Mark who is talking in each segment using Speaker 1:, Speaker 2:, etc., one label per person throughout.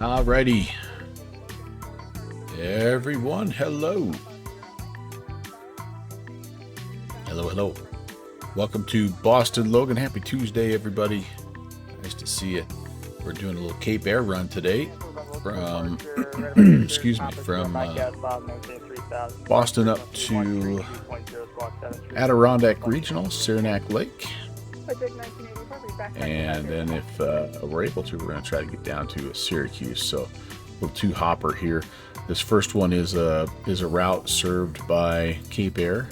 Speaker 1: Alrighty, everyone, hello. Hello. Welcome to Boston Logan. Happy Tuesday, everybody. Nice to see you. We're doing a little Cape Air run today from, from Boston up to Adirondack Regional, Saranac Lake. And then if we're able to, we're going to try to get down to Syracuse. So a little two-hopper here. This first one is a route served by Cape Air.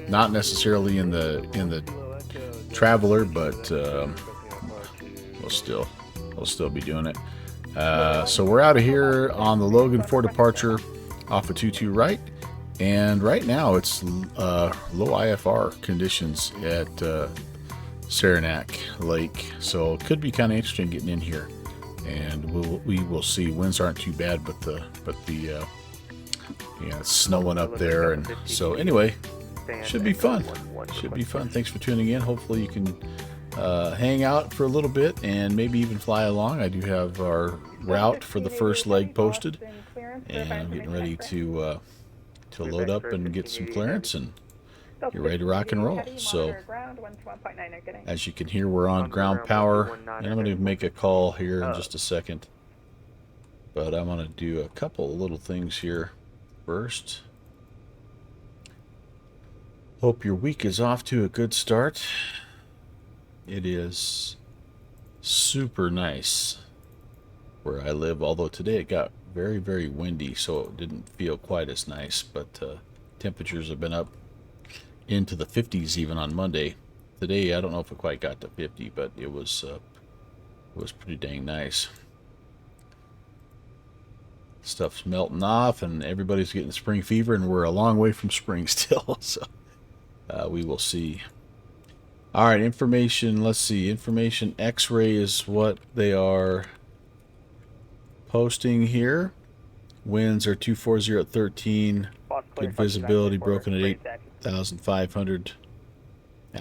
Speaker 1: Not necessarily in the Traveler, but we'll still be doing it. So we're out of here on the Logan for departure off of 22 right. And right now it's low IFR conditions at Saranac Lake, so it could be kind of interesting getting in here, and we will see. Winds aren't too bad, but it's snowing up there, and so anyway, should be fun. Thanks for tuning in. Hopefully you can hang out for a little bit and maybe even fly along. I do have our route for the first leg posted, and I'm getting ready to load up and get some clearance and get ready to rock and roll. So as you can hear, we're on ground power, and I'm going to make a call here in just a second, but I'm going to do a couple of little things here first. Hope your week is off to a good start. It is super nice where I live, although today it got very, very windy, so it didn't feel quite as nice, but temperatures have been up into the 50s even on Monday. Today I don't know if it quite got to 50, but it was pretty dang nice. Stuff's melting off and everybody's getting spring fever, and we're a long way from spring still, so we will see. All right, information, let's see. Information X-ray is what they are posting here. Winds are 240 at 13. Good visibility, broken at 8,500.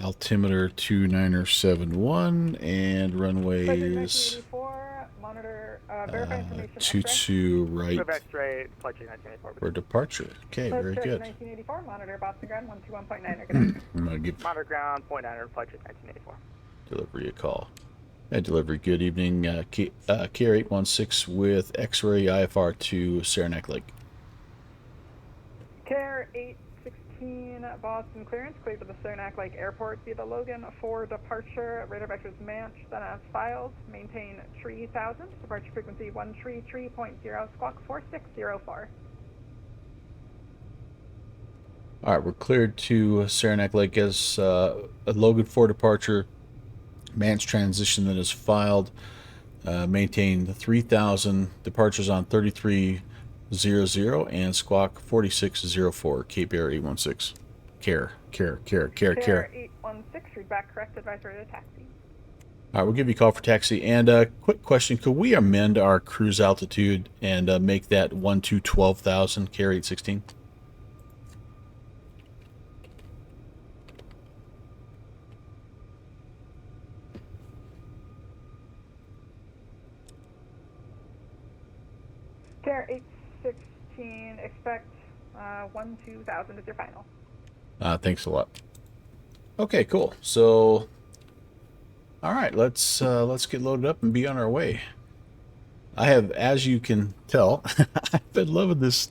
Speaker 1: Altimeter 2971, and runway is 22 right for departure. Okay, very good.
Speaker 2: Monitor Boston ground 121.9.
Speaker 1: I'm gonna give
Speaker 2: Monitor ground 0.9 departure 1984.
Speaker 1: Delivery a call. Delivery. Good evening. Care 816 with X-ray IFR to Saranac Lake.
Speaker 2: Care 816 Boston clearance, cleared to the Saranac Lake Airport via the Logan for departure. Radar vectors matched and as filed. Maintain 3000. Departure frequency 133.0. Squawk 4604.
Speaker 1: All right, we're cleared to Saranac Lake as a Logan for departure. Manch transition that is filed. Maintain 3000. Departures on 3300 and squawk 4604. Cape Air 816. Care.
Speaker 2: Care 816. Read back correct advisory to taxi.
Speaker 1: All right, we'll give you a call for taxi. And a quick question: could we amend our cruise altitude and make that 12,000? Care 816.
Speaker 2: Care 816, expect 12,000 is your final.
Speaker 1: Thanks a lot. Okay, cool. So, all right, let's get loaded up and be on our way. I have, as you can tell, I've been loving this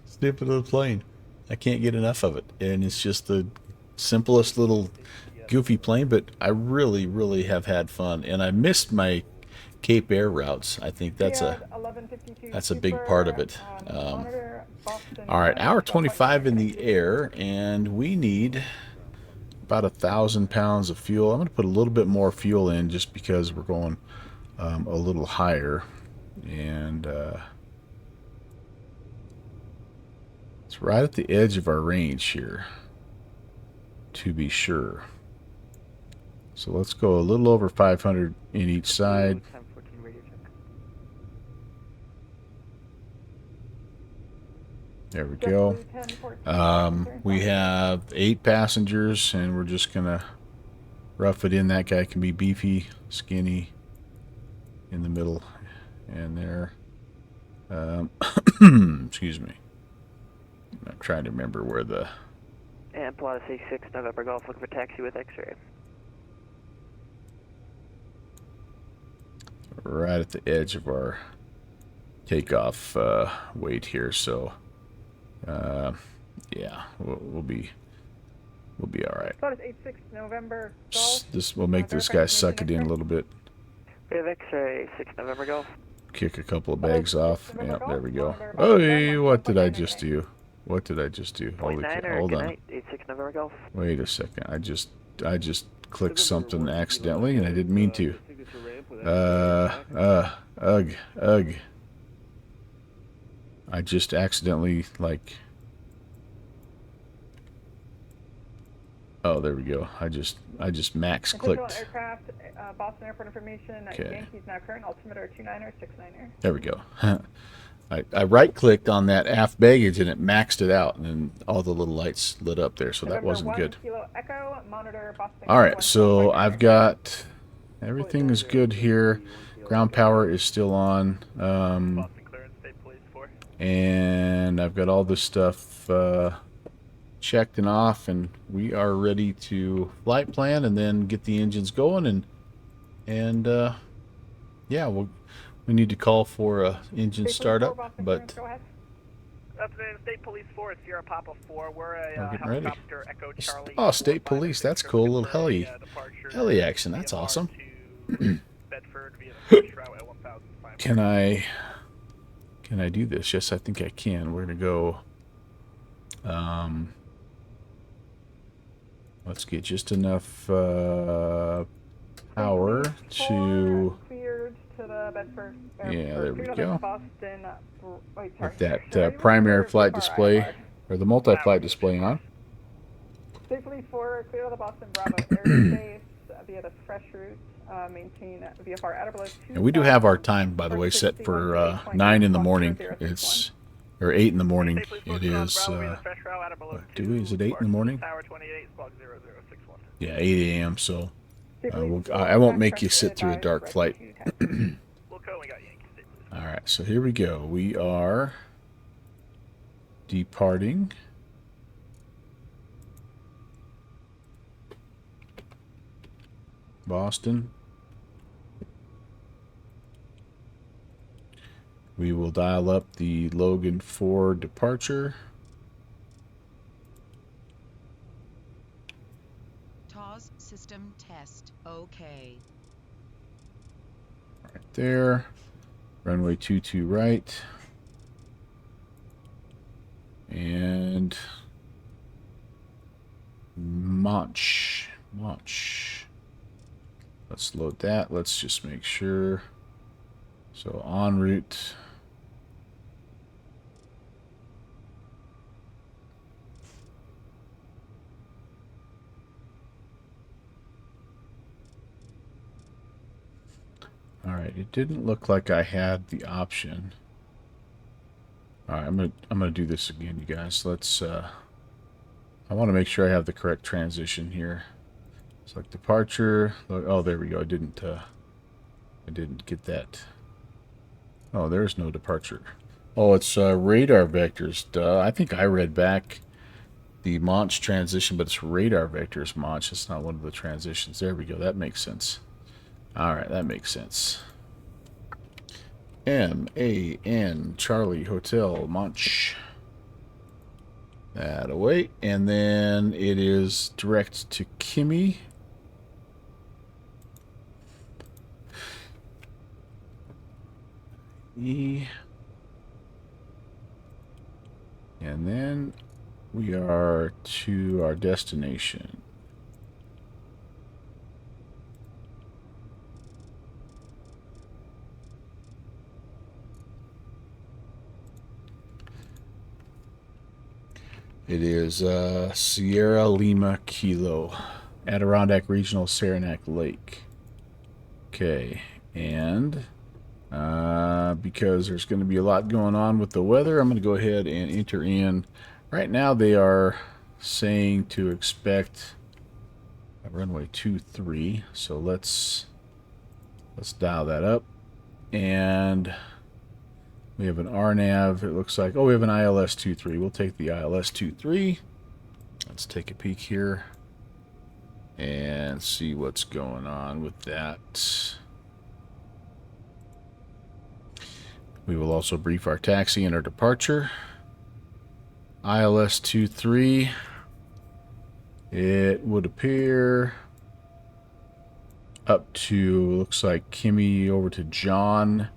Speaker 1: stupid little plane. I can't get enough of it, and it's just the simplest little goofy plane, but I really, really have had fun, and I missed my Cape Air routes. I think that's a big part of it. All right, hour 25 in the air, and we need about 1,000 pounds of fuel. I'm going to put a little bit more fuel in just because we're going a little higher, and it's right at the edge of our range here, to be sure. So let's go a little over 500 in each side. There we go. We have 8 passengers, and we're just gonna rough it in. That guy can be beefy, skinny, in the middle, and there. Excuse me. I'm trying to remember where the...
Speaker 3: And Plata 6 November Golf, looking for taxi with X-ray.
Speaker 1: Right at the edge of our takeoff weight here, so yeah, we'll be all right.
Speaker 2: Plata 86 November Golf.
Speaker 1: This will make this guy suck it in a little bit.
Speaker 3: We have X-ray 6 November Golf.
Speaker 1: Kick a couple of bags off.
Speaker 2: November
Speaker 1: Yeah, there we go.
Speaker 2: Golf.
Speaker 1: Oh, hey, what did I just do? What did I just do? Holy cow, hold on.
Speaker 3: 86 November Golf.
Speaker 1: Wait a second. I just clicked something accidentally, and I didn't mean to. Ugh. I just accidentally, like... Oh, there we go. I just max clicked.
Speaker 2: Aircraft, Boston Airport information.
Speaker 1: Okay.
Speaker 2: Yankees now current. Altimeter 29er, 69er.
Speaker 1: There we go. I right-clicked on that aft baggage, and it maxed it out, and then all the little lights lit up there, so that wasn't good.
Speaker 2: Kilo Echo, monitor, Boston
Speaker 1: All right, so I've got... Everything is good here. Ground power is still on. And I've got all this stuff checked and off, and we are ready to flight plan and then get the engines going, and yeah, we need to call for a engine startup, but
Speaker 4: Afternoon, State Police 4, it's Sierra Papa 4. We're a
Speaker 1: getting ready.
Speaker 4: helicopter Echo Charlie.
Speaker 1: Oh, State Police, that's cool. A little heli action, that's awesome.
Speaker 4: Bedford via the first route at 1,500.
Speaker 1: Can I do this? Yes, I think I can. We're gonna go. Let's get just enough power to. Yeah, there we go. With that primary flight display, or the multi-flight display on.
Speaker 2: State Police 4, clear the Boston Bravo airspace via the fresh route. Maintain VFR at or below 2.
Speaker 1: And we do have our time, by the way, set for 9 in the morning. It's or 8 in the morning. It is. Do we? Is it 8 in the morning? Yeah, 8 a.m. So I won't make you sit through a dark flight. All right, so here we go. We are departing. Boston. We will dial up the Logan 4 departure.
Speaker 5: TAWS system test. Okay.
Speaker 1: Right there. Runway 22 right. And launch. Let's load that. Let's just make sure. So en route. All right, it didn't look like I had the option. All right, I'm gonna do this again, you guys. Let's. I want to make sure I have the correct transition here. Select departure. Oh, there we go. I didn't get that. Oh, there's no departure. Oh, it's radar vectors. Duh. I think I read back the launch transition, but it's radar vectors launch. It's not one of the transitions. There we go. That makes sense. All right, that makes sense. MAN Charlie Hotel launch. That away, and then it is direct to Kimmy. And then we are to our destination. It is Sierra Lima Kilo, Adirondack Regional, Saranac Lake. Okay, and because there's going to be a lot going on with the weather, I'm going to go ahead and enter in. Right now they are saying to expect a runway 23, so let's dial that up. And we have an RNAV. It looks like, oh, we have an ILS 23. We'll take the ILS 23. Let's take a peek here and see what's going on with that. We will also brief our taxi and our departure. ILS 23. It would appear up to, looks like Kimmy over to John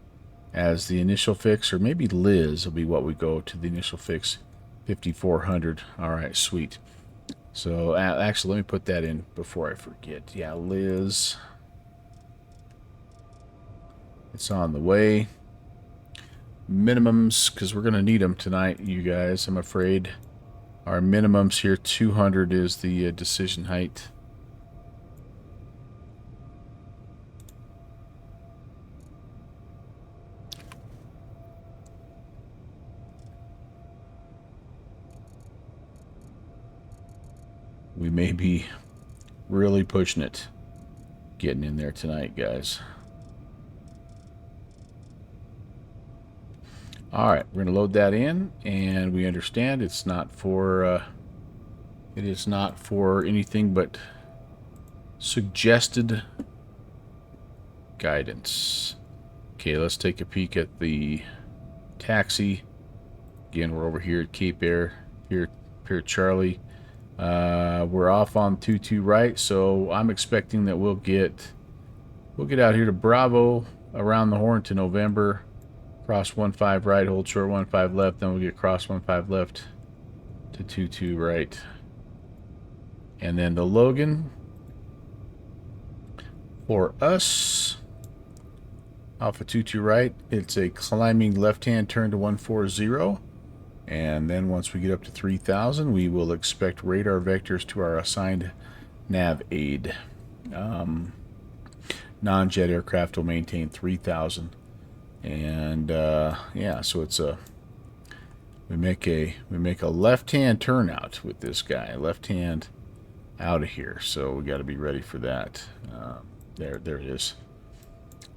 Speaker 1: as the initial fix, or maybe Liz will be what we go to the initial fix, 5400. All right, sweet. So actually, let me put that in before I forget. Yeah, Liz. It's on the way. Minimums, because we're going to need them tonight, you guys, I'm afraid. Our minimums here, 200 is the decision height. We may be really pushing it, getting in there tonight, guys. All right, we're going to load that in, and we understand it's not for, it is not for anything but suggested guidance. Okay, let's take a peek at the taxi. Again, we're over here at Cape Air, here at Charlie. We're off on 22 right, so I'm expecting that we'll get out here to Bravo around the horn to November. Cross 15 right, hold short 15 left, then we'll get cross 15 left to 22 right. And then the Logan for us off of 22 right, it's a climbing left-hand turn to 140. And then once we get up to 3,000, we will expect radar vectors to our assigned nav aid. Non-jet aircraft will maintain 3,000. And yeah, so it's a we make a left-hand turnout with this guy, left hand out of here. So we got to be ready for that. There it is.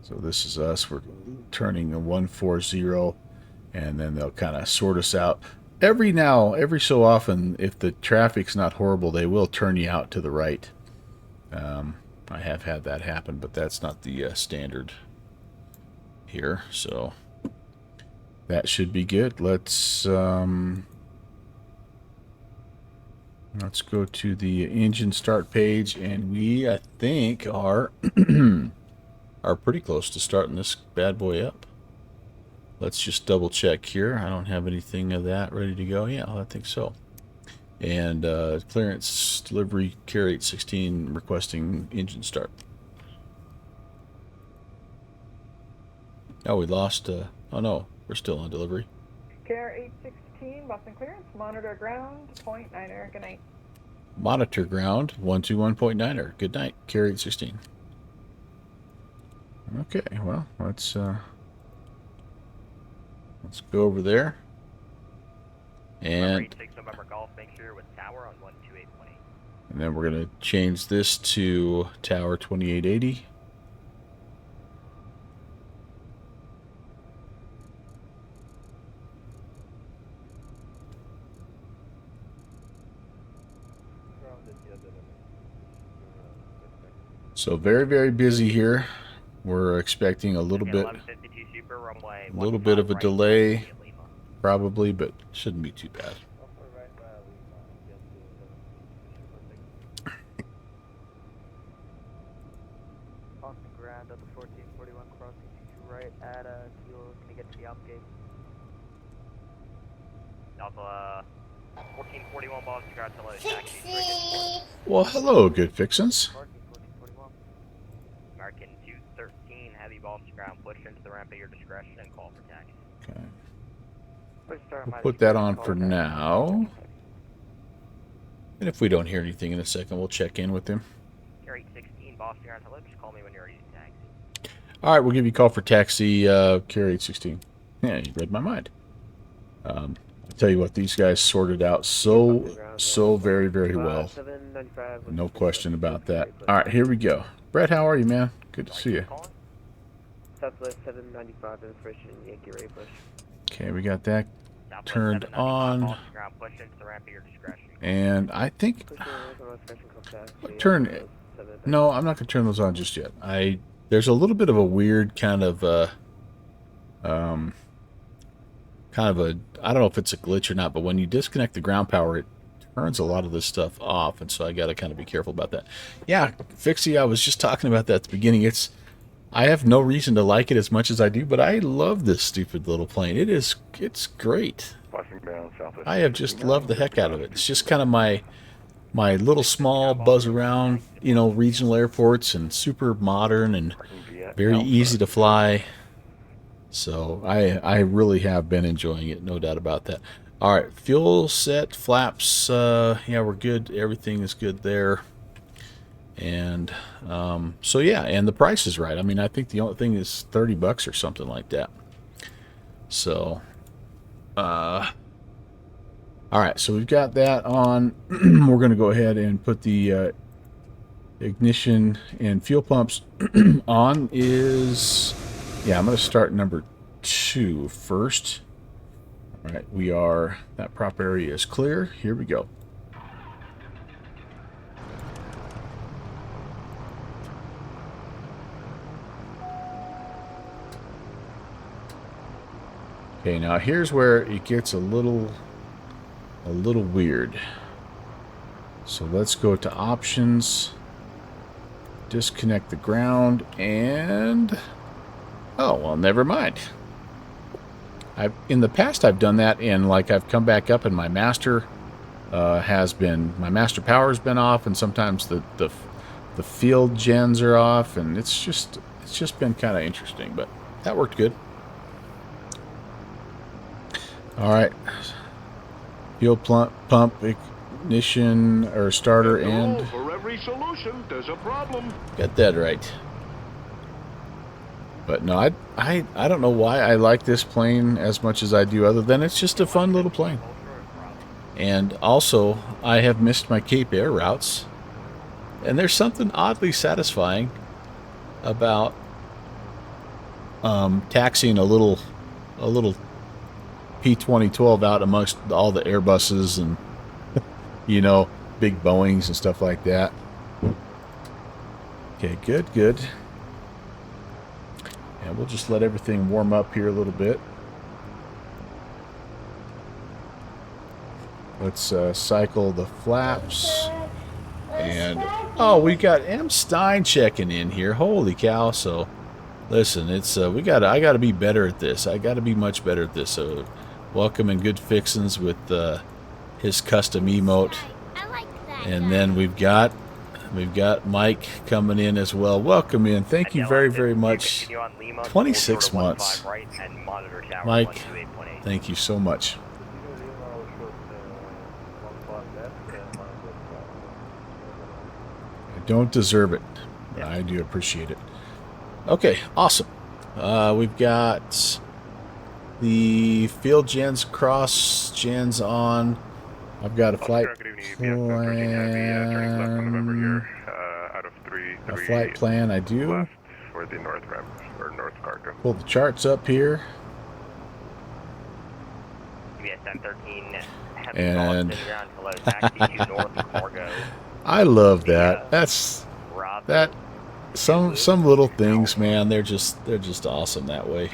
Speaker 1: So this is us. We're turning a 140. And then they'll kind of sort us out. Every so often, if the traffic's not horrible, they will turn you out to the right. I have had that happen, but that's not the standard here. So that should be good. Let's go to the engine start page, and we, I think, are pretty clear to starting this bad boy up. Let's just double check here. I don't have anything of that ready to go. Yeah, I think so. And clearance delivery carrier 816 requesting engine start. Oh, we lost. Oh no, we're still on delivery.
Speaker 2: Carrier 816, Boston clearance. Monitor ground, 0.9er. Good night.
Speaker 1: Monitor ground 121.9er. Good night, carrier 816. Okay, well let's go over there. And then we're going to change this to Tower 2880. So very, very busy here. We're expecting a little bit of a delay, probably, but shouldn't be too bad.
Speaker 3: Boston ground at the 1441 crossing to right at you're gonna get to the out gate.
Speaker 4: Alpha 1441 Boston ground to taxi.
Speaker 1: Well, hello, good fixins.
Speaker 4: American 213 heavy Boston ground, push into the ramp at your discretion and call for taxi.
Speaker 1: Okay. We'll put that on for now. And if we don't hear anything in a second, we'll check in with him.
Speaker 4: Carrier 816 Boston ground, hello, just call me when you're ready to taxi.
Speaker 1: All right, we'll give you a call for taxi, carrier 816. Yeah, you read my mind. I tell you what, these guys sorted out so very, very well. No question about that. All right, here we go. Brett, how are you, man? Good to see you.
Speaker 3: Southwest 795 information Yankee Ray push.
Speaker 1: Okay, we got that
Speaker 4: Southwest
Speaker 1: turned
Speaker 4: 795,
Speaker 1: on.
Speaker 4: Boston ground, push into the ramp at your discretion.
Speaker 1: And I think...
Speaker 3: Push over on discretion contact.
Speaker 1: Turn... No, I'm not going to turn those on just yet. There's a little bit of a weird kind of... I don't know if it's a glitch or not, but when you disconnect the ground power, it turns a lot of this stuff off, and so I got to kind of be careful about that. Yeah, Fixie, I was just talking about that at the beginning. I have no reason to like it as much as I do, but I love this stupid little plane. It's great. I have just loved the heck out of it. It's just kind of my little small buzz around, regional airports, and super modern and very easy to fly. So I really have been enjoying it, no doubt about that. All right, fuel set, flaps, yeah, we're good. Everything is good there. And so yeah, and the price is right. I mean, I think the only thing is $30 or something like that. So, all right, so we've got that on. We're going to go ahead and put the ignition and fuel pumps on. Yeah, I'm going to start number 2 first. All right, that prop area is clear. Here we go. Okay, now here's where it gets a little weird. So let's go to options, disconnect the ground, and oh, well, never mind. In the past I've done that, and like I've come back up and my master power's been off, and sometimes the field gens are off, and it's just been kind of interesting, but that worked good. All right, fuel pump ignition or starter and
Speaker 6: for every solution there's a problem.
Speaker 1: Got that right. But no, I don't know why I like this plane as much as I do, other than it's just a fun little plane. And also, I have missed my Cape Air routes, and there's something oddly satisfying about taxiing a little P2012 out amongst all the Airbuses and big Boeings and stuff like that. Okay, good. And we'll just let everything warm up here a little bit. Let's cycle the flaps. And oh, we got M. Stein checking in here. Holy cow! So, listen, it's I gotta be better at this. I gotta be much better at this. So, welcome and good fixins with his custom emote.
Speaker 7: I like that.
Speaker 1: And then we've got Mike coming in as well. Welcome in. Thank you very, very much. 26 months. Mike, thank you so much. I don't deserve it, but I do appreciate it. Okay, awesome. We've got the field gens, cross gens on. I've got a flight plan. I do.
Speaker 6: For the north ramp or north cargo.
Speaker 1: Pull the charts up here. And I love that. That's some little things, man. They're just awesome that way.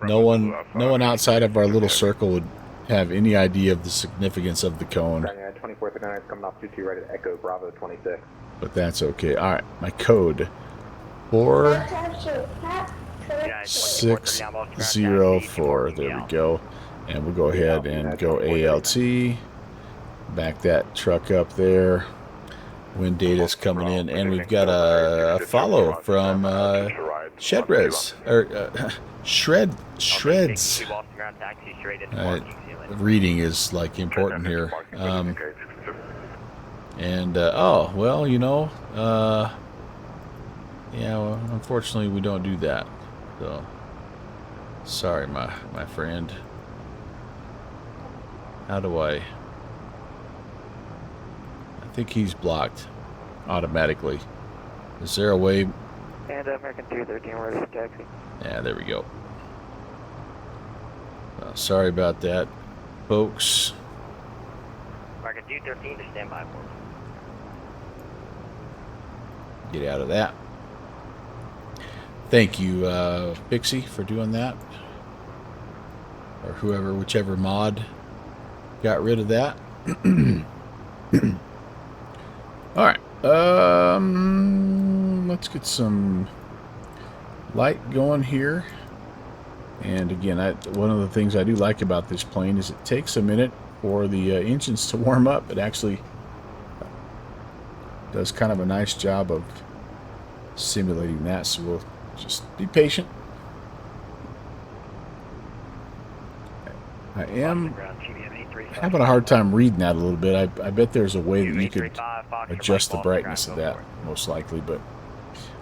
Speaker 1: No one outside of our little circle would have any idea of the significance of the cone.
Speaker 8: 2439 coming off 22 right at Echo Bravo 26.
Speaker 1: But that's okay. All right, my code 4604. There we go. And we'll go ahead and go ALT. Back that truck up there. Wind data's coming in, and we've got a follow from Shredrez or Shreds. Reading is like important here. Oh well, yeah. Well, unfortunately, we don't do that. So sorry, my friend. How do I think he's blocked automatically. Is there a way
Speaker 3: And American 213, ready for taxi.
Speaker 1: Yeah, there we go. Sorry about that, folks.
Speaker 3: American 213 to stand by for.
Speaker 1: Get out of that. Thank you, Pixie, for doing that. Or whoever, whichever mod got rid of that. Alright. Let's get some light going here. And again, one of the things I do like about this plane is it takes a minute for the engines to warm up. It actually does kind of a nice job of simulating that, so we'll just be patient. I am having a hard time reading that a little bit. I bet there's a way that you could adjust the brightness of that, most likely, but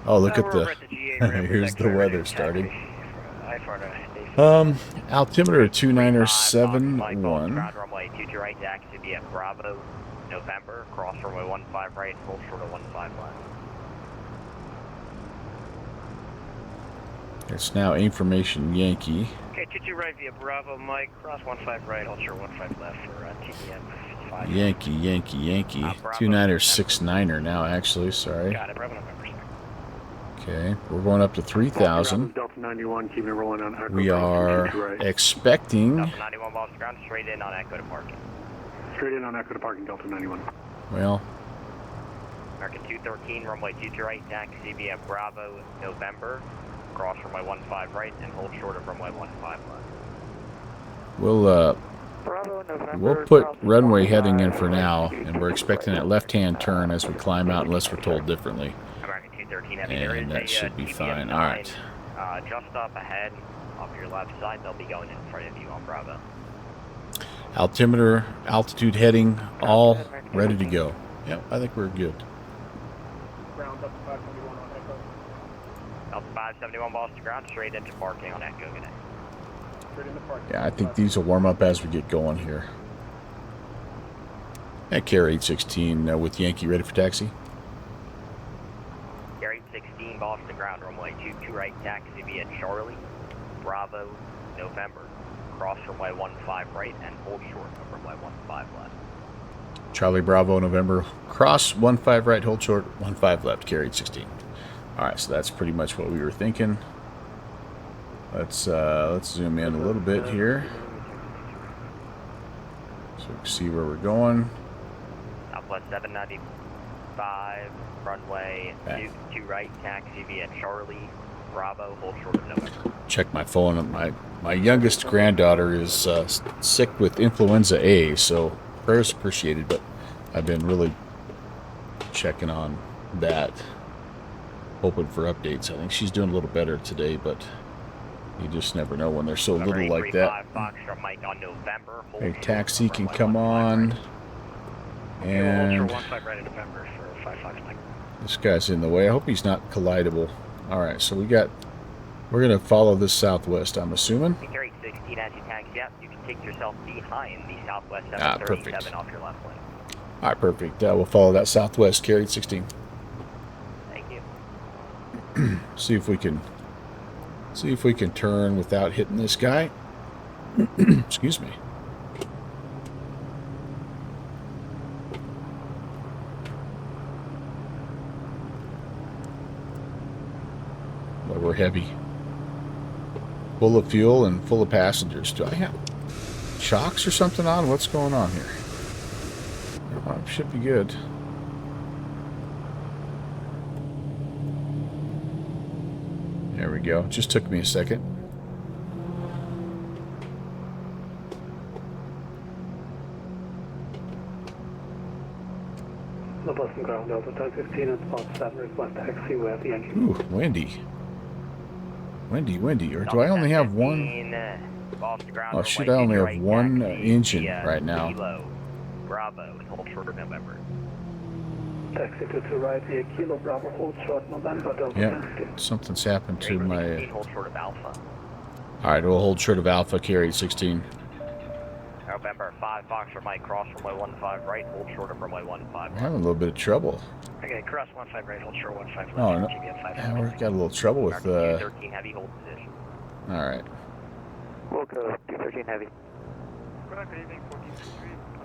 Speaker 1: oh, look at the here's the weather starting. Altimeter 2971.
Speaker 3: Ground runway 22 right, taxi be at Bravo, November, cross runway 15 right, hold short of 15 left.
Speaker 1: It's now information Yankee.
Speaker 4: Okay, 22 right via Bravo, Mike, cross 15 right, hold short 15 left for TPM 5.
Speaker 1: Yankee, Yankee, Yankee. 2969er now, actually, sorry.
Speaker 4: Got it, Bravo, November.
Speaker 1: Okay, we're going up to 3,000.
Speaker 7: Delta 91, keep it rolling on Echo.
Speaker 1: We are expecting...
Speaker 3: Delta 91 balls to ground, straight in on Echo to parking.
Speaker 7: Straight in on Echo to parking, Delta 91.
Speaker 1: Well...
Speaker 3: American 213, runway 22 right, taxi via Bravo, November, cross runway 15 right, and hold short of runway 15 left.
Speaker 1: We'll put runway heading in for now, and we're expecting that left-hand turn as we climb out, unless we're told differently. And that should be fine. All right.
Speaker 3: Just up ahead, off your left side, they'll be going in front of you on Bravo.
Speaker 1: Altimeter, altitude heading, all ready to go. Yep, I think we're good.
Speaker 2: Ground up to 571 on Echo.
Speaker 3: Delta 571 balls to ground, straight into parking on Echo. Good day.
Speaker 2: Straight into parking.
Speaker 1: Yeah, I think these will warm up as we get going here. At Care 816 with Yankee ready for taxi.
Speaker 3: Care 816 balls to ground, runway 22 right, taxi via Charlie, Bravo, November, cross runway 15 right, and hold short of runway 15 left.
Speaker 1: Charlie Bravo November, cross 15 right, hold short 15 left, Care 816. All right, so that's pretty much what we were thinking. Let's zoom in a little bit here so we can see where we're going.
Speaker 3: Southwest 795, runway 22 right, taxi via Charlie, Bravo, hold short of November.
Speaker 1: Check my phone. My youngest granddaughter is sick with influenza A, so prayers appreciated, but I've been really checking on that, hoping for updates. I think she's doing a little better today, but you just never know when they're so little like that. Hey, taxi can come on. And this guy's in the way. I hope he's not collidable. Alright, so we're going to follow this southwest, I'm assuming.
Speaker 3: Care 816 as you taxi up, you can take yourself behind the Southwest 737 off your left lane.
Speaker 1: Alright, perfect. We'll follow that southwest, Care 816.
Speaker 3: Thank you.
Speaker 1: See if we can turn without hitting this guy. Excuse me. But we're heavy. Full of fuel and full of passengers. Do I have shocks or something on? What's going on here? Should be good. There we go. Just took me a second.
Speaker 7: The Boston ground, Delta 1015 at spot 7, request taxi with Yankee.
Speaker 1: Ooh, windy. Windy. Or do I only have one? Oh, should I only have one engine right now?
Speaker 3: Bravo, hold short of November.
Speaker 7: Taxi to right here, Kilo Bravo, hold short November, Delta 1015.
Speaker 1: Something's happened to my...
Speaker 3: Hold short of Alpha.
Speaker 1: Alright, we'll hold short of Alpha, Care 816.
Speaker 3: Alpha November, 5 Fox for Mike, cross runway 15 right, hold short of runway 15
Speaker 1: We're
Speaker 3: left.
Speaker 1: having a little bit of trouble.
Speaker 4: Okay, cross 15 right, hold short 15 left.
Speaker 1: Oh, no.
Speaker 4: TBM 5.
Speaker 1: Yeah, we've got a little trouble with...
Speaker 3: American 213 heavy, hold position.
Speaker 1: Alright.
Speaker 8: Wilco, 213 heavy.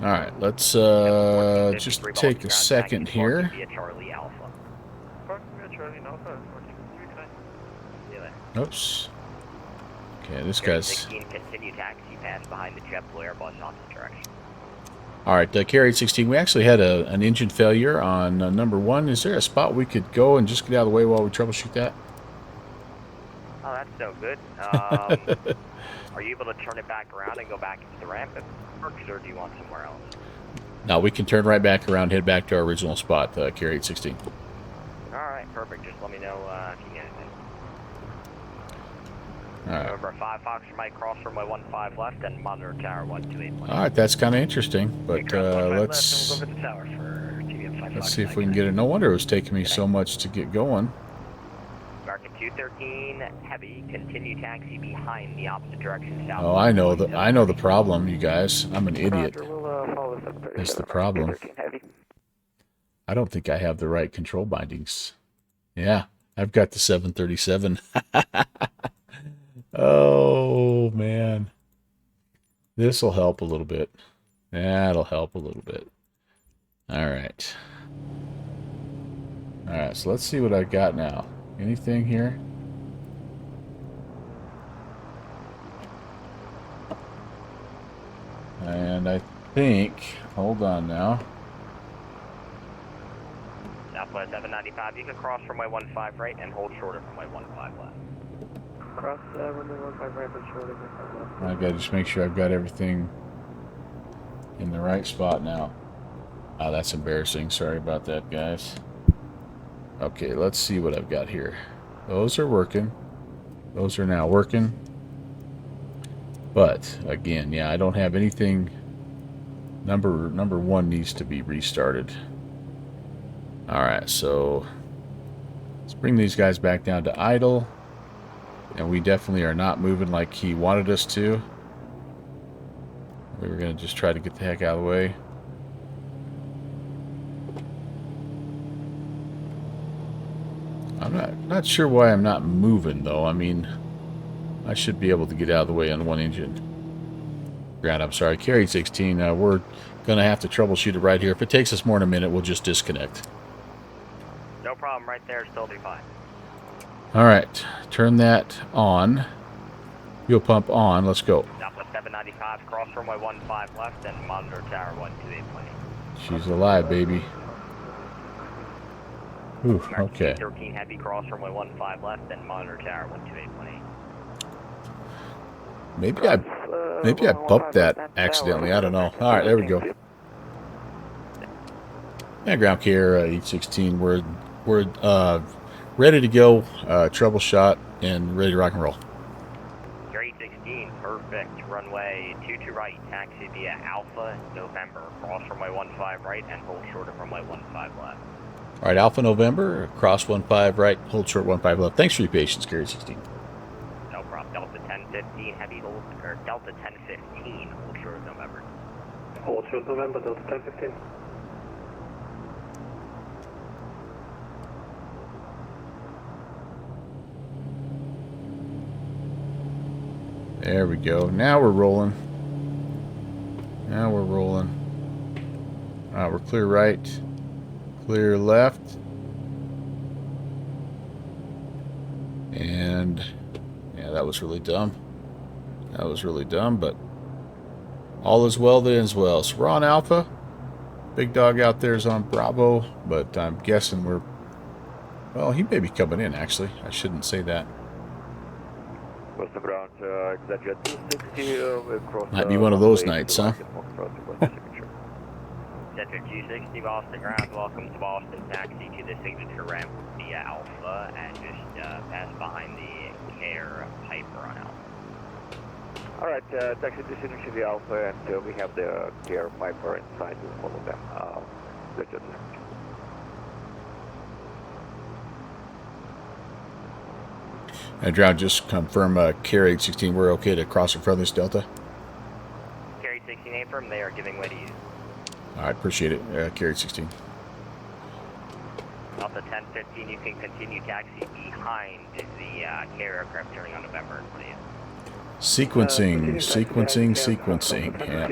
Speaker 1: Alright, let's just take a second here.
Speaker 3: Charlie Alpha.
Speaker 1: Oops. Okay, this
Speaker 3: Carrier
Speaker 1: guy's...
Speaker 3: 16, continue taxi pass behind the JetBlue Airbus opposite direction.
Speaker 1: Alright, Carrier 16, we actually had an engine failure on number 1. Is there a spot we could go and just get out of the way while we troubleshoot that?
Speaker 3: Oh, that's no good. Are you able to turn it back around and go back into the ramp if it works, or do you want somewhere else?
Speaker 1: No, we can turn right back around, head back to our original spot, Carrier 16.
Speaker 3: Alright, perfect. Just let me know if you need anything.
Speaker 1: Alright.
Speaker 3: Remember, 5 Fox Mike, cross runway 15 left, and monitor tower 128.
Speaker 1: Alright, that's kind of interesting, but let's see if we can get it. No wonder it was taking me so much to get going.
Speaker 3: American 213 heavy, continue taxi behind the opposite direction south.
Speaker 1: Oh, I know the problem, you guys. I'm an idiot. That's the problem. I don't think I have the right control bindings. Yeah, I've got the 737. Oh, man. This'll help a little bit. That'll help a little bit. Alright. Alright, so let's see what I got now. Anything here? And I think... Hold on now.
Speaker 3: Southwest 795, you can cross runway 15 right and hold short of runway 15 left.
Speaker 7: Cross runway 15 right, but short of 15 left.
Speaker 1: I gotta just make sure I've got everything in the right spot now. Oh, that's embarrassing. Sorry about that, guys. Okay, let's see what I've got here. Those are working. Those are now working. But, again, yeah, I don't have anything. Number 1 needs to be restarted. Alright, so let's bring these guys back down to idle. And we definitely are not moving like he wanted us to. We were going to just try to get the heck out of the way. I'm not sure why I'm not moving, though. I mean, I should be able to get out of the way on one engine. Ground, I'm sorry. Carrier 16, we're going to have to troubleshoot it right here. If it takes us more than a minute, we'll just disconnect.
Speaker 3: No problem, right there, still be fine.
Speaker 1: Alright, turn that on. Fuel pump on, let's go.
Speaker 3: Southwest 795, cross runway 15 left and monitor tower 128 plane.
Speaker 1: She's alive, baby. Ooh, okay.
Speaker 3: 13 heavy, cross runway 15 left and monitor tower 128 plane.
Speaker 1: Maybe I bumped that accidentally. I don't know. All right, there we go. Yeah, ground care E16. We're ready to go. Troubleshot and ready to rock and roll.
Speaker 3: Carrier 16, perfect. Runway 22 right, taxi via Alpha November. Cross runway 15 right and hold short of runway 15 left.
Speaker 1: All right, Alpha November, cross 15 right, hold short 15 left. Thanks for your patience, Carrier 16.
Speaker 3: No problem. Delta 1015 heavy hold, or Delta 1015 hold short of November.
Speaker 7: Hold short November, Delta 1015.
Speaker 1: There we go. Now we're rolling. Now we're rolling. We're clear right, clear left. And yeah, that was really dumb. That was really dumb, but all is well that ends well. So we're on Alpha. Big dog out there is on Bravo, but I'm guessing we're... Well, he may be coming in, actually. I shouldn't say that.
Speaker 8: What's the ground? Jet 260.
Speaker 1: Might be one of those nights, huh?
Speaker 3: Center 260, Boston ground. Welcome to Boston. Taxi to the signature ramp via Alpha and just pass behind the air Piper on Alpha.
Speaker 8: Alright, taxi to signature via Alpha, and we have the air Piper inside. We'll follow them. Jet 260.
Speaker 1: And Drown, just confirm Carrier 16, we're okay to cross in front of this Delta?
Speaker 3: Carrier 16 April, confirm they are giving way to you.
Speaker 1: All right, appreciate it. Carried 16.
Speaker 3: Off the 1015, you can continue taxi behind the carrier aircraft turning on November in front of you.
Speaker 1: Sequencing. Yeah.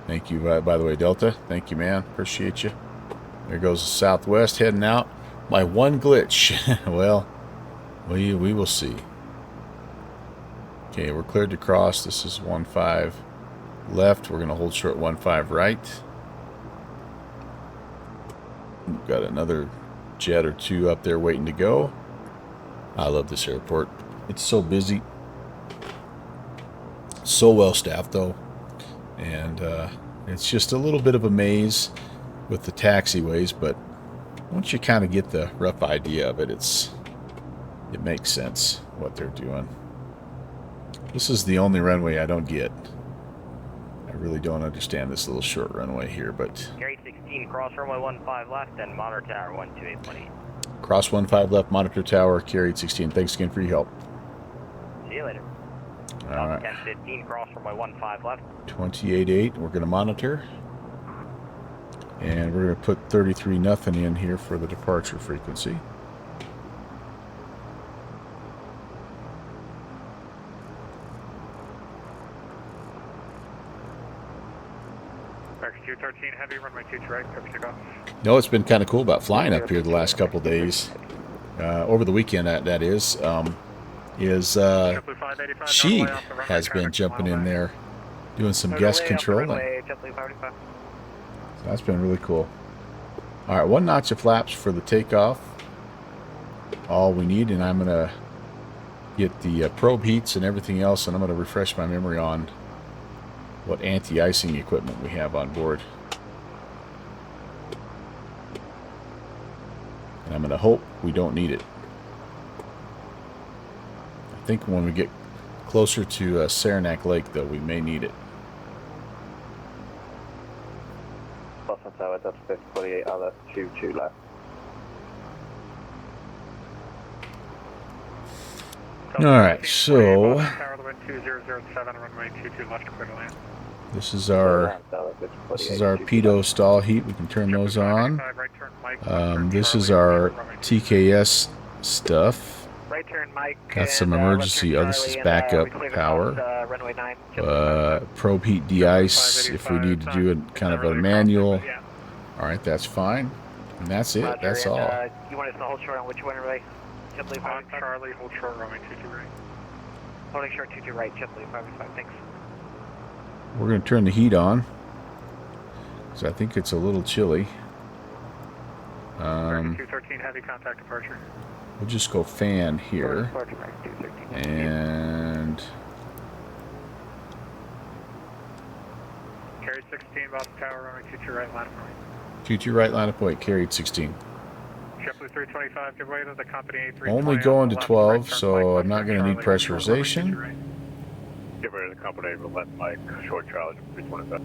Speaker 1: Thank you, by the way, Delta. Thank you, man. Appreciate you. There goes the Southwest heading out. My one glitch. Well, we will see. Okay, we're cleared to cross. This is 15 left. We're going to hold short 15 right. We've got another jet or two up there waiting to go. I love this airport. It's so busy. So well staffed, though. And it's just a little bit of a maze with the taxiways, but once you kind of get the rough idea of it, it makes sense what they're doing. This is the only runway I don't get. I really don't understand this little short runway here, but...
Speaker 3: Carry 16, cross runway 15 left, and monitor tower 128.8.
Speaker 1: Cross 15 left, monitor tower, carried 16. Thanks again for your help.
Speaker 3: See you later.
Speaker 1: All right.
Speaker 3: 1015, cross runway 15 left.
Speaker 1: 28.8, we're going to monitor. And we're going to put 33 nothing in here for the departure frequency.
Speaker 4: X213 heavy, runway 22 right, cover takeoff.
Speaker 1: No, it's been kind of cool about flying up here the last couple of days. Over the weekend, that is. She has been jumping in there, doing some guest controlling. So that's been really cool. All right, 1 notch of flaps for the takeoff. All we need, and I'm going to get the probe heats and everything else, and I'm going to refresh my memory on what anti-icing equipment we have on board. And I'm going to hope we don't need it. I think when we get closer to Saranac Lake, though, we may need it.
Speaker 8: Boston Tower, that's 48, other 22 left.
Speaker 1: All right, so this is our pitot stall heat. We can turn those on. This is our TKS stuff. Got some emergency. Oh, this is backup power. Probe heat de-ice if we need to do it kind of a manual. All right, that's fine. And that's it. That's all.
Speaker 8: You want us to hold short on which one, right?
Speaker 4: On Charlie, hold short, runway 22 right.
Speaker 8: Holding short 22 right, JetBlue 505, thanks.
Speaker 1: We're going to turn the heat on, because I think it's a little chilly.
Speaker 4: 213 heavy contact departure.
Speaker 1: We'll just go fan here. And...
Speaker 4: Carried 16, Boston Tower, runway 22 right, line of point.
Speaker 1: 22 right, line of point, carried 16.
Speaker 4: JetBlue 325, give way to the company A320.
Speaker 1: Only going to 12, so I'm not going to need pressurization.
Speaker 6: Give way to the company, but let Mike short Charlie 325.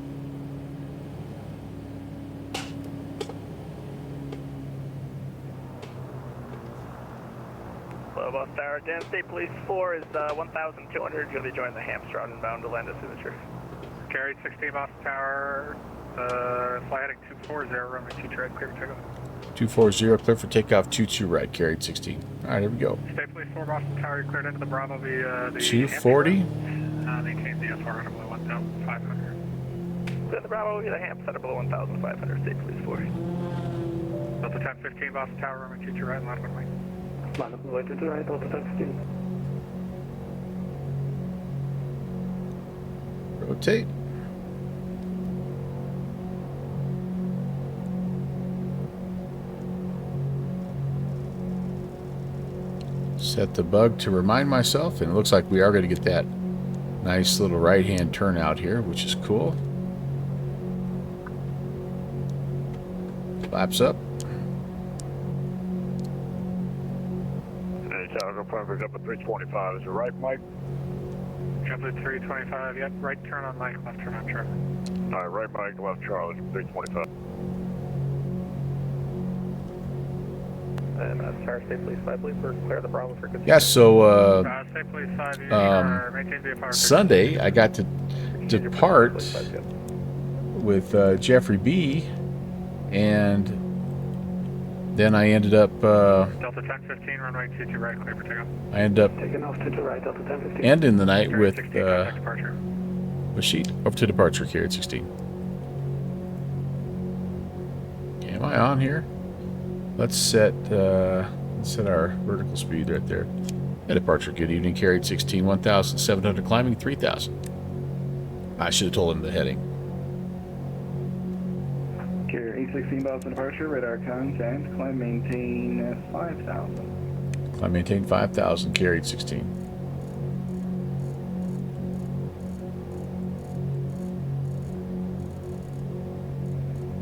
Speaker 8: Well, Boston Tower, Dan State Police 4 is 1,200. You're going to be joining the Hamstrad and bound to land us signature.
Speaker 4: Carried 16, Boston Tower, fly heading 240, runway 22 right, clear for takeoff.
Speaker 1: 240, clear for takeoff, 22 right, carried 16. All right, here we go.
Speaker 4: State Police 4, Boston Tower, you're cleared into the Bravo via the
Speaker 1: 240.
Speaker 4: Maintain the FR under below 1,500.
Speaker 8: Clear the Bravo via the Ham, center below 1,500, State Police 4.
Speaker 4: Delta 1015, Boston Tower, runway 22 right, line of runway.
Speaker 7: Line up runway 22 right, Delta 1015.
Speaker 1: Rotate. Set the bug to remind myself, and it looks like we are going to get that nice little right-hand turnout here, which is cool. Flaps up.
Speaker 6: Hey, Tower, go pick up a 325. Is it right, Mike?
Speaker 4: JetBlue 325, yep, right turn on Mike, left turn on Charlie.
Speaker 6: All right, right Mike, left Charlie 325.
Speaker 8: And Tower State Police 5, please, we're clear the Bravo for good.
Speaker 1: Yeah, so
Speaker 4: State Police 5, you are maintain the FR.
Speaker 1: Sunday I got to depart with Jeffrey B. And then I ended up...
Speaker 6: Delta 1015, runway 22 right, clear for takeoff.
Speaker 1: I ended up
Speaker 7: Taking off to the right, Delta 1015.
Speaker 1: ending the night with...
Speaker 6: 16, contact departure.
Speaker 1: Sheet over to departure, carried 16. Okay, am I on here? Let's set our vertical speed right there. At departure, good evening, carried 16, 1,700, climbing 3,000. I should have told him the heading.
Speaker 9: Carrier 816 Boston departure, radar contact, climb maintain 5,000.
Speaker 1: Climb maintain 5,000, carried 16.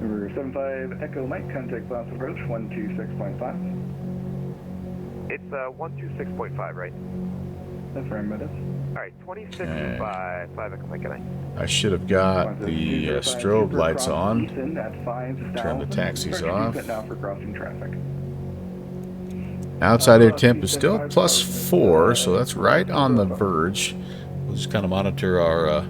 Speaker 9: Number 75 Echo Mike, contact Boston approach 126.5.
Speaker 8: It's 126.5, right?
Speaker 9: Affirmative.
Speaker 8: Alright, 26.5, 5 Echo Mike,
Speaker 1: I should have got the strobe lights on. Turn the taxis off.
Speaker 9: Now for crossing traffic.
Speaker 1: Outside air temp is still +4, so that's right on the verge. We'll just kind of monitor our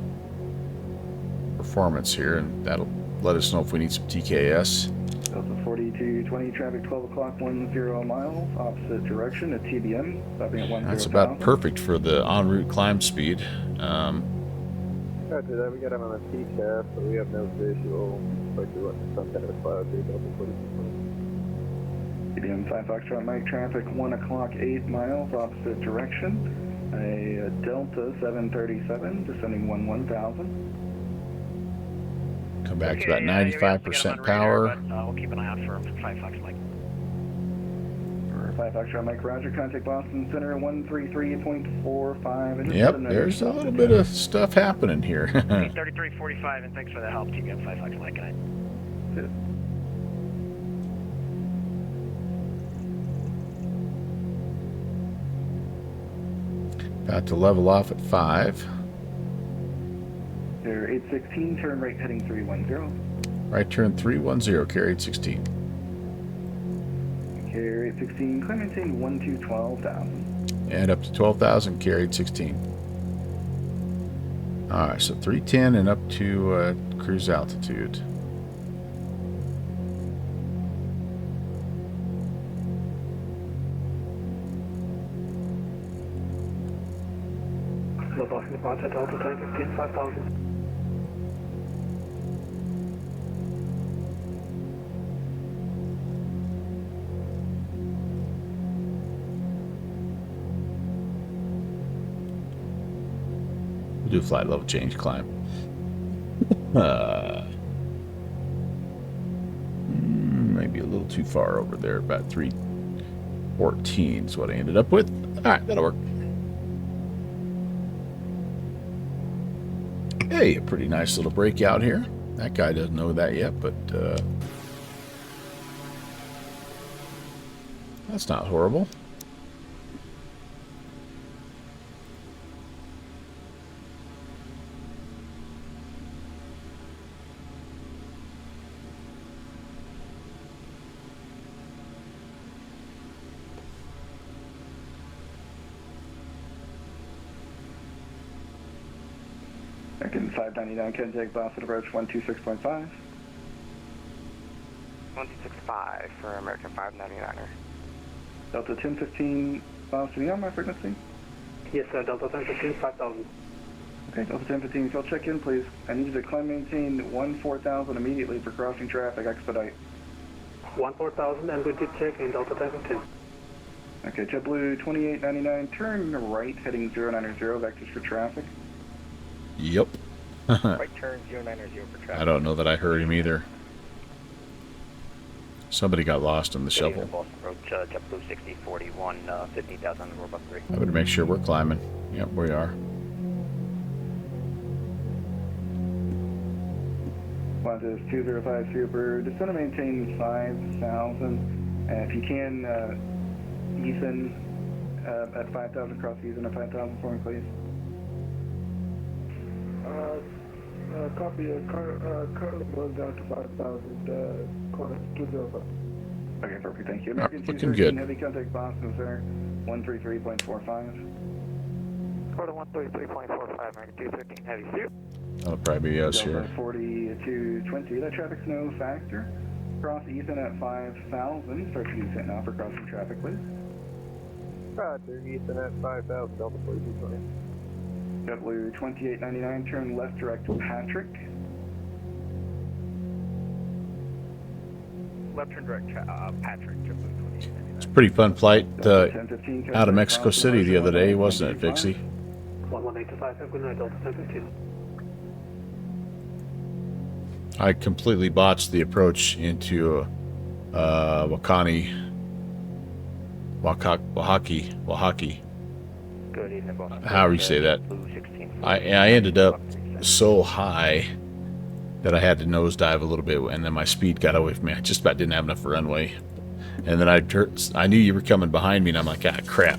Speaker 1: performance here, and that'll let us know if we need some TKS.
Speaker 9: Delta 4220, traffic 12 o'clock, 10 miles, opposite direction at TBM, stopping at 10.
Speaker 1: That's about perfect for the en route climb speed.
Speaker 10: After that, we got him on a TCAF, but we have no visual. Like we went to some kind of a cloud here, Delta 4220.
Speaker 9: TBM 5 Foxtrot Mike, traffic 1 o'clock, 8 miles, opposite direction. A Delta 737, descending 1000.
Speaker 1: Come back to about 95% power.
Speaker 3: We'll keep an eye out for 5 Fox Mike.
Speaker 9: 5 Foxtrot Mike, roger, contact Boston Center 133.45.
Speaker 1: Yep, there's a little bit of stuff happening here.
Speaker 3: 3345, and thanks for the help, TBM 5 Fox Mike.
Speaker 1: About to level off at 5.
Speaker 9: Air 816, turn right heading 310.
Speaker 1: Right turn 310, carried 16.
Speaker 9: Carrier 816, climb maintain 12,000.
Speaker 1: And up to 12,000, carried 16. Alright, so 310 and up to cruise altitude.
Speaker 7: Hello, Boston departure, Delta 1015, 5,000.
Speaker 1: We'll do a flight level change climb. Maybe a little too far over there, about 314 is what I ended up with. Alright, that'll work. Hey, a pretty nice little breakout here. That guy doesn't know that yet, but that's not horrible.
Speaker 9: American 599, contact Boston approach 126.5.
Speaker 8: 165 for American 599er.
Speaker 9: Delta 1015, Boston, are you on my frequency?
Speaker 7: Yes, sir, Delta 1015, 5,000.
Speaker 9: Okay, Delta 1015, if you'll check in, please. I need you to climb maintain 14,000 immediately for crossing traffic, expedite.
Speaker 7: 14,000, and we did check in Delta 1015.
Speaker 9: Okay, JetBlue 2899, turn right heading 090, vectors for traffic.
Speaker 1: Yep.
Speaker 3: Right turn 090 for traffic.
Speaker 1: I don't know that I heard him either. Somebody got lost in the shuffle.
Speaker 3: Approach JetBlue 6041, 15,000, we're above 3.
Speaker 1: I better make sure we're climbing. Yep, we are.
Speaker 9: Qantas 205 Super, descend and maintain 5,000. If you can, Ethan, at 5,000, cross Ethan at 5,000 for me, please.
Speaker 10: Copy, currently going down to 5,000, Qantas 205.
Speaker 9: Okay, perfect, thank you. American
Speaker 1: Looking
Speaker 9: 213,
Speaker 1: good.
Speaker 9: heavy contact Boston Center 133.45.
Speaker 8: Quarter 133.45, American 213, heavy suit.
Speaker 1: That'll probably be us
Speaker 9: Delta
Speaker 1: here.
Speaker 9: 4220, that traffic's no factor. Cross Ethan at 5,000. Start your descent now for crossing traffic, please.
Speaker 10: Roger, Ethan at 5,000, Delta 4220.
Speaker 9: W2899, turn left direct Patrick.
Speaker 6: Left turn direct, Patrick, W2899.
Speaker 1: It's a pretty fun flight
Speaker 9: Delta 1015,
Speaker 1: out of Mexico City the other day, wasn't it, Vixie?
Speaker 7: 11825, have a good night, Delta 1015.
Speaker 1: I completely botched the approach into Oaxaca.
Speaker 3: Good evening, Boston.
Speaker 1: However you say that.
Speaker 3: Blue 16.
Speaker 1: I ended up so high that I had to nosedive a little bit, and then my speed got away from me. I just about didn't have enough runway. And then I knew you were coming behind me, and I'm like, ah, crap.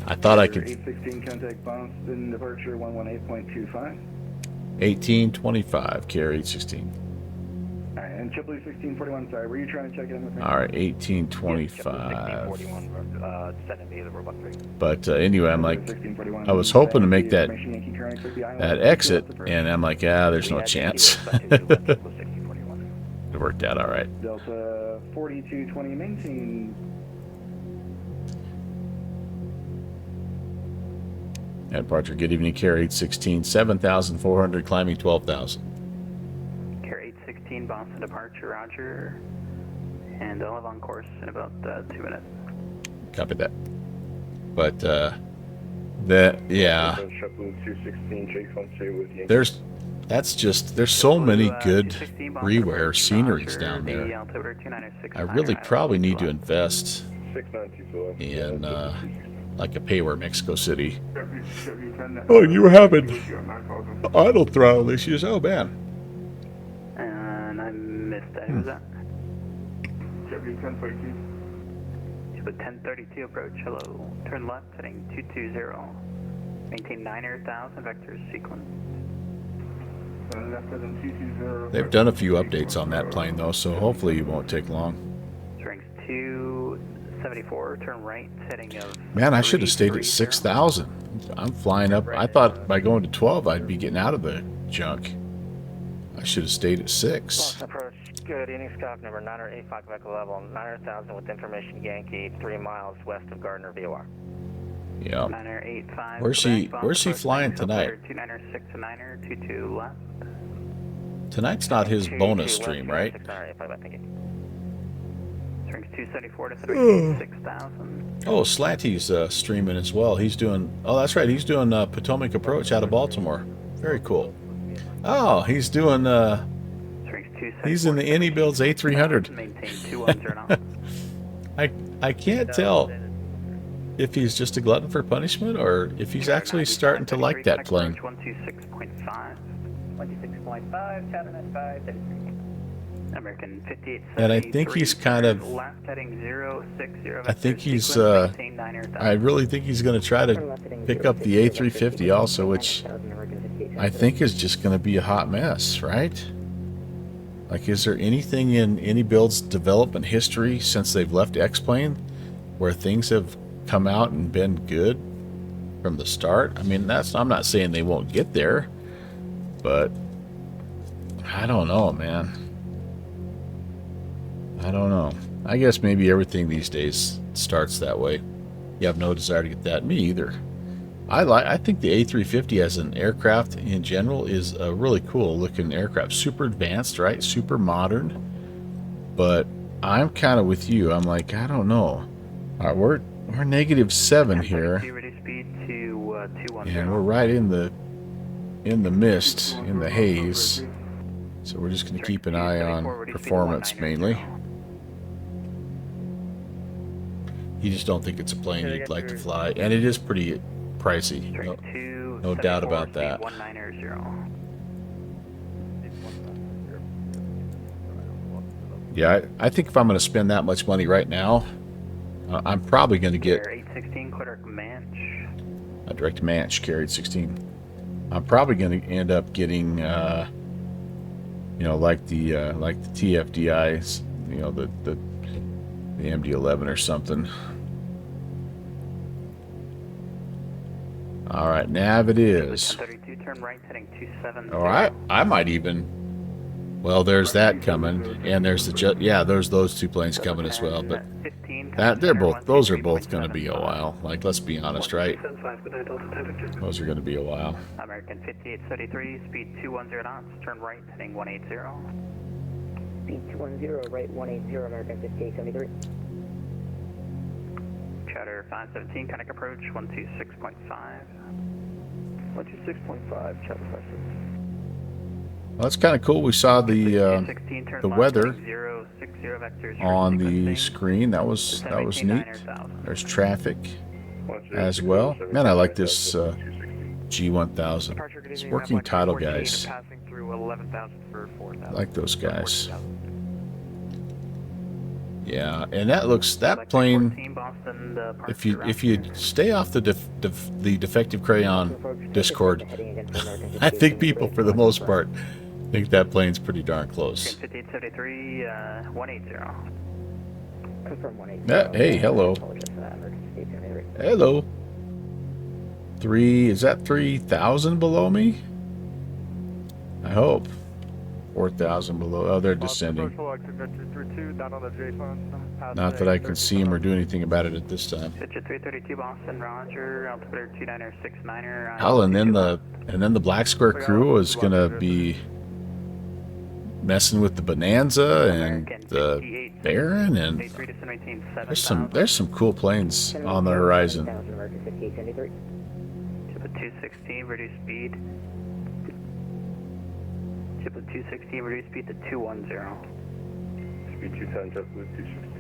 Speaker 1: I thought I could.
Speaker 9: 816, contact Boston, departure 118.25.
Speaker 1: 1825, carry 16.
Speaker 9: Alright, and Chipley 1641, sorry, were you trying to check in with me?
Speaker 1: All right, 1825.
Speaker 3: 1641, sending me the robot 3.
Speaker 1: But anyway, I'm like,
Speaker 9: 1641,
Speaker 1: I was hoping to make that
Speaker 9: Yankee current for the island.
Speaker 1: exit, and I'm like, ah, there's no chance. It
Speaker 3: 1641.
Speaker 1: worked out all right.
Speaker 9: Delta 4220, maintain.
Speaker 1: And Departure, good evening, carry 816, 7,400, climbing 12,000.
Speaker 11: Care 816, Boston departure, roger. And I'll have on course in about 2 minutes.
Speaker 1: Copy that. But, yeah. There's so many good freeware sceneries down there. I really probably need to invest in, like a payware Mexico City. Oh, you were having idle throttle issues. Oh, man.
Speaker 11: And I missed that. Who was that? With 1032 approach, hello. Turn left, heading 220. Maintain 9,000 vectors sequence.
Speaker 1: They've done a few updates on that plane, though, so hopefully it won't take long.
Speaker 11: Strength 274, turn right, heading of.
Speaker 1: Man, I should have stayed at 6,000. I'm flying up. I thought by going to 12, I'd be getting out of the junk. I should have stayed at 6.
Speaker 3: Boston approach, good evening, Scott, number 985 Quebec level, 900,000 with information Yankee, 3 miles west of Gardner, VOR.
Speaker 1: Yeah.
Speaker 11: 985.
Speaker 1: Where's he flying tonight?
Speaker 11: 296 to 9er, 22 left.
Speaker 1: Tonight's not his bonus stream, right?
Speaker 11: Strength 274 to 36,000.
Speaker 1: Oh, Slanty's streaming as well. He's doing. Oh, that's right. He's doing Potomac approach out of Baltimore. Very cool. Oh, he's doing. He's in the Any Builds A300. I can't tell if he's just a glutton for punishment or if he's actually starting to like that plane.
Speaker 11: 126.5.
Speaker 3: 26.5, cabin at 5.
Speaker 11: American 58.
Speaker 1: And I think he's kind of.
Speaker 11: Last heading 060.
Speaker 1: I think he's. I really think he's going to try to pick up the A350 also, which I think is just going to be a hot mess, right? Like, is there anything in Any Build's development history since they've left X-Plane where things have come out and been good from the start? I mean, I'm not saying they won't get there, but I don't know, man. I don't know. I guess maybe everything these days starts that way. You have no desire to get that. Me either. I think the A350 as an aircraft in general is a really cool looking aircraft. Super advanced, right? Super modern. But I'm kind of with you. I'm like, I don't know. All right, we're -7 here. And we're right in the mist, in the haze. So we're just going to keep an eye on performance mainly. You just don't think it's a plane you'd like to fly, and it is pretty pricey. No doubt about that. Yeah, I think if I'm going to spend that much money right now, I'm probably going to get a direct Manch carried 16. I'm probably going to end up getting, like the TFDIs, the MD-11 or something. All right, nav it is.
Speaker 11: 1032, turn right, heading 270.
Speaker 1: All right, I might even. Well, there's that coming, and there's the yeah, there's those two planes coming as well. But that those are both going to be a while. Like, let's be honest, right? Those are going to be a while.
Speaker 11: American 5833, speed 210 knots, turn right, heading 180.
Speaker 12: Speed 210, right 180, American 5873.
Speaker 11: Chatter 517, Connect approach 126.5.
Speaker 10: 126.5, Chatter 517.
Speaker 1: Well, that's kind of cool. We saw the weather on the screen. That was neat. There's traffic as well. Man, I like this G1000. It's working title, guys. I like those guys. Yeah, and that plane. If you stay off the defective crayon Discord, I think people for the most part think that plane's pretty darn close.
Speaker 11: 5873, 180.
Speaker 12: Confirm 180.
Speaker 1: Yeah, hey, hello. Hello. Is that 3,000 below me? I hope. 4,000 below. Oh, they're descending. Not that I can see them or do anything about it at this time.
Speaker 11: 332 Boston, Roger, altimeter 2969er.
Speaker 1: Hell, and then the Black Square crew is gonna be messing with the Bonanza and the Baron, and there's some cool planes on the horizon.
Speaker 11: 216, reduce speed. 216, reduce speed to 210.
Speaker 10: Speed 210, JetBlue 216.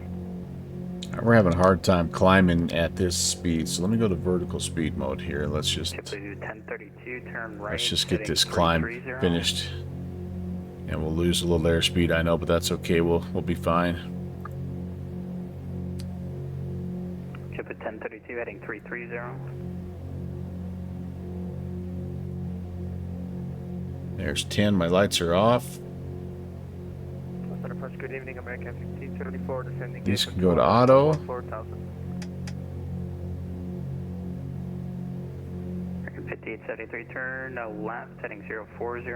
Speaker 1: We're having a hard time climbing at this speed, so let me go to vertical speed mode here. Let's just get this climb finished, and we'll lose a little airspeed, I know, but that's okay. We'll be fine.
Speaker 11: Chip at 1032, heading 330.
Speaker 1: There's 10. My lights are off.
Speaker 10: Good evening, American 1574, descending.
Speaker 1: These can go to auto.
Speaker 11: 4000. American 5873, turn left, heading 040.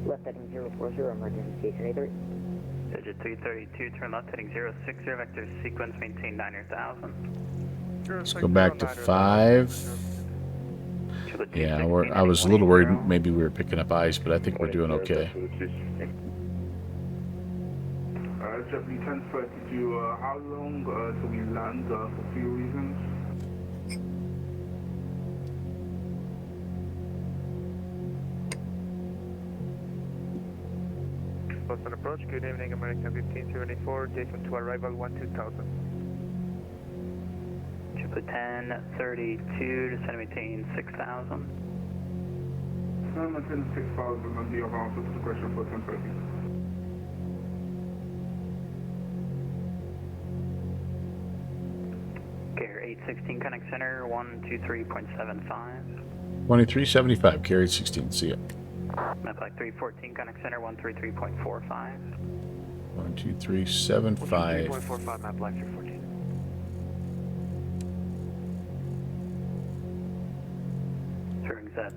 Speaker 12: Left heading 040, American 5873.
Speaker 11: Digit 332, turn left, heading 060, vector sequence, maintain 9,000.
Speaker 1: Let's go back to 5. Yeah, I was a little worried maybe we were picking up ice, but I think we're doing okay.
Speaker 9: JetBlue 1032, how long till we land for few reasons?
Speaker 10: Boston approach, good evening, American 1574, Jason to arrival 12000.
Speaker 11: Chip 1032, descend maintain 6,000.
Speaker 9: Maintain 6,000 and the around to the question for 1030.
Speaker 11: Carrier 816, connect center 123.75.
Speaker 1: 2375, carried 16. See ya.
Speaker 11: Map like 314, connect center 133.45.
Speaker 1: 12375.
Speaker 10: 123.45, map like 314.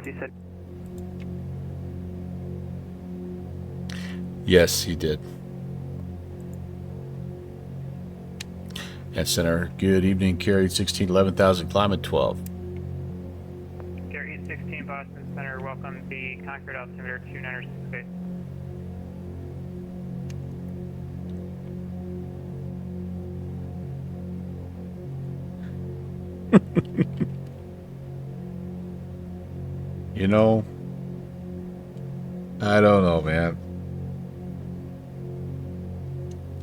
Speaker 11: You said.
Speaker 1: Yes, he did. At center. Good evening, carried 16, 11,000, climate 12.
Speaker 13: Carrier 16, Boston Center, welcome the Concord altimeter 296.
Speaker 1: You know, I don't know, man.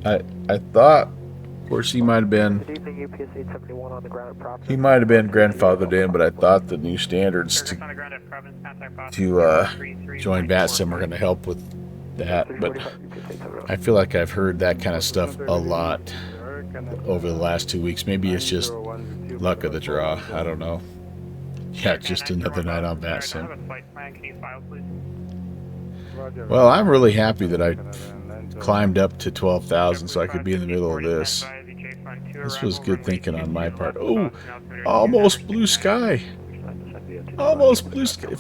Speaker 1: I thought, of course, he might have been grandfathered in, but I thought the new standards to join VATSIM are going to help with that. But I feel like I've heard that kind of stuff a lot over the last 2 weeks. Maybe it's just luck of the draw. I don't know. Yeah, just another night on VATSIM. Well, I'm really happy that I climbed up to 12,000 so I could be in the middle of this. This was good thinking on my part. Oh, almost blue sky. Almost blue sky.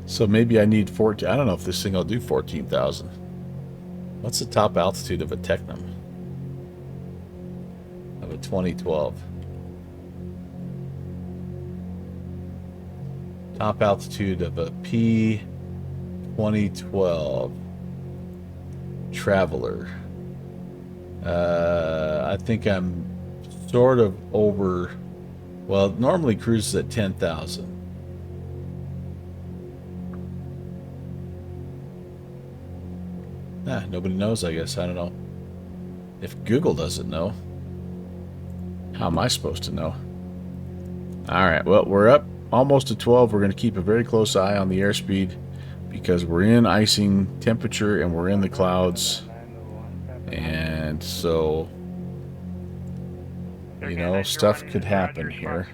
Speaker 1: So maybe I need 14. I don't know if this thing will do 14,000. What's the top altitude of a Tecnam? Of a 2012. Top altitude of a P2012 Traveler. I think I'm sort of over. Well, it normally cruises at 10,000. Nobody knows, I guess. I don't know. If Google doesn't know, how am I supposed to know? Alright, well, we're up almost to 12. We're going to keep a very close eye on the airspeed because we're in icing temperature and we're in the clouds. And so, you know, stuff could happen here.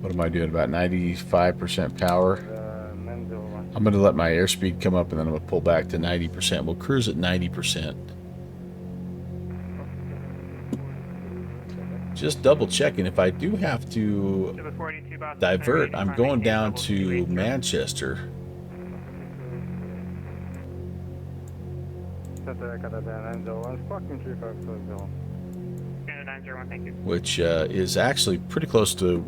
Speaker 1: What am I doing? About 95% power. I'm going to let my airspeed come up and then I'm going to pull back to 90%. We'll cruise at 90%. Just double checking. If I do have to divert, I'm going down to Manchester. Which is actually pretty close to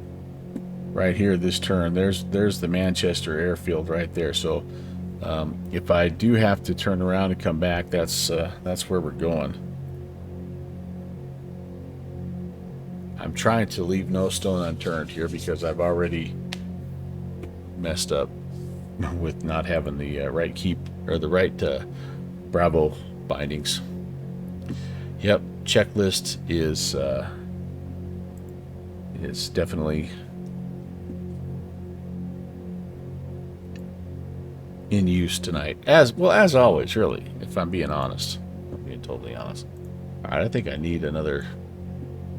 Speaker 1: right here, this turn. There's the Manchester airfield right there. So if I do have to turn around and come back, that's where we're going. I'm trying to leave no stone unturned here because I've already messed up with not having the right keep or the right Bravo bindings. Yep, checklist is definitely in use tonight, as well as always, really, if I'm being honest. I'm being totally honest. Alright, I think I need another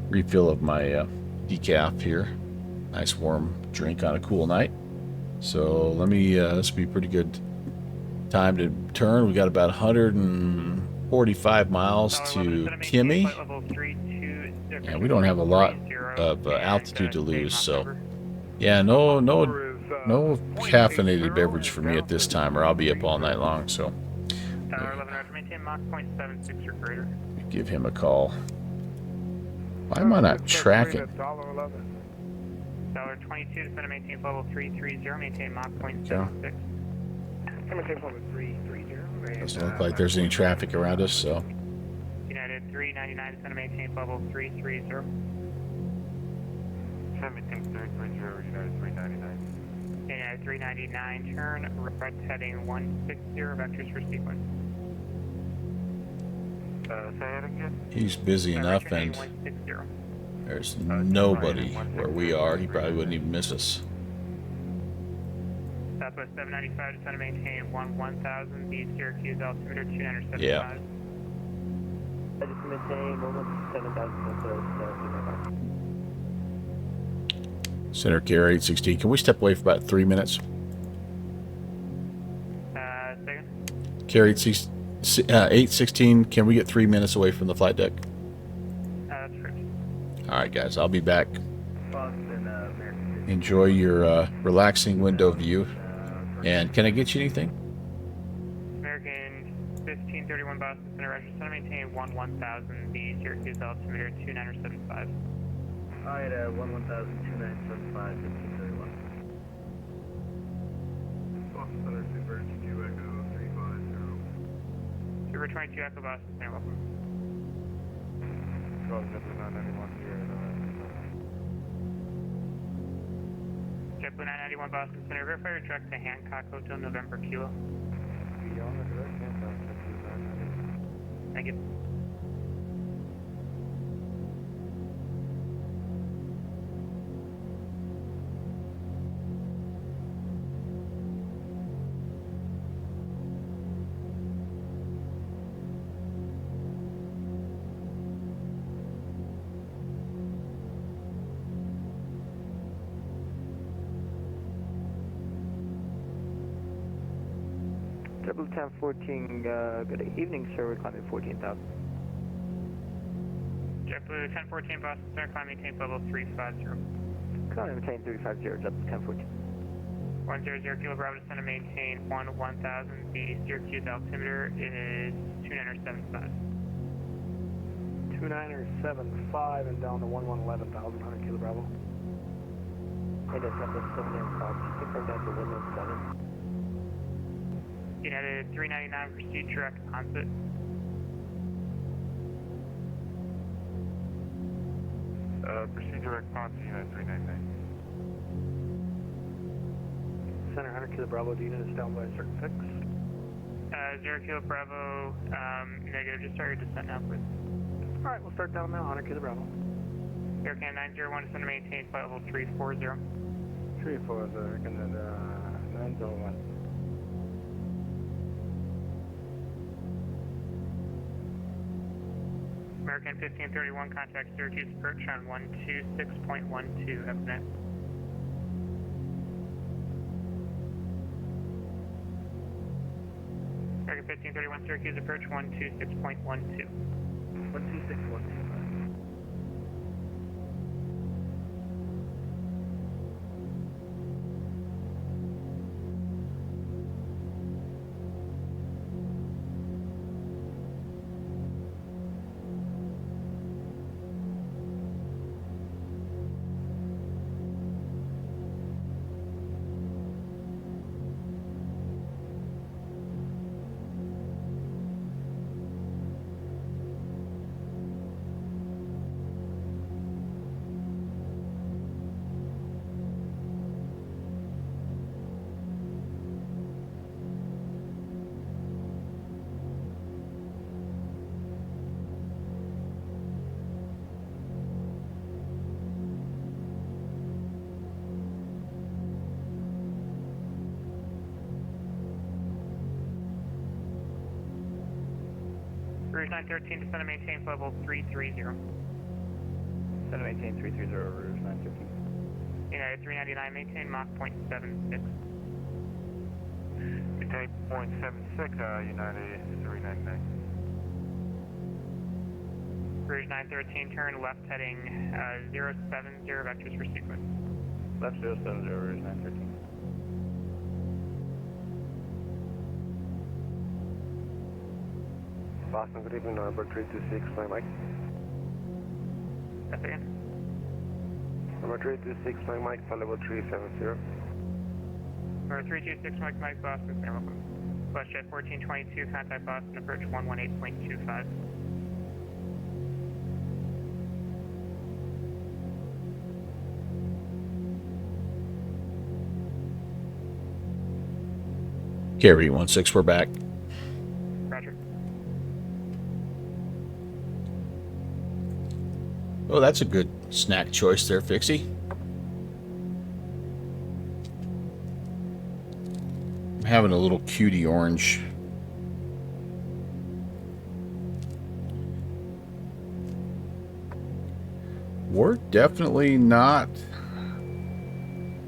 Speaker 1: refill of my decaf here. Nice warm drink on a cool night. So let me, this will be a pretty good time to turn. We got about 145 miles to Kimmy. And we don't have a lot of altitude to lose, so yeah, no caffeinated beverage for me at this time, or I'll be up all night long. So give him a call. Why am I not tracking?
Speaker 13: $22 to center, maintain level 330, maintain Mach 0.76. Maintain level 330.
Speaker 1: Doesn't look like there's any traffic around us, so.
Speaker 13: United 399 to center, maintain level 330.
Speaker 6: Maintain 330, United 399.
Speaker 13: United 399, turn right heading 160, vectors for sequence.
Speaker 6: Say that again?
Speaker 1: He's busy enough, and there's nobody where we are. He probably wouldn't even miss us.
Speaker 13: Southwest 795 to center, maintain 1000, the Syracuse altimeter 2975.
Speaker 1: Yeah.
Speaker 12: I just maintain 117,000.
Speaker 1: Center Care 816. Can we step away for about 3 minutes?
Speaker 13: Second.
Speaker 1: Care 816. Can we get 3 minutes away from the flight deck?
Speaker 13: That's correct.
Speaker 1: All right, guys. I'll be back. Enjoy your relaxing window view. And can I get you anything?
Speaker 13: American 1531 Boston Center, Roger. Center, maintain 1000, the Syracuse altimeter 2975.
Speaker 10: I had 1102975, 1531.
Speaker 6: Boston Center, Super 2 Echo 350.
Speaker 13: Super 22 Echo Boston Center, welcome.
Speaker 6: Boston 991 here.
Speaker 13: JetBlue 991 Boston Center, verify your direct to Hancock Hotel, November Kilo.
Speaker 6: Beyond the direct Hancock,
Speaker 13: Thank you.
Speaker 8: Triple 1014, good evening, sir. We're climbing 14,000.
Speaker 13: JetBlue 1014 Boston Center, climb maintain level 350.
Speaker 8: Climb maintain 350, JetBlue 1014.
Speaker 13: 100 Kilo Bravo, descend and maintain 1000. The Syracuse altimeter is 2975.
Speaker 9: 2975 and down to 1111,000, 100 Kilo Bravo.
Speaker 12: Hey, that's up to 7 and 5. Just confirm down to 117.
Speaker 13: United 399, proceed direct onset.
Speaker 6: Proceed direct onset, United 399.
Speaker 9: Center 100 Kilo Bravo, the unit is down by a certain fix.
Speaker 13: 0 Kilo Bravo, negative, just start your descent now, please.
Speaker 9: Alright, we'll start down now, 100 Kilo Bravo.
Speaker 13: Aircan 901, descend to maintain flight level 340.
Speaker 10: 340, Canada 901.
Speaker 13: American 1531, contact Syracuse approach on 126.12, have a net. American 1531, Syracuse approach 126.12.
Speaker 9: 126.12.
Speaker 13: Rouge 913, descend and maintain flight level 330.
Speaker 10: Descend and maintain 330, Rouge 913.
Speaker 13: United 399, maintain Mach 0.76.
Speaker 6: Maintain 0.76, United 399.
Speaker 13: Rouge 913, turn left heading 070, vectors for sequence.
Speaker 10: Left 070, Rouge 913.
Speaker 8: Boston, good evening, number 326, fly Mike.
Speaker 13: That's again.
Speaker 8: Number 326, fly Mike, flight level 370.
Speaker 13: Number 326, Mike, Boston, stand welcome. WestJet 1422, contact Boston, approach 118.25.
Speaker 1: Carry 16, we're back.
Speaker 13: Roger.
Speaker 1: Oh, that's a good snack choice there, Fixie. I'm having a little cutie orange. We're definitely not...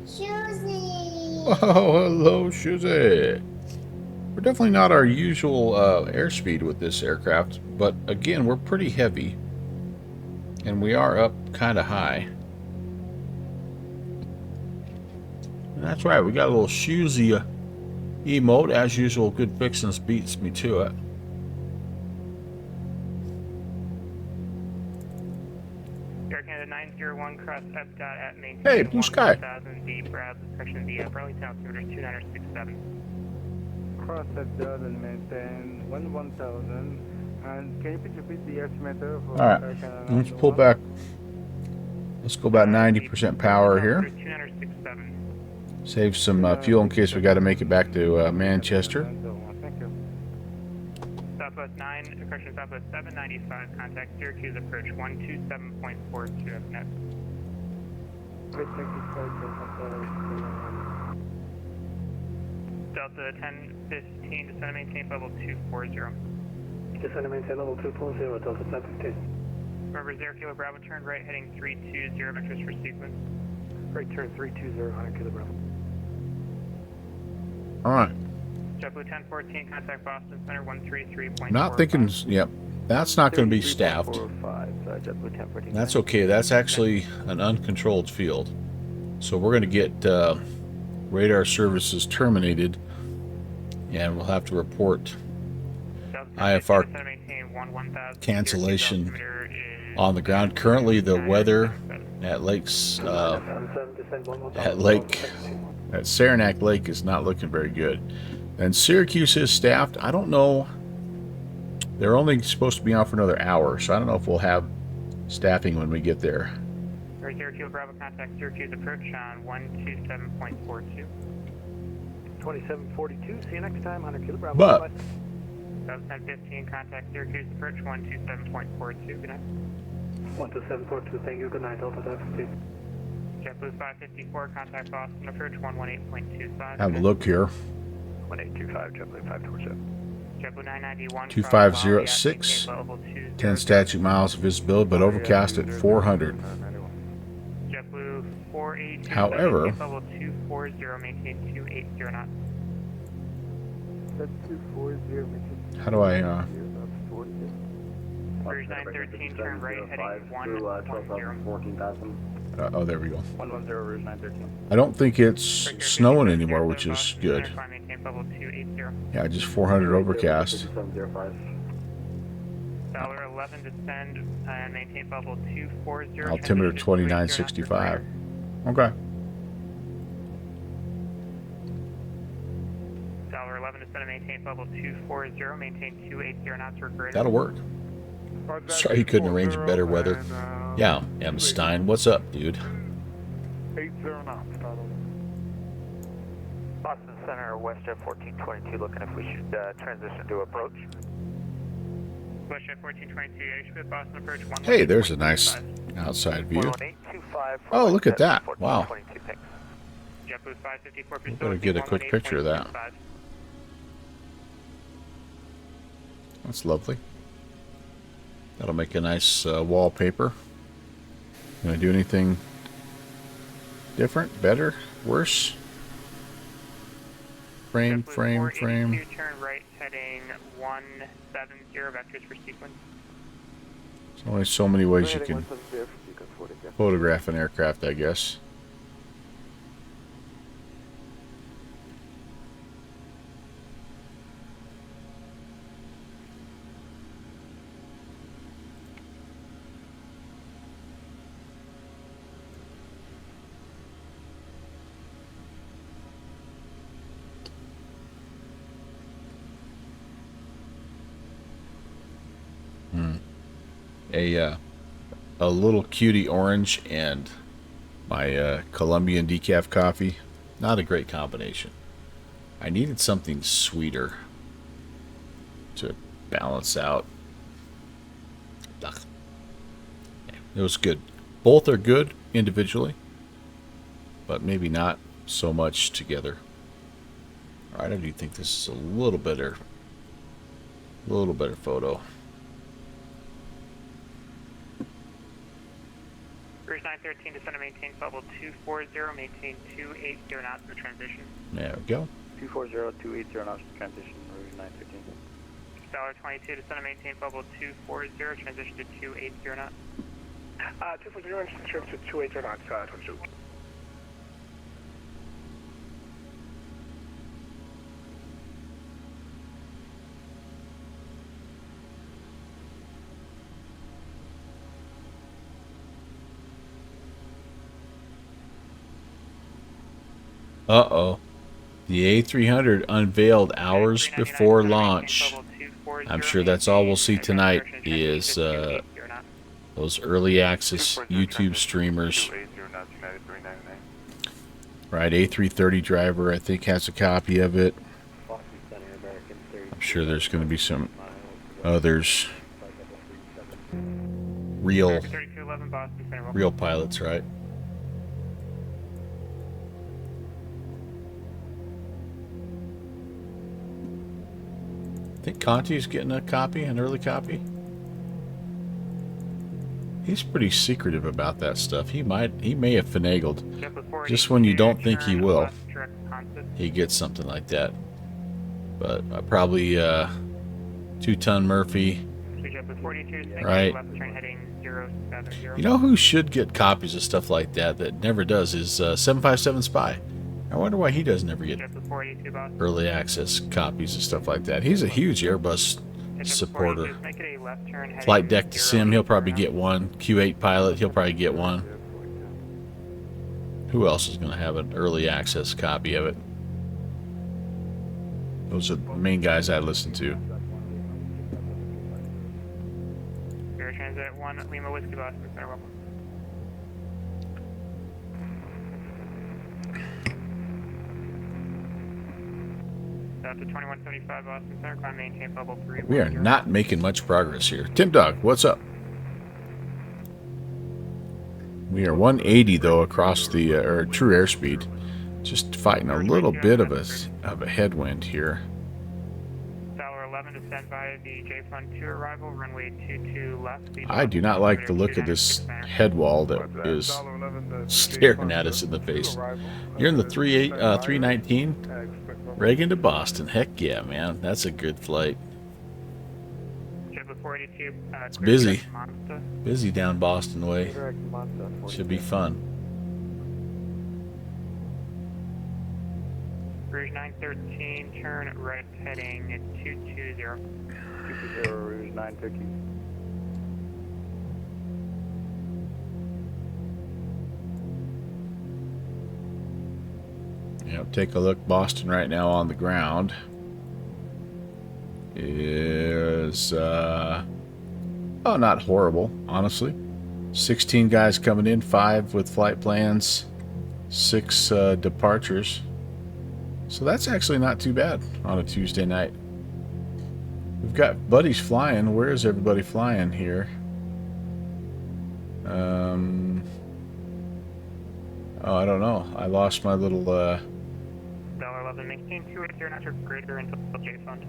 Speaker 14: Susie!
Speaker 1: Oh, hello, Susie! We're definitely not our usual airspeed with this aircraft, but again, we're pretty heavy. And we are up kind of high. And that's right, we got a little shoesy emote. As usual, good fixins beats me to it.
Speaker 13: Air Canada 901, cross F dot at maintain.
Speaker 1: Hey, blue sky.
Speaker 13: 1000, the section, the Burlington altimeter is 2967.
Speaker 10: Cross F dot and maintain 1000. And can you please repeat the altimeter for
Speaker 1: All right, let's pull back. Let's go about 90% power here.
Speaker 13: 2967.
Speaker 1: Save some fuel in case we got to make it back to Manchester.
Speaker 10: Thank you.
Speaker 13: Southwest 9, correction, Southwest 795, contact Syracuse approach 127.42 net. Delta 1015, descend and maintain level 240.
Speaker 7: Descend and maintain level 240, Delta 1015.
Speaker 13: Remember 0 Kilo Bravo, turn right heading 320, vectors for sequence.
Speaker 7: Right turn 320, 100 Kilo Bravo.
Speaker 1: Alright.
Speaker 13: JetBlue 1014, contact Boston Center 133.45.
Speaker 1: Not thinking, yep. That's not going to be staffed. That's okay. That's actually an uncontrolled field. So we're going to get radar services terminated, and we'll have to report IFR cancellation on the ground. Currently, the weather at at Saranac Lake is not looking very good. And Syracuse is staffed. I don't know. They're only supposed to be on for another hour, so I don't know if we'll have staffing when we get there.
Speaker 13: Syracuse Bravo, contact Syracuse approach on 127.42.
Speaker 7: 2742, see you next time, 100 Kilo Bravo.
Speaker 1: But
Speaker 13: 1015, contact Syracuse approach 127.42, good night.
Speaker 7: 12742, thank you, good night, Delta Taxi.
Speaker 13: JetBlue 554, contact Boston approach 118.25.
Speaker 1: Have a look here.
Speaker 8: 1825, JetBlue 547.
Speaker 13: JetBlue 991,
Speaker 1: 2506, 10 statute miles of visibility, but overcast at 400.
Speaker 13: JetBlue 48,
Speaker 1: However,
Speaker 13: level 240, maintain 280 knots.
Speaker 10: That's 240,
Speaker 1: how do I,
Speaker 13: Bridge 913, turn right, heading 110.
Speaker 8: 14,000.
Speaker 1: oh, there we go.
Speaker 8: 110, Rouge 913.
Speaker 1: I don't think it's snowing anymore, which is good.
Speaker 13: Maintain level 280.
Speaker 1: Yeah, just 400 overcast.
Speaker 8: 5705.
Speaker 13: $11 descend and maintain level 240.
Speaker 1: Altimeter 2965. Okay.
Speaker 13: $11 descend and maintain level 240. Maintain 280 knots for grid.
Speaker 1: That'll work. Sorry you couldn't arrange better weather. Yeah, M. Stein, what's up, dude?
Speaker 10: 80 knots.
Speaker 8: Boston Center, WestJet 1422, looking if we should transition to approach.
Speaker 13: WestJet 1422, Ashby, Boston approach 1.
Speaker 1: Hey, there's a nice outside view.
Speaker 8: 11825.
Speaker 1: Oh, look at that. Wow.
Speaker 13: JetBlue 554,
Speaker 1: We're going to get a quick picture of that. That's lovely. That'll make a nice wallpaper. Going to do anything different, better, worse? Frame.
Speaker 13: Turn right, heading 170, vectors for sequence.
Speaker 1: There's only so many ways you can photograph an aircraft, I guess. A little cutie orange and my Colombian decaf coffee. Not a great combination. I needed something sweeter to balance out. Ugh. It was good. Both are good individually, but maybe not so much together. All right, I do think this is a little better photo.
Speaker 13: Bridge 913, descend and maintain level 240, maintain 280 knots for transition.
Speaker 1: There we go.
Speaker 8: 240, 280 knots for transition, Rouge 913.
Speaker 13: $22, descend and maintain level 240, transition to 280 knots.
Speaker 7: 240, transition to 280 knots, 22.
Speaker 1: Uh-oh. The A300 unveiled hours before launch. I'm sure that's all we'll see tonight is those early access YouTube streamers. Right, A330 driver, I think, has a copy of it. I'm sure there's going to be some others. Real pilots, right? I think Conti's getting a copy, an early copy. He's pretty secretive about that stuff. He may have finagled. Just when you don't think he will, he gets something like that. But probably 2-ton Murphy, right?
Speaker 13: 070.
Speaker 1: You know who should get copies of stuff like that never does is 757 Spy. I wonder why he doesn't ever get early access copies of stuff like that. He's a huge Airbus supporter. Flight Deck to Sim, he'll probably get one. Q8 Pilot, he'll probably get one. Who else is going to have an early access copy of it? Those are the main guys I listen to.
Speaker 13: Air Transit 1, Lima Whiskey Boston Center, welcome. Delta 2175 Boston Center, climb maintain bubble 3.
Speaker 1: We are not making much progress here. Tim Dog, what's up? We are 180 though across the true airspeed. Just fighting a little bit of a headwind here.
Speaker 13: Tower 11 descend via the J-Fund 2 arrival, runway 22 left.
Speaker 1: I do not like the look of this head wall that is staring at us in the face. You're in the 319 Reagan to Boston. Heck yeah, man. That's a good flight. It's busy. Busy down Boston way. Should be fun.
Speaker 13: Rouge 913, turn right heading 220.
Speaker 6: 220, Rouge 913.
Speaker 1: Yep, take a look. Boston right now on the ground is oh, not horrible, honestly. 16 guys coming in, 5 with flight plans, 6 departures. So that's actually not too bad on a Tuesday night. We've got buddies flying. Where is everybody flying here? Oh, I don't know. I lost my little
Speaker 13: $11, maintain 280 knots greater until J-Fund.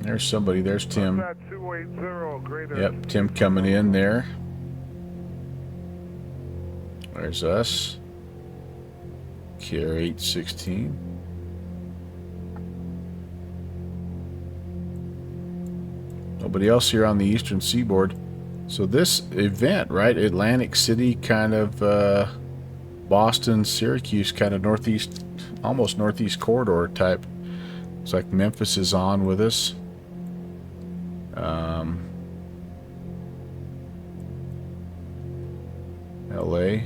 Speaker 1: There's somebody. There's Tim.
Speaker 6: 280 greater.
Speaker 1: Yep, Tim coming in there. There's us. Kier 816. Nobody else here on the eastern seaboard. So this event, right? Atlantic City, kind of Boston, Syracuse, kind of northeast, almost northeast corridor type. Looks like Memphis is on with us. LA.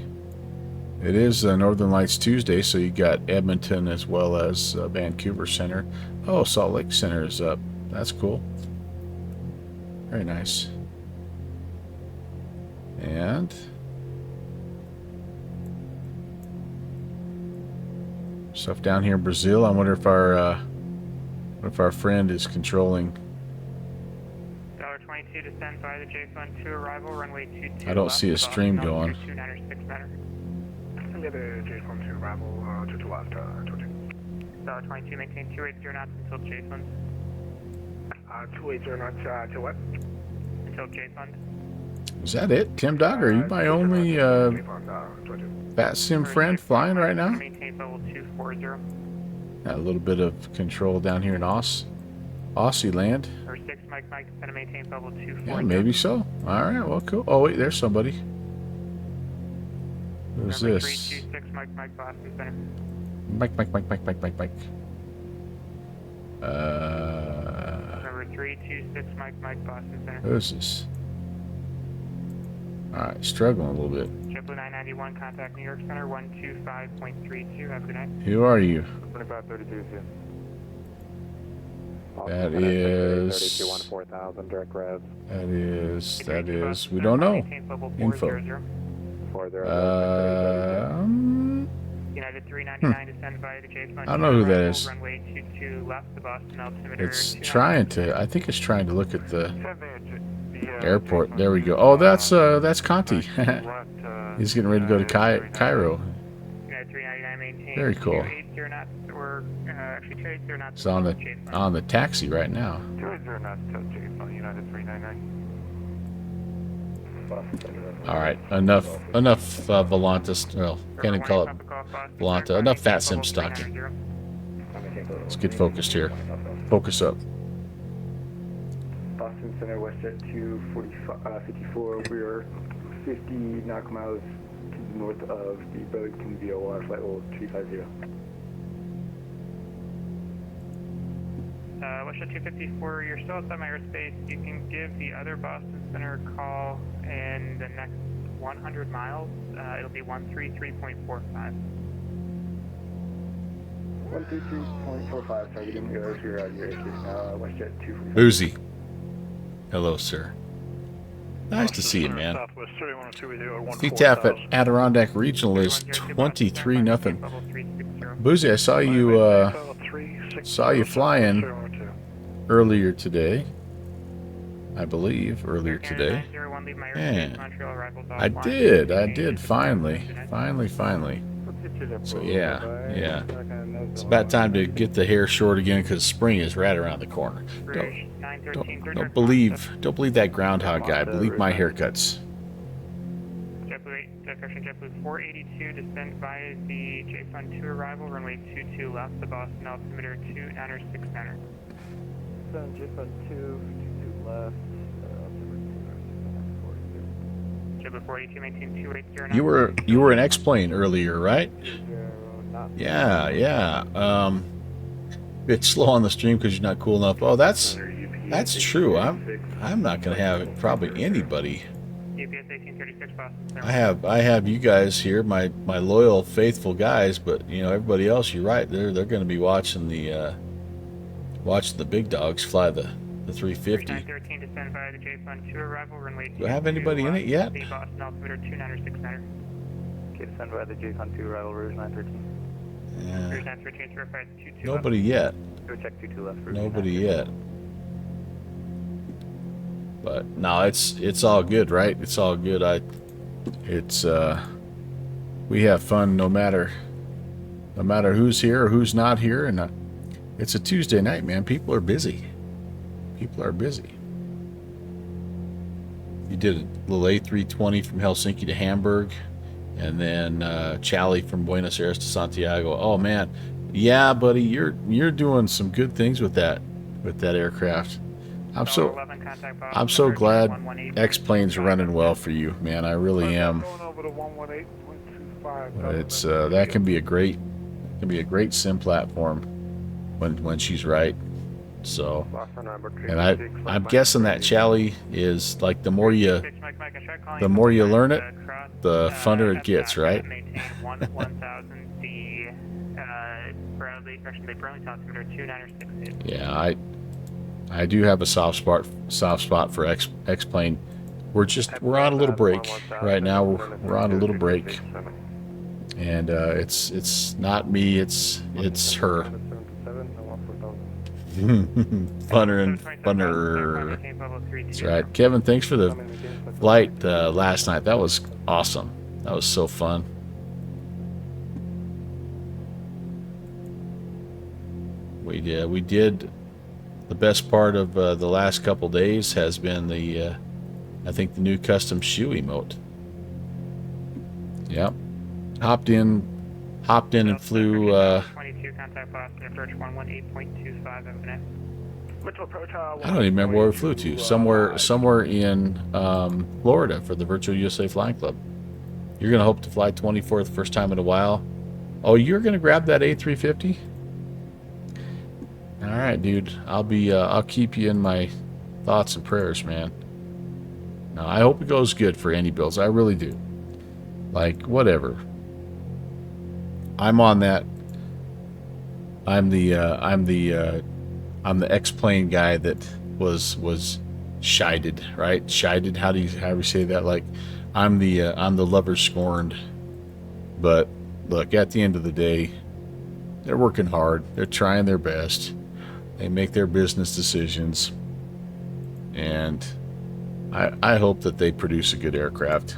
Speaker 1: It is Northern Lights Tuesday, so you got Edmonton as well as Vancouver Center. Oh, Salt Lake Center is up. That's cool. Very nice. And stuff down here in Brazil. I wonder if our friend is controlling.
Speaker 13: $22 descend by the J-Fund 2 arrival, runway 22.
Speaker 1: I don't see a stream going.
Speaker 6: Get a J-Fund 2 arrival, 22 left, 22.
Speaker 13: 22, maintain 280 knots until J-Fund.
Speaker 6: 280 knots, to what?
Speaker 13: Until J-Fund.
Speaker 1: Is that it? Tim Dog, are you my only VATSIM friend flying right now?
Speaker 13: Maintain level 240.
Speaker 1: Got a little bit of control down here in Aussie land.
Speaker 13: Or 6 Mike, gonna maintain level 240.
Speaker 1: Yeah, maybe so. Alright, well, cool. Oh, wait, there's somebody. Who's this?
Speaker 13: 326 Mike, Boston Center.
Speaker 1: Mike.
Speaker 13: Number 326 Mike, Boston Center.
Speaker 1: Who's this? Alright, struggling a little bit.
Speaker 13: JetBlue 991, contact New York Center 125.32. Have a good night.
Speaker 1: Who are you?
Speaker 6: 2532, see.
Speaker 1: That is. That is. We don't know. Info.
Speaker 13: United 399 descend via the J-Fund.
Speaker 1: I don't know who that is.
Speaker 13: Runway 22 left, the Boston altimeter.
Speaker 1: It's trying to. I think it's trying to look at the airport. There we go. Oh, that's Conti. He's getting ready to go to Cairo.
Speaker 13: United 399 maintain.
Speaker 1: Very cool.
Speaker 13: 280 knots, or actually 280 knots.
Speaker 1: It's on the taxi right now.
Speaker 6: 280 knots to J-Fund, United 399.
Speaker 1: All right, enough Volantis. Well, can't even call it Volanta. Enough VATSIM stocking. Let's get focused here. Focus up.
Speaker 9: Boston Center, WestJet 254. We are
Speaker 10: 250 nautical miles to the north of the Burlington VOR flight level 350.
Speaker 13: Westjet 254, you're still outside my airspace. You can give the other Boston Center a call in the next 100 miles. It'll be 133.45.
Speaker 10: 133.45, targeting your airspace, Westjet 245.
Speaker 1: Boozy. Hello, sir. Nice to see you, man.
Speaker 6: Southwest 3102 with you at
Speaker 1: CTAF at Adirondack Regional is 23-0. Boozy, I saw you flying earlier today. I believe earlier today. Yeah. I did finally. So yeah. It's about time to get the hair short again because spring is right around the corner. Don't believe that groundhog guy. Believe my haircuts.
Speaker 13: JetBlue 482, descend via the J-Fund 2 arrival, runway 22 left, the Boston altimeter 29er 69er.
Speaker 10: J-Fund 2, 22 left,
Speaker 13: JetBlue 482, maintain 280.
Speaker 1: You were an X-plane earlier, right? Yeah. Bit slow on the stream because you're not cool enough. Oh, that's true. I'm not gonna have probably anybody.
Speaker 13: UPS 1836 Boston.
Speaker 1: I have you guys here, my loyal, faithful guys, but you know everybody else. You're right. They're going to be watching the big dogs fly the 350.
Speaker 13: 913 descend via the J-Fund 2 arrival, runway 22
Speaker 1: Do I have anybody in it yet?
Speaker 13: The Boston altimeter 29er 69er.
Speaker 8: Okay, descend via the J-Fund 2 arrival, Rouge 913.
Speaker 1: Yeah.
Speaker 13: Rouge 913 verified 22
Speaker 1: Nobody yet.
Speaker 8: Go check 22 left.
Speaker 1: Nobody yet. But no, it's all good, right? It's all good. We have fun no matter who's here or who's not here, and it's a Tuesday night, man. People are busy. You did a little A320 from Helsinki to Hamburg, and then Chally from Buenos Aires to Santiago. Oh man, yeah, buddy, you're doing some good things with that aircraft. I'm so glad X-planes are running well for you, man. I really am. It's that can be a great sim platform when she's right. So, and I'm guessing that Chally is like the more you learn it, the funner it gets, right? Yeah, I do have a soft spot for X-plane. We're on a little break right now. We're on a little break, and it's not me. It's her. funner. That's right, Kevin. Thanks for the flight last night. That was awesome. That was so fun. We did. The best part of the last couple days has been the, I think the new custom shoe emote. Yep. Hopped in and flew.
Speaker 13: 22 contact Boston approach 118.25 FNF.
Speaker 1: I don't even remember where we flew to. Somewhere in Florida for the Virtual USA Flying Club. You're gonna hope to fly 24 the first time in a while. Oh, you're gonna grab that A350? All right, dude. I'll keep you in my thoughts and prayers, man. No, I hope it goes good for any builds. I really do. Like, whatever. I'm on that. I'm the X-plane guy that was chided, right? Chided. How do you say that? Like, I'm the lover scorned. But look, at the end of the day, they're working hard. They're trying their best. They make their business decisions, and I hope that they produce a good aircraft.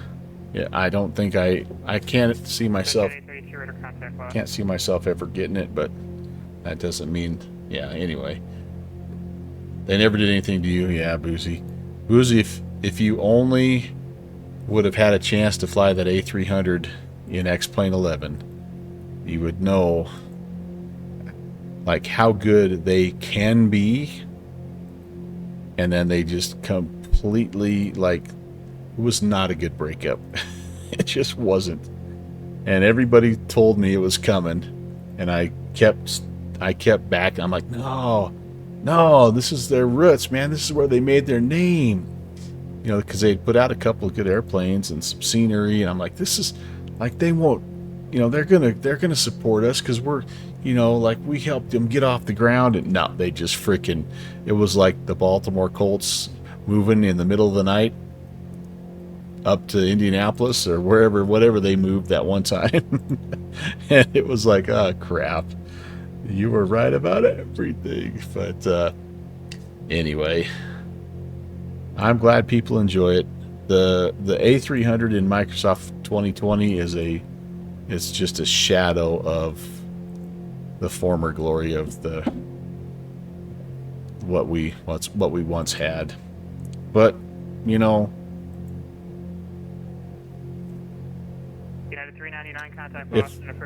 Speaker 1: Yeah, I don't think I can't see myself ever getting it, but that doesn't mean, yeah, anyway. They never did anything to you. Yeah, Boozy, if you only would have had a chance to fly that A300 in X-Plane 11, you would know like how good they can be, and then they just completely like It was not a good breakup. It just wasn't. And everybody told me it was coming, and I kept back. I'm like, no, this is their roots, man. This is where they made their name. You know, because they put out a couple of good airplanes and some scenery, and I'm like, this is like, they won't, you know, they're gonna support us because we're, you know, like, we helped them get off the ground. And no, they just freaking, it was like the Baltimore Colts moving in the middle of the night up to Indianapolis or whatever they moved that one time. And it was like, oh crap, you were right about everything. But anyway, I'm glad people enjoy it. The A300 in Microsoft 2020 it's just a shadow of the former glory of the what we once had. But you know,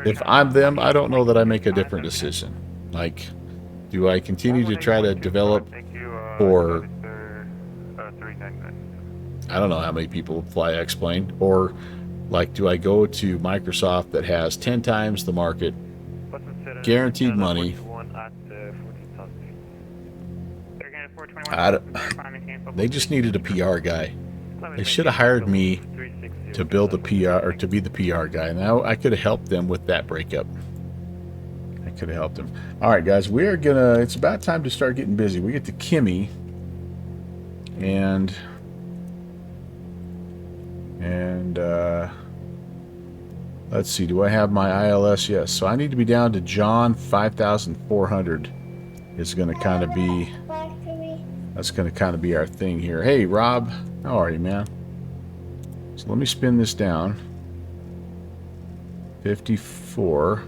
Speaker 1: if I'm them, I don't know that I make a different decision. Like, do I continue to try to develop, or I don't know how many people fly X-Plane, or like, do I go to Microsoft that has 10 times the market, guaranteed money? They just needed a PR guy. They should have hired me to build a PR, or to be the PR guy. Now I could have helped them with that breakup. I could have helped them. All right, guys, we are gonna. It's about time to start getting busy. We get to Kimmy, and let's see. Do I have my ILS? Yes. So I need to be down to John 5,400. Is going to kind of be. That's going to kind of be our thing here. Hey, Rob, how are you, man? So let me spin this down. 54.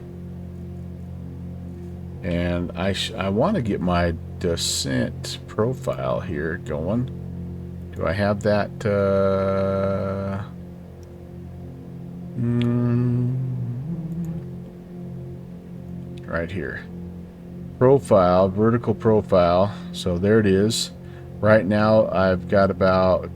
Speaker 1: And I want to get my descent profile here going. Do I have that? Right here. Profile, vertical profile. So there it is. Right now I've got about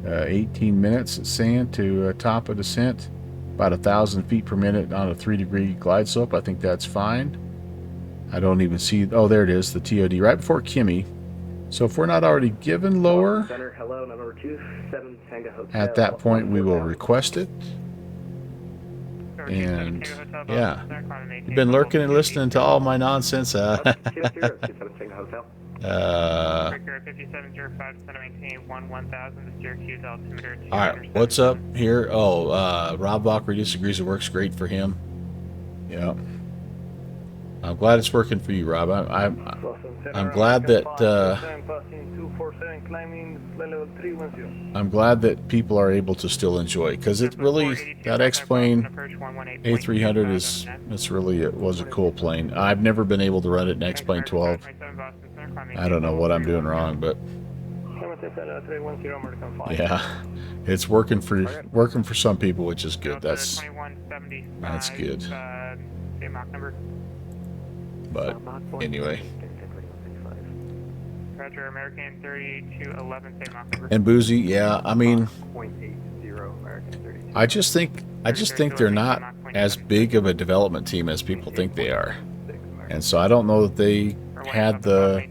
Speaker 1: 18 minutes, it's saying, to top of descent. About 1,000 feet per minute on a 3-degree glide slope. I think that's fine. I don't even see. Oh, there it is, the TOD right before Kimmy. So if we're not already given lower,
Speaker 7: Center, hello, number 27 Tango Hotel.
Speaker 1: At that point we will request it. And yeah, you've been lurking and listening to all my nonsense. Alright, what's up here? Oh, Rob Walker disagrees it works great for him. Yeah. I'm glad it's working for you, Rob. I'm glad that I'm glad that people are able to still enjoy, because it really, that X-Plane A300 is, it was a cool plane. I've never been able to run it in X-Plane 12. I don't know what I'm doing wrong, but yeah, it's working for some people, which is good. That's good. But anyway.
Speaker 13: Roger, American 3211, same Mach number.
Speaker 1: And Boozy, yeah, I mean, I just think they're not as big of a development team as people think they are. And so I don't know that they had the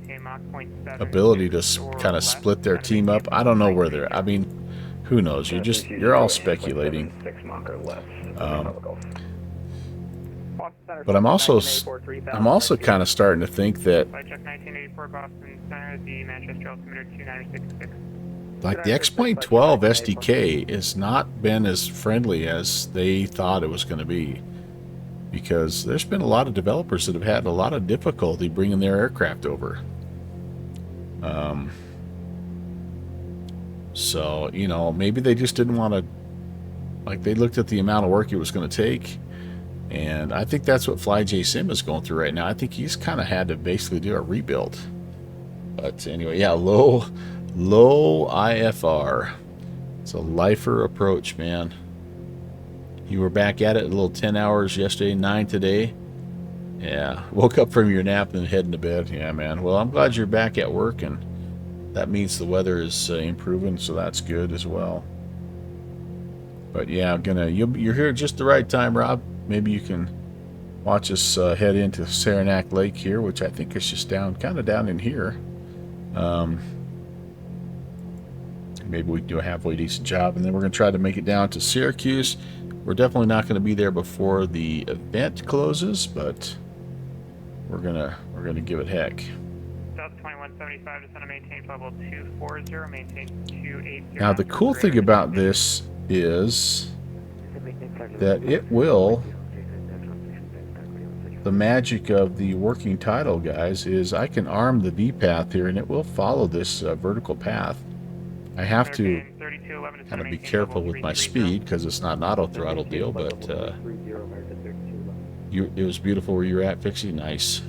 Speaker 1: ability to kind of split their team up. I don't know where they're, I mean, who knows? You're all speculating. But I'm also kind of starting to think that, like, the X-Plane 12 SDK has not been as friendly as they thought it was going to be, because there's been a lot of developers that have had a lot of difficulty bringing their aircraft over. So, you know, maybe they just didn't want to, like, they looked at the amount of work it was going to take. And I think that's what FlyJSim is going through right now. I think he's kind of had to basically do a rebuild. But anyway, yeah, low IFR. It's a lifer approach, man. You were back at it a little 10 hours yesterday, 9 today. Yeah, woke up from your nap and heading to bed. Yeah, man. Well, I'm glad you're back at work, and that means the weather is improving, so that's good as well. But yeah, you're here at just the right time, Rob. Maybe you can watch us head into Saranac Lake here, which I think is just kind of down in here. Maybe we can do a halfway decent job, and then we're going to try to make it down to Syracuse. We're definitely not going to be there before the event closes, but we're gonna give it heck.
Speaker 13: South 2175, descend to maintain level 240, maintain 280.
Speaker 1: Now the cool thing about this is that it will, the magic of the working title, guys, is I can arm the V path here and it will follow this vertical path. I have to kind of be careful with my speed because it's not an auto throttle deal, but it was beautiful where you're at, Fixie. Nice.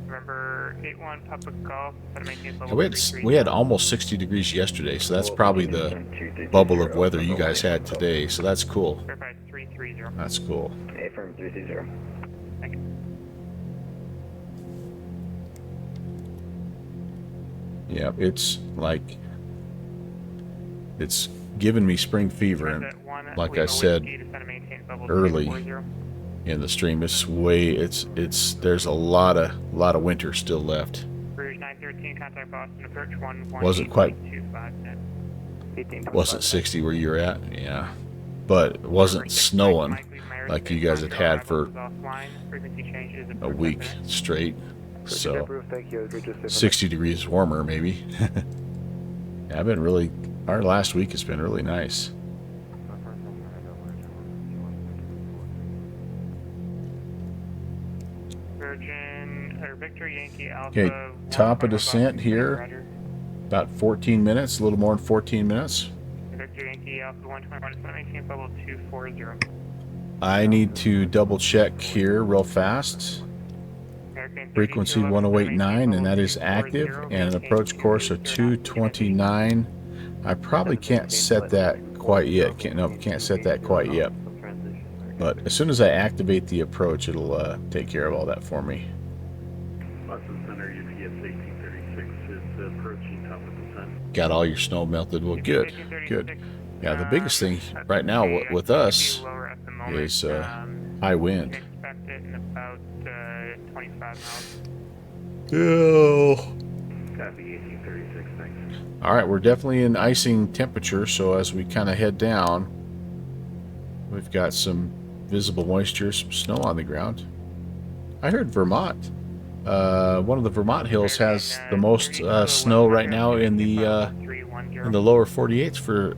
Speaker 13: Remember 81 Public Golf,
Speaker 1: We had almost 60 degrees yesterday, so that's probably the bubble of weather you guys had today, so that's cool. That's cool.
Speaker 12: Affirm 330.
Speaker 1: Yeah, it's like it's given me spring fever, and like I said early in the stream, there's a lot of winter still left. Wasn't 60 where you're at, yeah, but it wasn't snowing like you guys had for a week straight, so 60 degrees warmer maybe. Yeah, our last week has been really nice. Okay, top of descent here, about 14 minutes, a little more than 14 minutes. I need to double check here real fast. Frequency 1089, and that is active, and an approach course of 229. I probably can't set that quite yet. Can't set that quite yet. But as soon as I activate the approach, it'll take care of all that for me. Got all your snow melted? Well, good, good. Yeah, the biggest thing right now with us is high wind. All right, we're definitely in icing temperature, so as we kind of head down, we've got some visible moisture, some snow on the ground. I heard Vermont, one of the Vermont hills has the most snow right now in the lower 48s for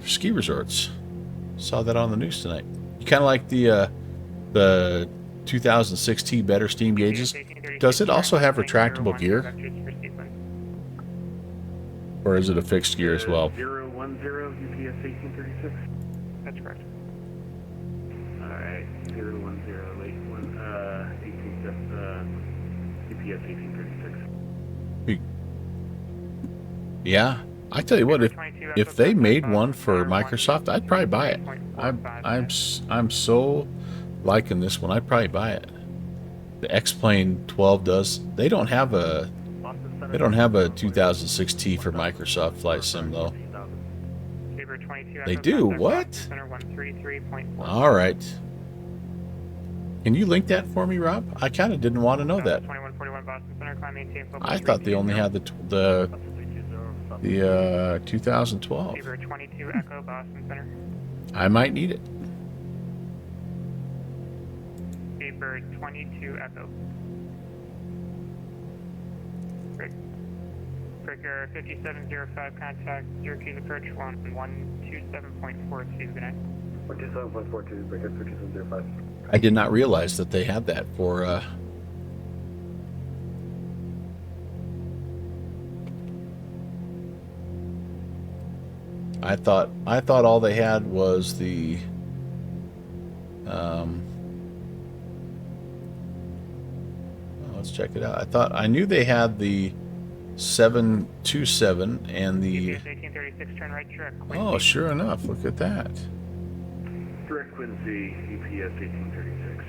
Speaker 1: ski resorts. Saw that on the news tonight. You kind of like the 2006 Better steam gauges. Does it also have retractable gear? Or is it a fixed gear as well?
Speaker 6: 010 UPS 1836.
Speaker 13: That's correct.
Speaker 6: Alright, 010 UPS 1836.
Speaker 1: Yeah, I tell you what, if they made one for Microsoft, I'd probably buy it. I'm so liking this one. I'd probably buy it. The X-Plane 12 does. They don't have a 2006 T for Microsoft Flight Sim though. They do? What? All right. Can you link that for me, Rob? I kind of didn't want to know that. I thought they only had the 2012. I might need it.
Speaker 13: Beaver 22 Echo. Breaker 5705, contact Syracuse approach 127.42, good night.
Speaker 6: 127.42, breaker 5705.
Speaker 1: I did not realize that they had that for I thought all they had was the let's check it out. I knew they had the 727 and the
Speaker 13: 1836, turn right direct.
Speaker 1: Oh, sure enough, look at that.
Speaker 6: Direct Quincy UPS 1836.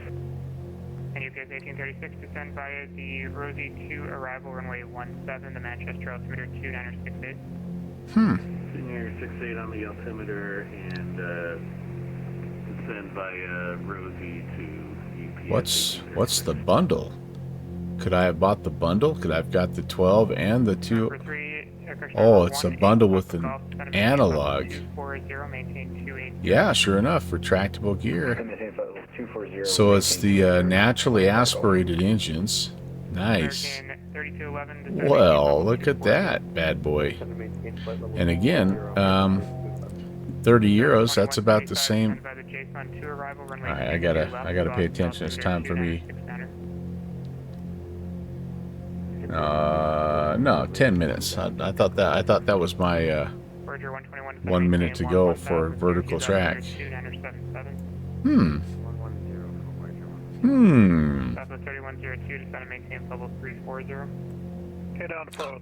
Speaker 13: And UPS 1836, descend via the Rosie 2 arrival runway 17, the Manchester altimeter 2968.
Speaker 14: Senior 68 on the altimeter and descend via Rosie to UPS.
Speaker 1: What's the bundle? Could I have bought the bundle? Could I have got the 12 and the 2? Oh, it's a bundle with an analog. Yeah, sure enough, retractable gear. So it's the naturally aspirated engines. Nice. Well, look at that bad boy. And again, 30 euros, that's about the same. Alright, I gotta pay attention. It's time for me. No, 10 minutes. I thought that was my 1 minute to go for vertical track.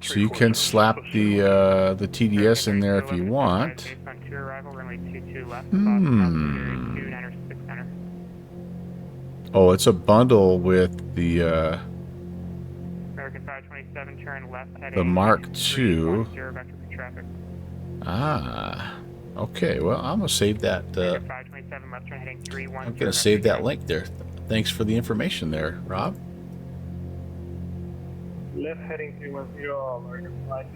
Speaker 1: So you can slap the TDS in there if you want. Oh, it's a bundle with the Mark II. Ah, okay. Well, I'm gonna save that. I'm gonna save that link there. Thanks for the information there, Rob.
Speaker 6: Left heading 310, American flight.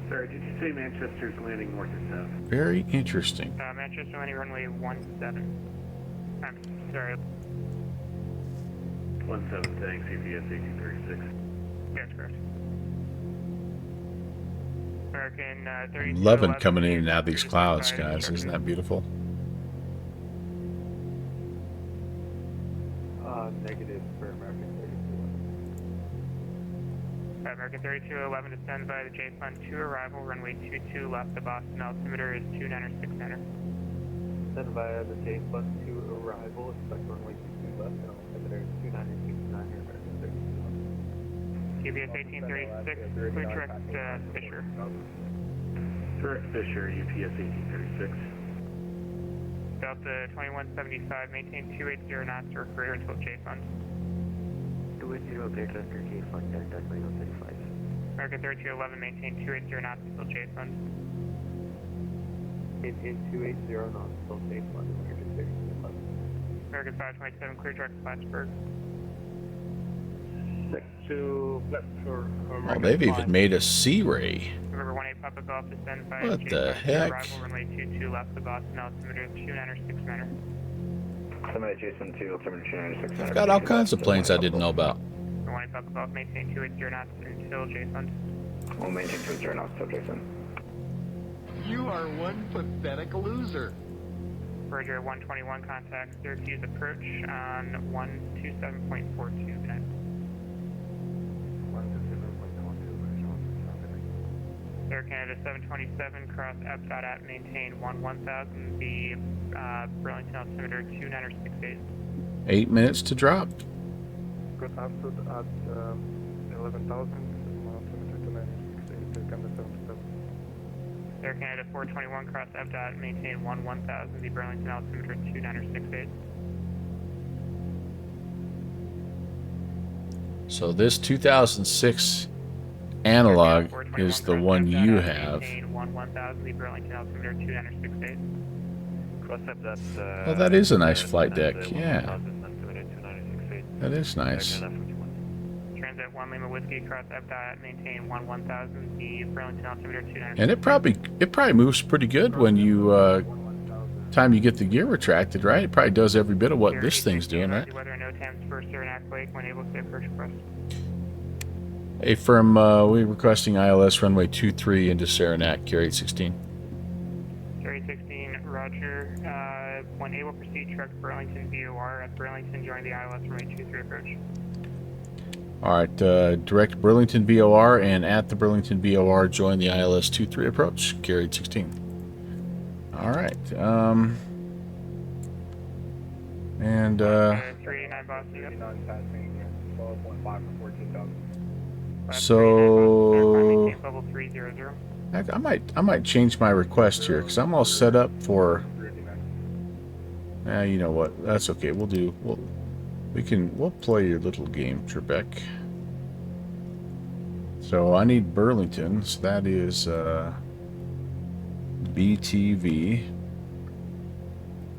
Speaker 14: Sorry, did you say Manchester's landing north or south?
Speaker 1: Very interesting.
Speaker 13: Manchester landing runway 17. I'm sorry.
Speaker 14: 17, thanks, UPS 1836.
Speaker 13: That's correct. American 32.
Speaker 1: Loving coming in and out of these clouds, guys. Isn't that beautiful?
Speaker 10: Negative for American 32.
Speaker 13: American 3211 descend by the JSON 2 arrival, runway 22 left, the Boston altimeter is 2969er.
Speaker 10: Descend via the JSON 2 arrival, expect runway 22 left, and altimeter is 2969er, American 3211.
Speaker 13: UPS 1836, clear direct Fisher.
Speaker 14: Direct Fisher, UPS 1836.
Speaker 13: Delta 2175, maintain 280 knots or greater until JSON.
Speaker 8: 280 greater until JSON, Delta 2175.
Speaker 13: American 3211, maintain 280 knots until JSON.
Speaker 10: Maintain 280 knots until JSON, American 3211.
Speaker 13: American 527, clear direct Plattsburgh.
Speaker 6: 62 left for American.
Speaker 1: Oh, they've even made a C-ray.
Speaker 13: November 18 Papa Golf descend by
Speaker 1: What the heck?
Speaker 13: Arrival runway 22 left, the Boston altimeter 2969er.
Speaker 9: Somebody Jason 2, altimeter 2969er.
Speaker 1: I've got all kinds of planes I didn't know about.
Speaker 13: 18 Papa Golf, maintain 280 knots until JSON.
Speaker 9: We'll maintain 280 knots until Jason.
Speaker 15: You are one pathetic loser.
Speaker 13: Roger, 121 contact Syracuse approach on 127.42 minutes. Air Canada 727, cross F.at, maintain 1000, the Burlington altimeter 2968.
Speaker 1: 8 minutes to drop.
Speaker 10: Good after at 11,000, altimeter 2968, Air Canada 727.
Speaker 13: Air Canada 421, cross F.at, maintain 1000, the Burlington altimeter 2968.
Speaker 1: So this 2006 analog is the one you have. Oh, that is a nice flight deck. Yeah, that is nice.
Speaker 13: Transat 1 Lima Whiskey, cross F.at, maintain 1000, the Burlington altimeter 2968.
Speaker 1: And it probably moves pretty good when you time you get the gear retracted, right? It probably does every bit of what this thing's doing, right?
Speaker 13: Weather no temps for Saranac Lake when able to approach request.
Speaker 1: Hey, firm, we're requesting ILS runway 23 into Saranac, carry 816.
Speaker 13: Carry 16, roger. When able, proceed truck Burlington VOR. At Burlington, join the ILS runway 23 approach.
Speaker 1: Alright, direct Burlington VOR, and at the Burlington VOR, join the ILS 23 approach, carry 816. Alright, and,
Speaker 13: 389 Boston.
Speaker 1: So I might change my request here because I'm all set up for You know what? That's okay. We'll play your little game, Trebek. So I need Burlington. So that is BTV.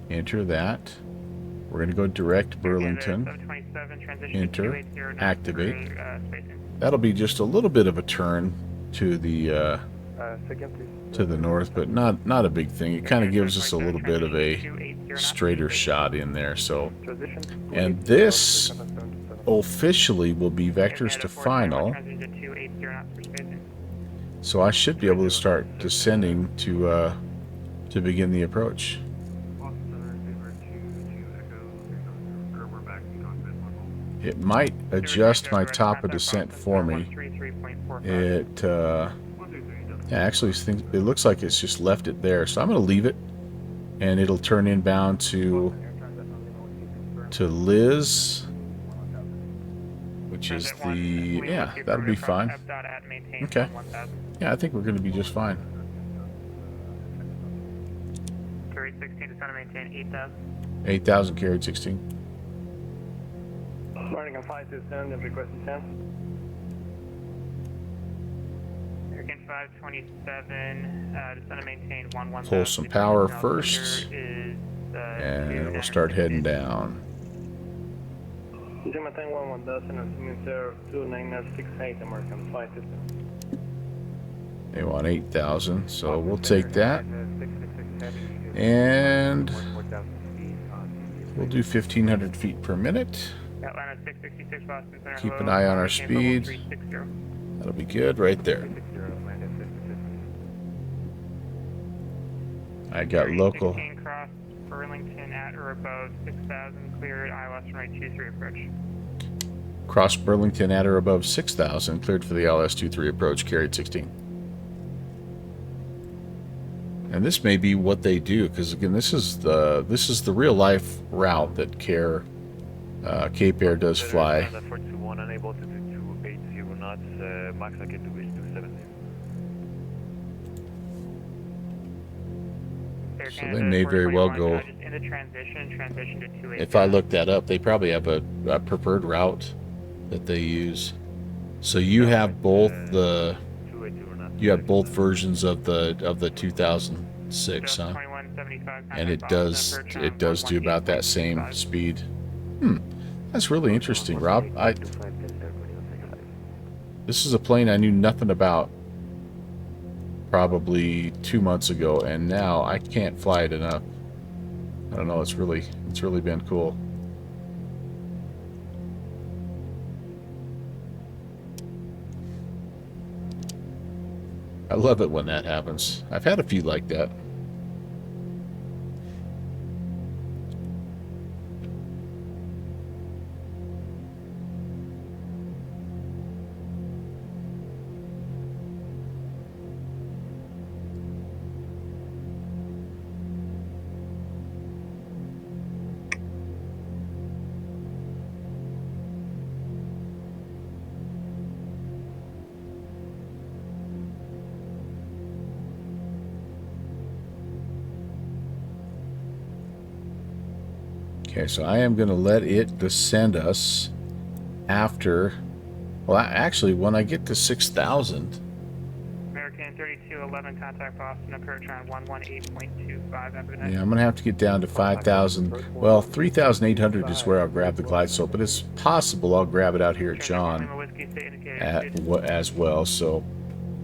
Speaker 1: Enter that. We're going to go direct Burlington. Enter. Activate. That'll be just a little bit of a turn to the north, but not a big thing. It kind of gives us a little bit of a straighter shot in there. So, and this officially will be vectors to final. So I should be able to start descending to begin the approach. It might adjust my top of descent for me. It actually it looks like it's just left it there, so I'm going to leave it, and it'll turn inbound to Liz, which is that'll be fine. Okay. Yeah, I think we're going to be just fine.
Speaker 13: Carried 16 to center, maintain 8,000.
Speaker 1: 8,000 carried 16.
Speaker 10: Morning on 527 and requesting 10.
Speaker 13: American 527, descend and maintain 110.
Speaker 1: Pull some power first, and we'll start heading down.
Speaker 10: Maintain 11 dozen, assuming 029968, American 527.
Speaker 1: They want 8,000, so we'll take that. And we'll do 1,500 feet per minute. Keep an eye on our speed. That'll be good right there. I got local.
Speaker 13: Cross Burlington at or above 6,000, cleared ILS runway 23 approach.
Speaker 1: Cross Burlington at or above 6,000, cleared for the ILS 23 approach, carried 16. And this may be what they do, because again, this is the real life route that Cape Air does fly.
Speaker 6: 421, unable to do 280 knots. Max I can do is 270.
Speaker 1: So they may very well go.
Speaker 13: In the transition to 280.
Speaker 1: If I look that up, they probably have a preferred route that they use. So you have both versions of the 2006, huh? And it does do about that same speed. That's really interesting, Rob. This is a plane I knew nothing about probably 2 months ago, and now I can't fly it enough. I don't know, it's really been cool. I love it when that happens. I've had a few like that. Okay, so I am going to let it descend us after, well, actually, when I get to 6,000.
Speaker 13: American 3211, contact Boston, approach on 118.25.
Speaker 1: Yeah, I'm going to have to get down to 5,000. Well, 3,800 is where I'll grab the glide slope, but it's possible I'll grab it out here at John as well. So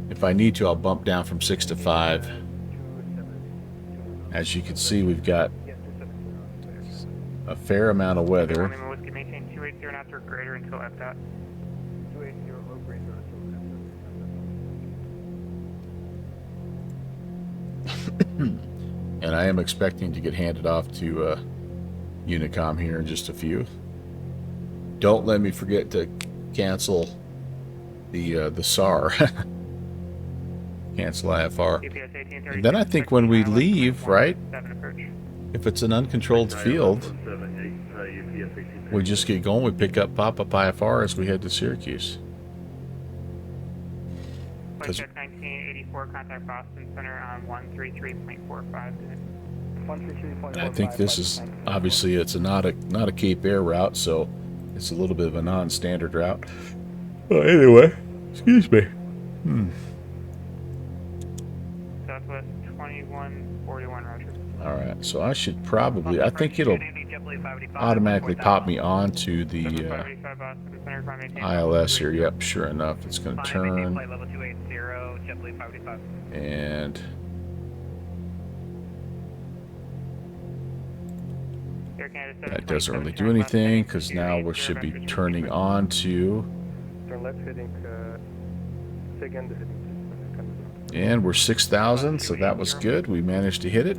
Speaker 1: if I need to, I'll bump down from 6 to 5. As you can see, we've got a fair amount of weather.
Speaker 13: Maintain 280 knots or greater until FDOT.
Speaker 10: 280 or greater until
Speaker 1: And I am expecting to get handed off to Unicom here in just a few. Don't let me forget to cancel the SAR. Cancel IFR. And then I think when we leave, right? If it's an uncontrolled field, we just get going. We pick up pop-up IFR as we head to Syracuse.
Speaker 13: Check 1984, contact Boston Center on 133.45.
Speaker 1: And I think this is obviously it's not a Cape Air route, so it's a little bit of a non-standard route. Well, anyway, excuse me.
Speaker 13: Southwest 2141, roger.
Speaker 1: All right, so I should probably, I think it'll automatically pop me onto the ILS here. Yep, sure enough, it's going to turn. And that doesn't really do anything because now we should be turning on to.
Speaker 10: Turn left heading second heading.
Speaker 1: And we're 6,000, so that was good. We managed to hit it.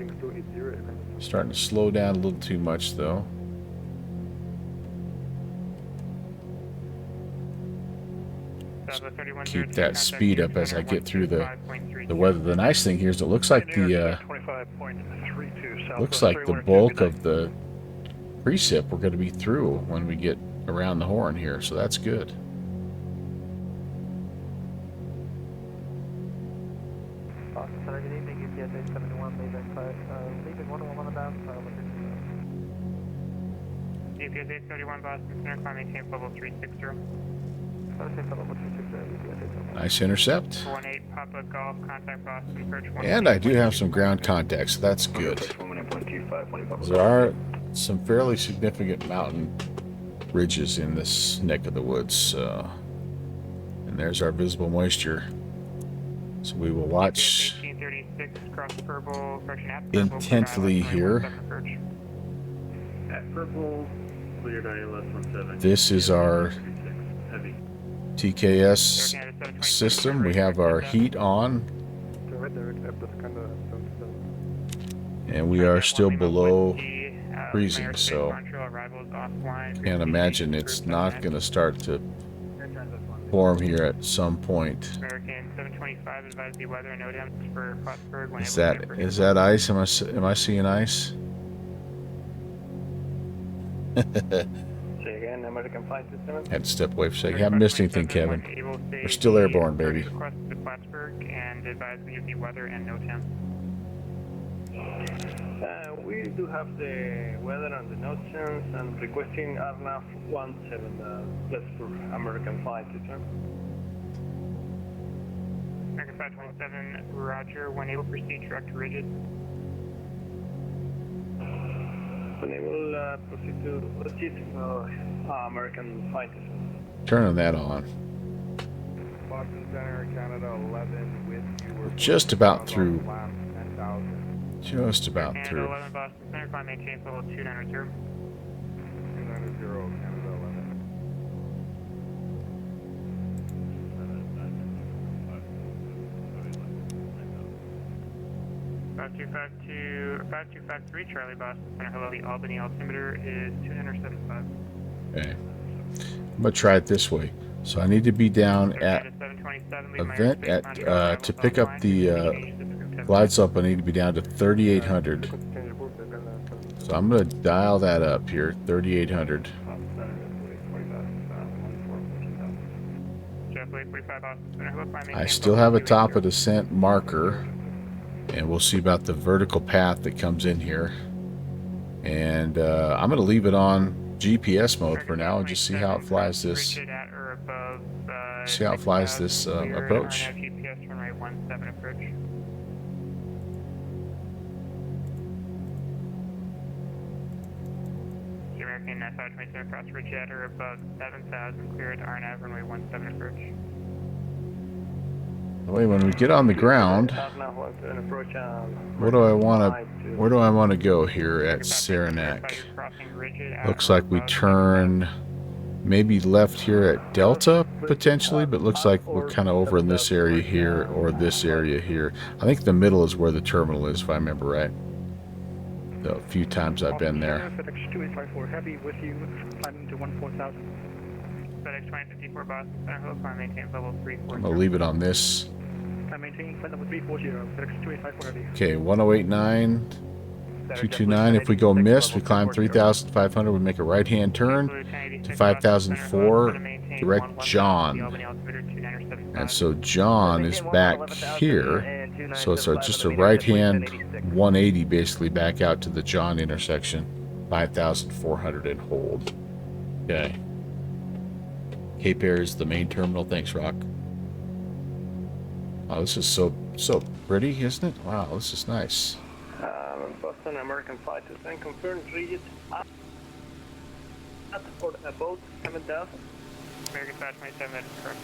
Speaker 1: Starting to slow down a little too much, though. Keep that speed up as I get through the weather. The nice thing here is it looks like the bulk of the precip we're going to be through when we get around the horn here, so that's good.
Speaker 10: Good evening, UPS 871, leaving 101 about.
Speaker 13: UPS 871, Boston Center, climb maintain level 360.
Speaker 1: Nice intercept.
Speaker 13: 18 Papa Golf, contact Boston, approach 1.
Speaker 1: And I do have some ground contact, so that's good. There are some fairly significant mountain ridges in this neck of the woods. And there's our visible moisture. So we will watch intently here. This is our TKS system. We have our heat on. And we are still below freezing, so can't imagine it's not going to start to form here at some point.
Speaker 13: American 725 advised the weather and no damage for Plattsburgh.
Speaker 1: Is that ice? Am I seeing ice?
Speaker 10: Say again, American Flight System.
Speaker 1: Had to step away for a second. Haven't missed anything, Kevin. We're still airborne, baby.
Speaker 13: Request to Plattsburgh and advise me of the weather and no temps.
Speaker 10: We do have the weather and the notions and requesting RNAV 17 left for American Flight System.
Speaker 13: American 527, roger. When able, proceed direct to rigid.
Speaker 10: When able, proceed to rigid, American Flight System.
Speaker 1: Turning that on.
Speaker 10: Boston Center, Canada 11 with you.
Speaker 1: We're just about through. Just about
Speaker 13: Canada
Speaker 1: through.
Speaker 13: 11, Boston Center, climb maintain level 290.
Speaker 10: 290, Canada 11.
Speaker 13: 5253 Charlie Boston Center, hello, the Albany altimeter is 275.
Speaker 1: Okay. I'm gonna try it this way. So I need to be down at event to pick up the glide slope. I need to be down to 3,800. So I'm gonna dial that up here, 3,800. I still have a top of descent marker, and we'll see about the vertical path that comes in here. And I'm going to leave it on GPS mode for now and just see how it flies this. See how it flies this approach.
Speaker 13: American 527 across ridge at or above 7,000, clear at RNAV runway 17 approach.
Speaker 1: Wait, when we get on the ground, what do I want to? Where do I want to go here at Saranac? Looks like we turn maybe left here at Delta potentially, but looks like we're kind of over in this area here or this area here. I think the middle is where the terminal is, if I remember right. The few times I've been there.
Speaker 9: FedEx 2854 Heavy with you, climbing to 14,000.
Speaker 13: FedEx 2054 Boston Center, hello, climb maintain level 340.
Speaker 1: I'm going to leave it on this.
Speaker 9: Climb maintain flight level 340, FedEx 2854 Heavy.
Speaker 1: Okay, 1089, 229. If we go missed, we climb 3,500. We make a right-hand turn to 5,004. Direct John. And so John is back here. So it's just a right-hand 180 basically back out to the John intersection. 5,400 and hold. Okay. Cape Air is the main terminal. Thanks, Rock. Oh, this is so pretty, isn't it? Wow, this is nice.
Speaker 10: Boston American flight is then confirmed read at for about 7,000.
Speaker 13: American flight 27, that is correct.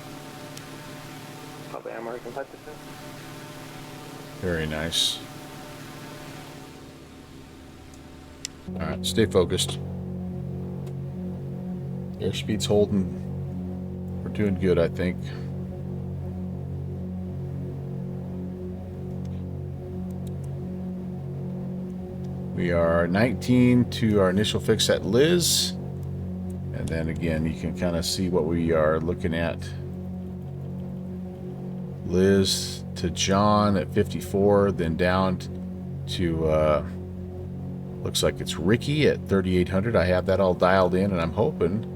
Speaker 10: Probably American flight is then.
Speaker 1: Very nice. Alright, stay focused. Airspeed's holding. We're doing good, I think. We are 19 to our initial fix at Liz. And then again, you can kind of see what we are looking at. Liz to John at 54, then down to, looks like it's Ricky at 3,800. I have that all dialed in, and I'm hoping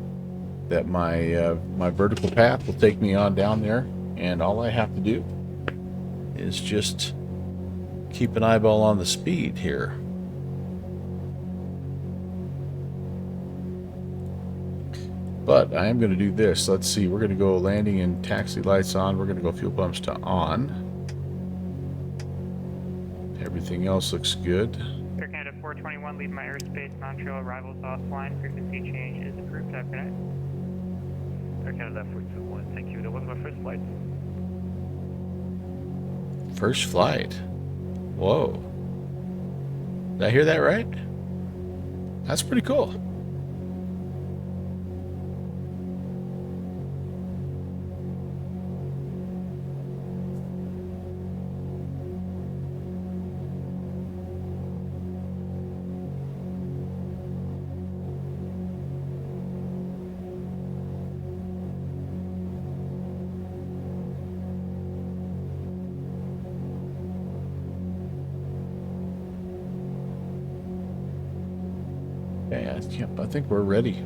Speaker 1: that my my vertical path will take me on down there. And all I have to do is just keep an eyeball on the speed here. But I am going to do this. Let's see. We're going to go landing and taxi lights on. We're going to go fuel pumps to on. Everything else looks good.
Speaker 13: Air Canada 421, leave my airspace. Montreal arrivals offline. Frequency change is approved. Have a good night.
Speaker 8: Air Canada 421, thank you. That was my first flight.
Speaker 1: First flight. Whoa. Did I hear that right? That's pretty cool. Okay, I think we're ready.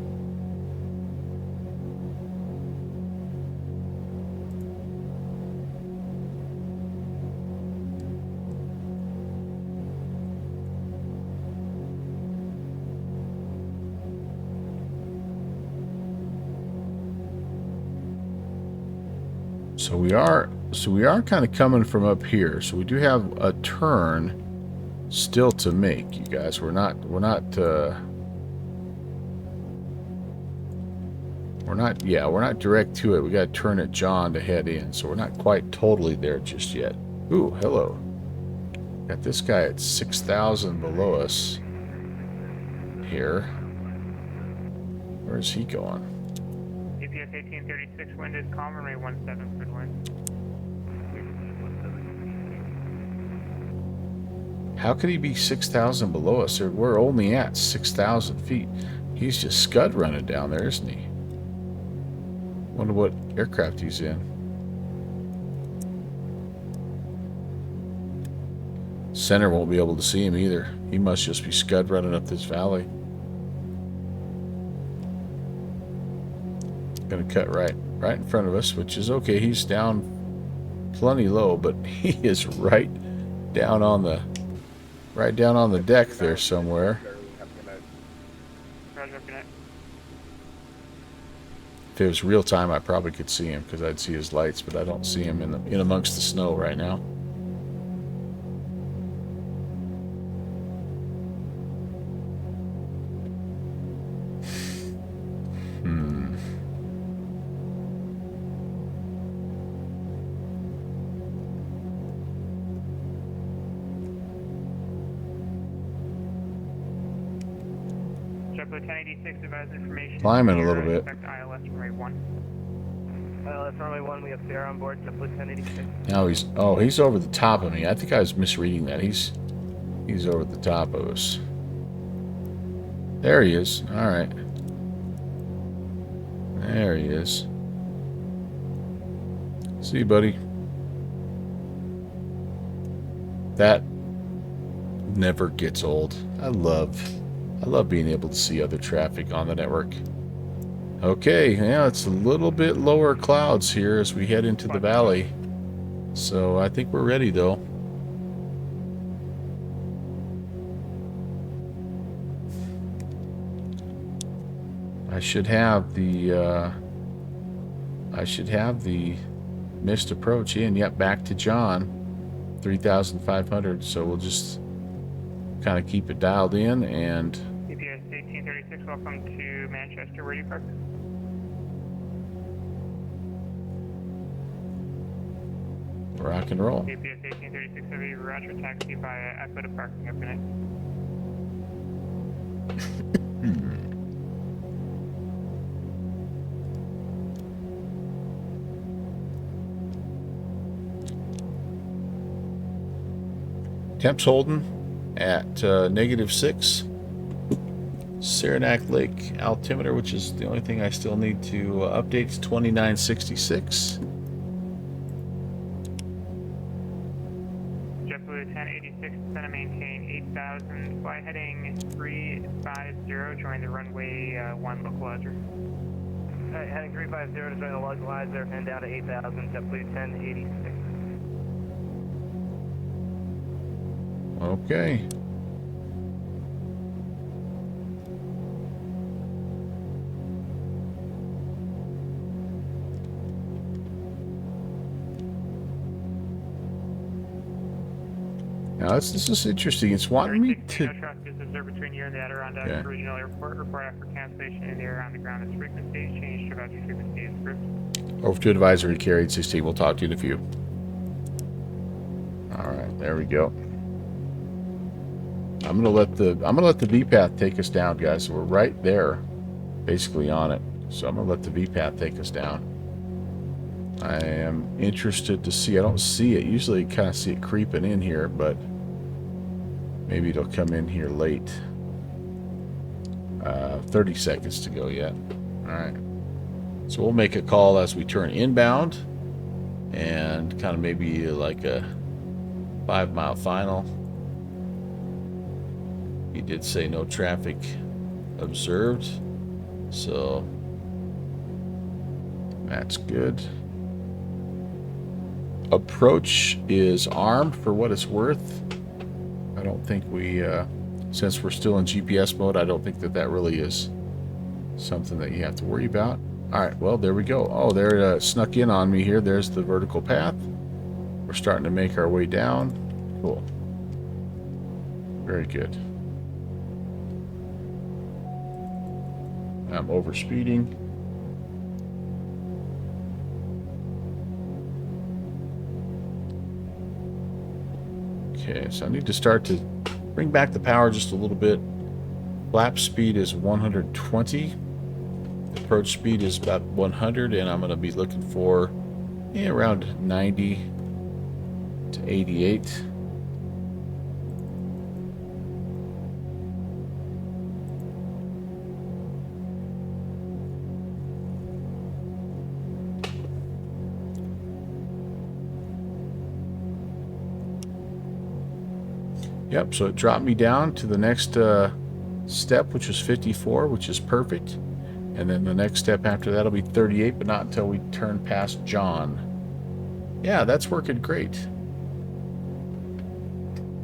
Speaker 1: So we are kind of coming from up here. So we do have a turn still to make, you guys. We're not direct to it. We got to turn at John to head in. So we're not quite totally there just yet. Ooh, hello. Got this guy at 6,000 below us here. Where's he going?
Speaker 13: GPS 1836, wind is calm, runway 17 for the wind.
Speaker 1: How could he be 6,000 below us? We're only at 6,000 feet. He's just scud running down there, isn't he? Wonder what aircraft he's in. Center won't be able to see him either. He must just be scud running up this valley. Gonna cut right in front of us, which is okay. He's down plenty low, but he is right down on the deck there somewhere. If it was real time, I probably could see him because I'd see his lights, but I don't see him in amongst the snow right now. Climbing a little bit.
Speaker 13: ILS runway 1.
Speaker 10: ILS runway 1, we have Bear on board, JetBlue 1086.
Speaker 1: Now he's over the top of me. I think I was misreading that. He's over the top of us. There he is. All right. There he is. See you, buddy. That never gets old. I love being able to see other traffic on the network. Okay, yeah, it's a little bit lower clouds here as we head into the valley. So I think we're ready, though. I should have the missed approach in. Yep, back to John, 3,500. So we'll just kind of keep it dialed in. And
Speaker 13: CPS 1836, welcome to Manchester. Where do you park?
Speaker 1: rock and roll.
Speaker 13: CPS 1836, heavy Roger, taxi via Echo to parking. Have a good night.
Speaker 1: Temps holding at -6. Saranac Lake altimeter, which is the only thing I still need to update, is 2966.
Speaker 13: JetBlue 1086, center maintain 8000, fly heading 350, join the runway 1 localizer.
Speaker 10: Alright, heading 350 to join the localizer and down to 8000, JetBlue 1086.
Speaker 1: Okay. Now this is interesting. It's wanting me to.
Speaker 13: No traffic is observed between you and the Adirondack Regional Airport. Report after cancellation in the air on the ground as frequency. Change to about frequency is approved.
Speaker 1: Over to advisory carried 16. We'll talk to you in a few. All right, there we go. I'm gonna let the VPATH take us down, guys. So we're right there, basically on it. So I'm gonna let the VPATH take us down. I am interested to see. I don't see it. Usually, you kind of see it creeping in here, but maybe it'll come in here late. 30 seconds to go yet. All right. So we'll make a call as we turn inbound, and kind of maybe like a 5-mile final. He did say no traffic observed, so that's good. Approach is armed for what it's worth. I don't think we, since we're still in GPS mode, I don't think that really is something that you have to worry about. All right, well, there we go. Oh, there snuck in on me here. There's the vertical path. We're starting to make our way down. Cool. Very good. I'm over speeding. Okay, so I need to start to bring back the power just a little bit. Flap speed is 120. Approach speed is about 100, and I'm going to be looking for around 90 to 88. Yep, so it dropped me down to the next step, which was 54, which is perfect. And then the next step after that will be 38, but not until we turn past John. Yeah, that's working great.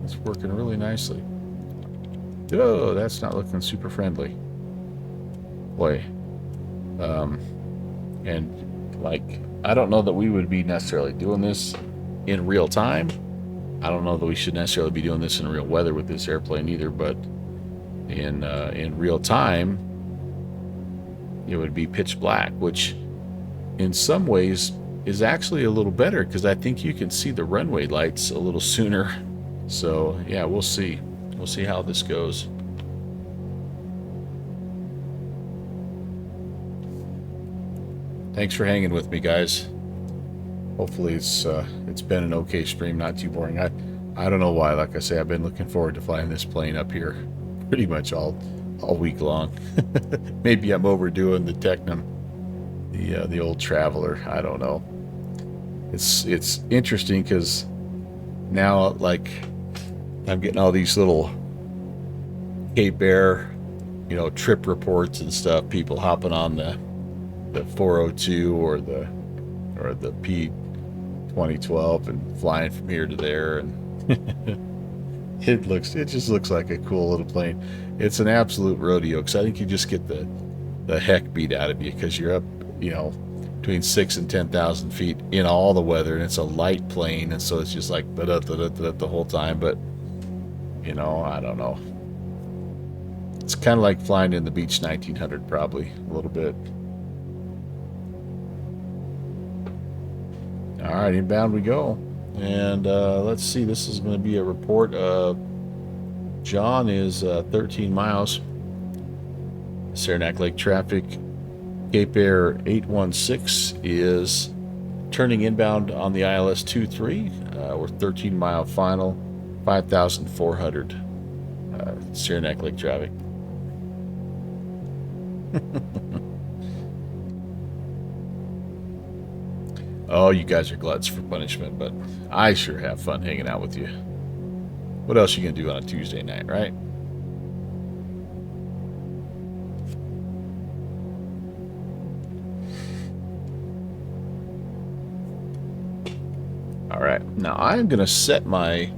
Speaker 1: That's working really nicely. Oh, that's not looking super friendly. Boy. And, like, I don't know that we would be necessarily doing this in real time. I don't know that we should necessarily be doing this in real weather with this airplane either, but in real time, it would be pitch black, which in some ways is actually a little better because I think you can see the runway lights a little sooner. So yeah, we'll see. We'll see how this goes. Thanks for hanging with me, guys. Hopefully it's been an okay stream, not too boring. I don't know why. Like I say, I've been looking forward to flying this plane up here pretty much all week long. Maybe I'm overdoing the Tecnam, the old Traveler. I don't know. It's interesting because now, like, I'm getting all these little Cape Air, trip reports and stuff. People hopping on the 402 or the P2012 and flying from here to there, and it just looks like a cool little plane. It's an absolute rodeo because I think you just get the the heck beat out of you because you're up, you know, between 6,000 and 10,000 feet in all the weather, and it's a light plane, and so it's just like the whole time. But you know, I don't know. It's kind of like flying in the Beech 1900, probably a little bit. All right, inbound we go, and let's see. This is going to be a report. John is 13 miles. Saranac Lake traffic. Cape Air 816 is turning inbound on the ILS 23. We're 13-mile final, 5,400 Saranac Lake traffic. Oh, you guys are gluts for punishment, but I sure have fun hanging out with you. What else you gonna do on a Tuesday night, right? All right, now I'm gonna set my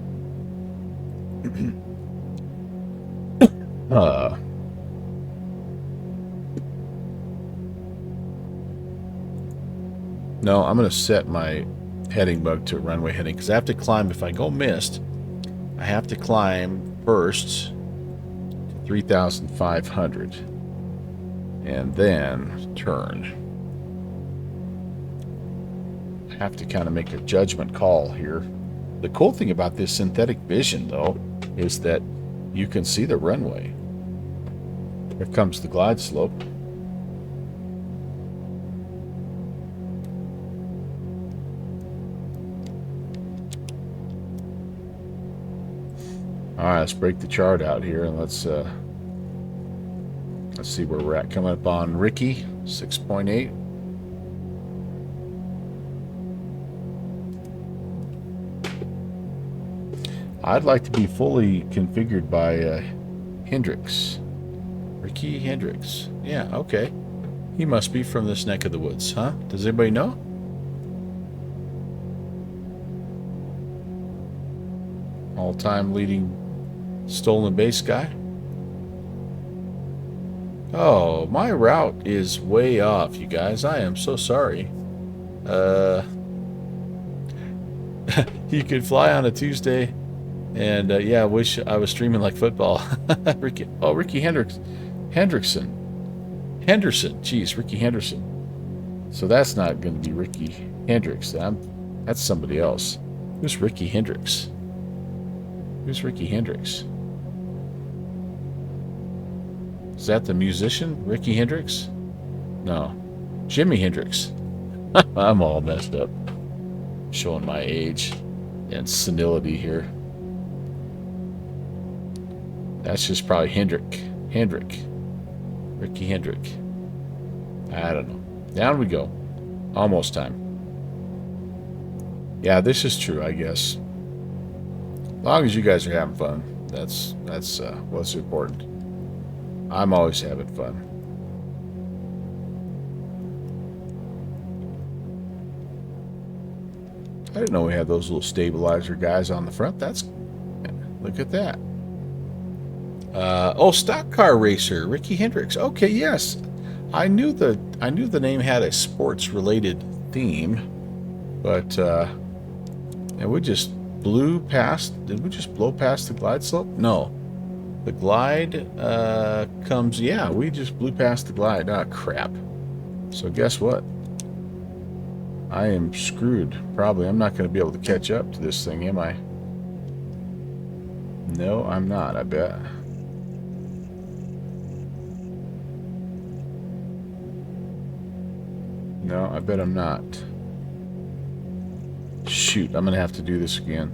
Speaker 1: no, I'm gonna set my heading bug to runway heading because I have to climb. If I go missed, I have to climb first to 3,500 and then turn. Have to kind of make a judgment call here. The cool thing about this synthetic vision, though, is that you can see the runway. Here comes the glide slope. All right, let's break the chart out here and let's see where we're at. Coming up on Ricky 6.8. I'd like to be fully configured by Hendricks. Ricky Hendricks. Yeah, okay. He must be from this neck of the woods, huh? Does anybody know? All-time leading stolen base guy? Oh, my route is way off, you guys. I am so sorry. You could fly on a Tuesday. And yeah, I wish I was streaming like football. Ricky Henderson. Jeez, Ricky Henderson. So that's not going to be Ricky Hendricks. That's somebody else. Who's Ricky Hendricks? Who's Ricky Hendricks? Is that the musician, Ricky Hendricks? No, Jimi Hendrix. I'm all messed up. Showing my age and senility here. That's just probably Hendrick. Ricky Hendrick. I don't know. Down we go. Almost time. Yeah, this is true, I guess. As long as you guys are having fun, that's what's important. I'm always having fun. I didn't know we had those little stabilizer guys on the front. Look at that. Oh, stock car racer, Ricky Hendricks. Okay, yes, I knew the name had a sports related theme, but and we just blew past. Did we just blow past the glide slope? No, the glide comes. Yeah, we just blew past the glide. Ah, crap. So guess what? I am screwed. Probably. I'm not going to be able to catch up to this thing, am I? No, I'm not. I bet. No, I bet I'm not. Shoot, I'm gonna have to do this again.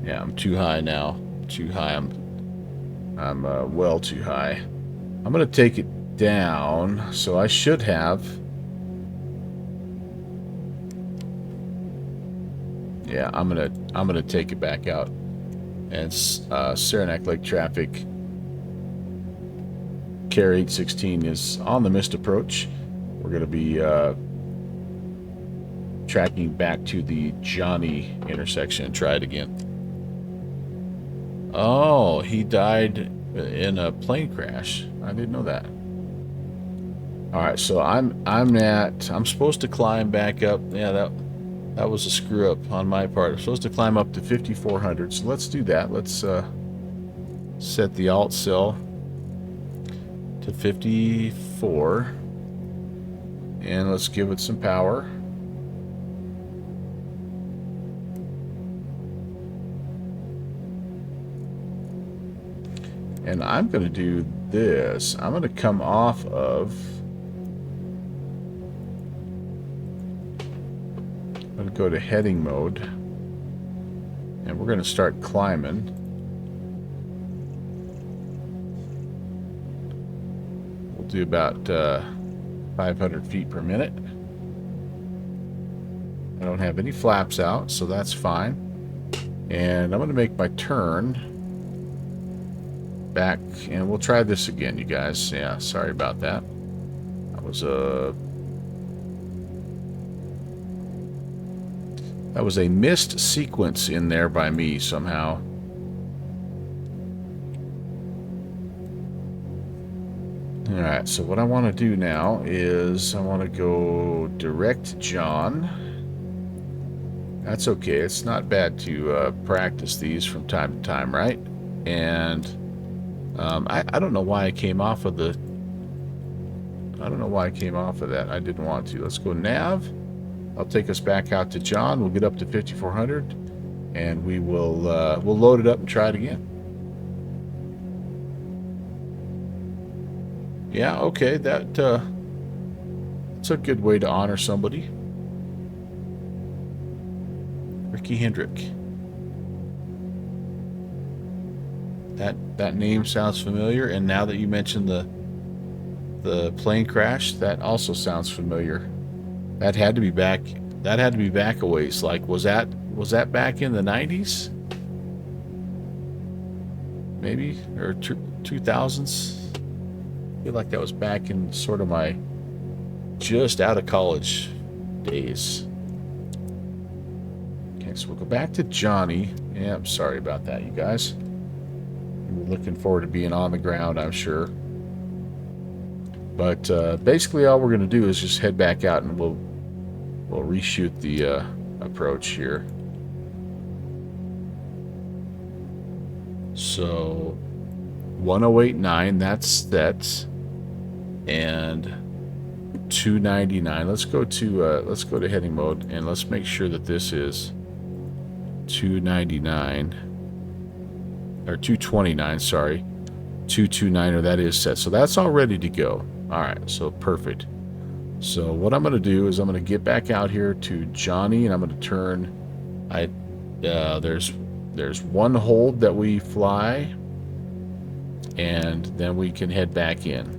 Speaker 1: Yeah, I'm too high now. Too high. I'm well too high. I'm gonna take it down, so I should have. Yeah, I'm gonna take it back out. And Saranac Lake traffic. Care 816 is on the missed approach. We're going to be tracking back to the Johnny intersection and try it again. Oh, he died in a plane crash. I didn't know that. All right, so I'm supposed to climb back up. Yeah, that was a screw up on my part. I'm supposed to climb up to 5,400. So let's do that. Let's set the alt cell to 54, and let's give it some power. And I'm going to do this. I'm going to come off of... I'm going to go to heading mode. And we're going to start climbing. We'll do about 500 feet per minute. I don't have any flaps out, so that's fine. And I'm going to make my turn back, and we'll try this again, you guys. Yeah, sorry about that. That was a missed sequence in there by me somehow. Alright, so what I want to do now is I want to go direct John. That's okay. It's not bad to practice these from time to time, right? And I don't know why I came off of the... I don't know why I came off of that. I didn't want to. Let's go nav. I'll take us back out to John. We'll get up to 5,400, and we will we'll load it up and try it again. Yeah, okay. That's a good way to honor somebody. Ricky Hendrick. That name sounds familiar, and now that you mentioned the plane crash, that also sounds familiar. That had to be back. That had to be back a ways. Like, was that back in the 90s? Maybe, or 2000s? I feel like that was back in sort of my just out of college days. Okay, so we'll go back to Johnny. Yeah, I'm sorry about that, you guys. We're looking forward to being on the ground, I'm sure. But basically all we're going to do is just head back out, and we'll reshoot the approach here. So 1089, that's that, and 299. Let's go to heading mode, and let's make sure that this is 299 or 229. Sorry, 229, that is set. So that's all ready to go. All right, so perfect. So what I'm going to do is I'm going to get back out here to Johnny, and I'm going to turn. There's one hold that we fly, and then we can head back in.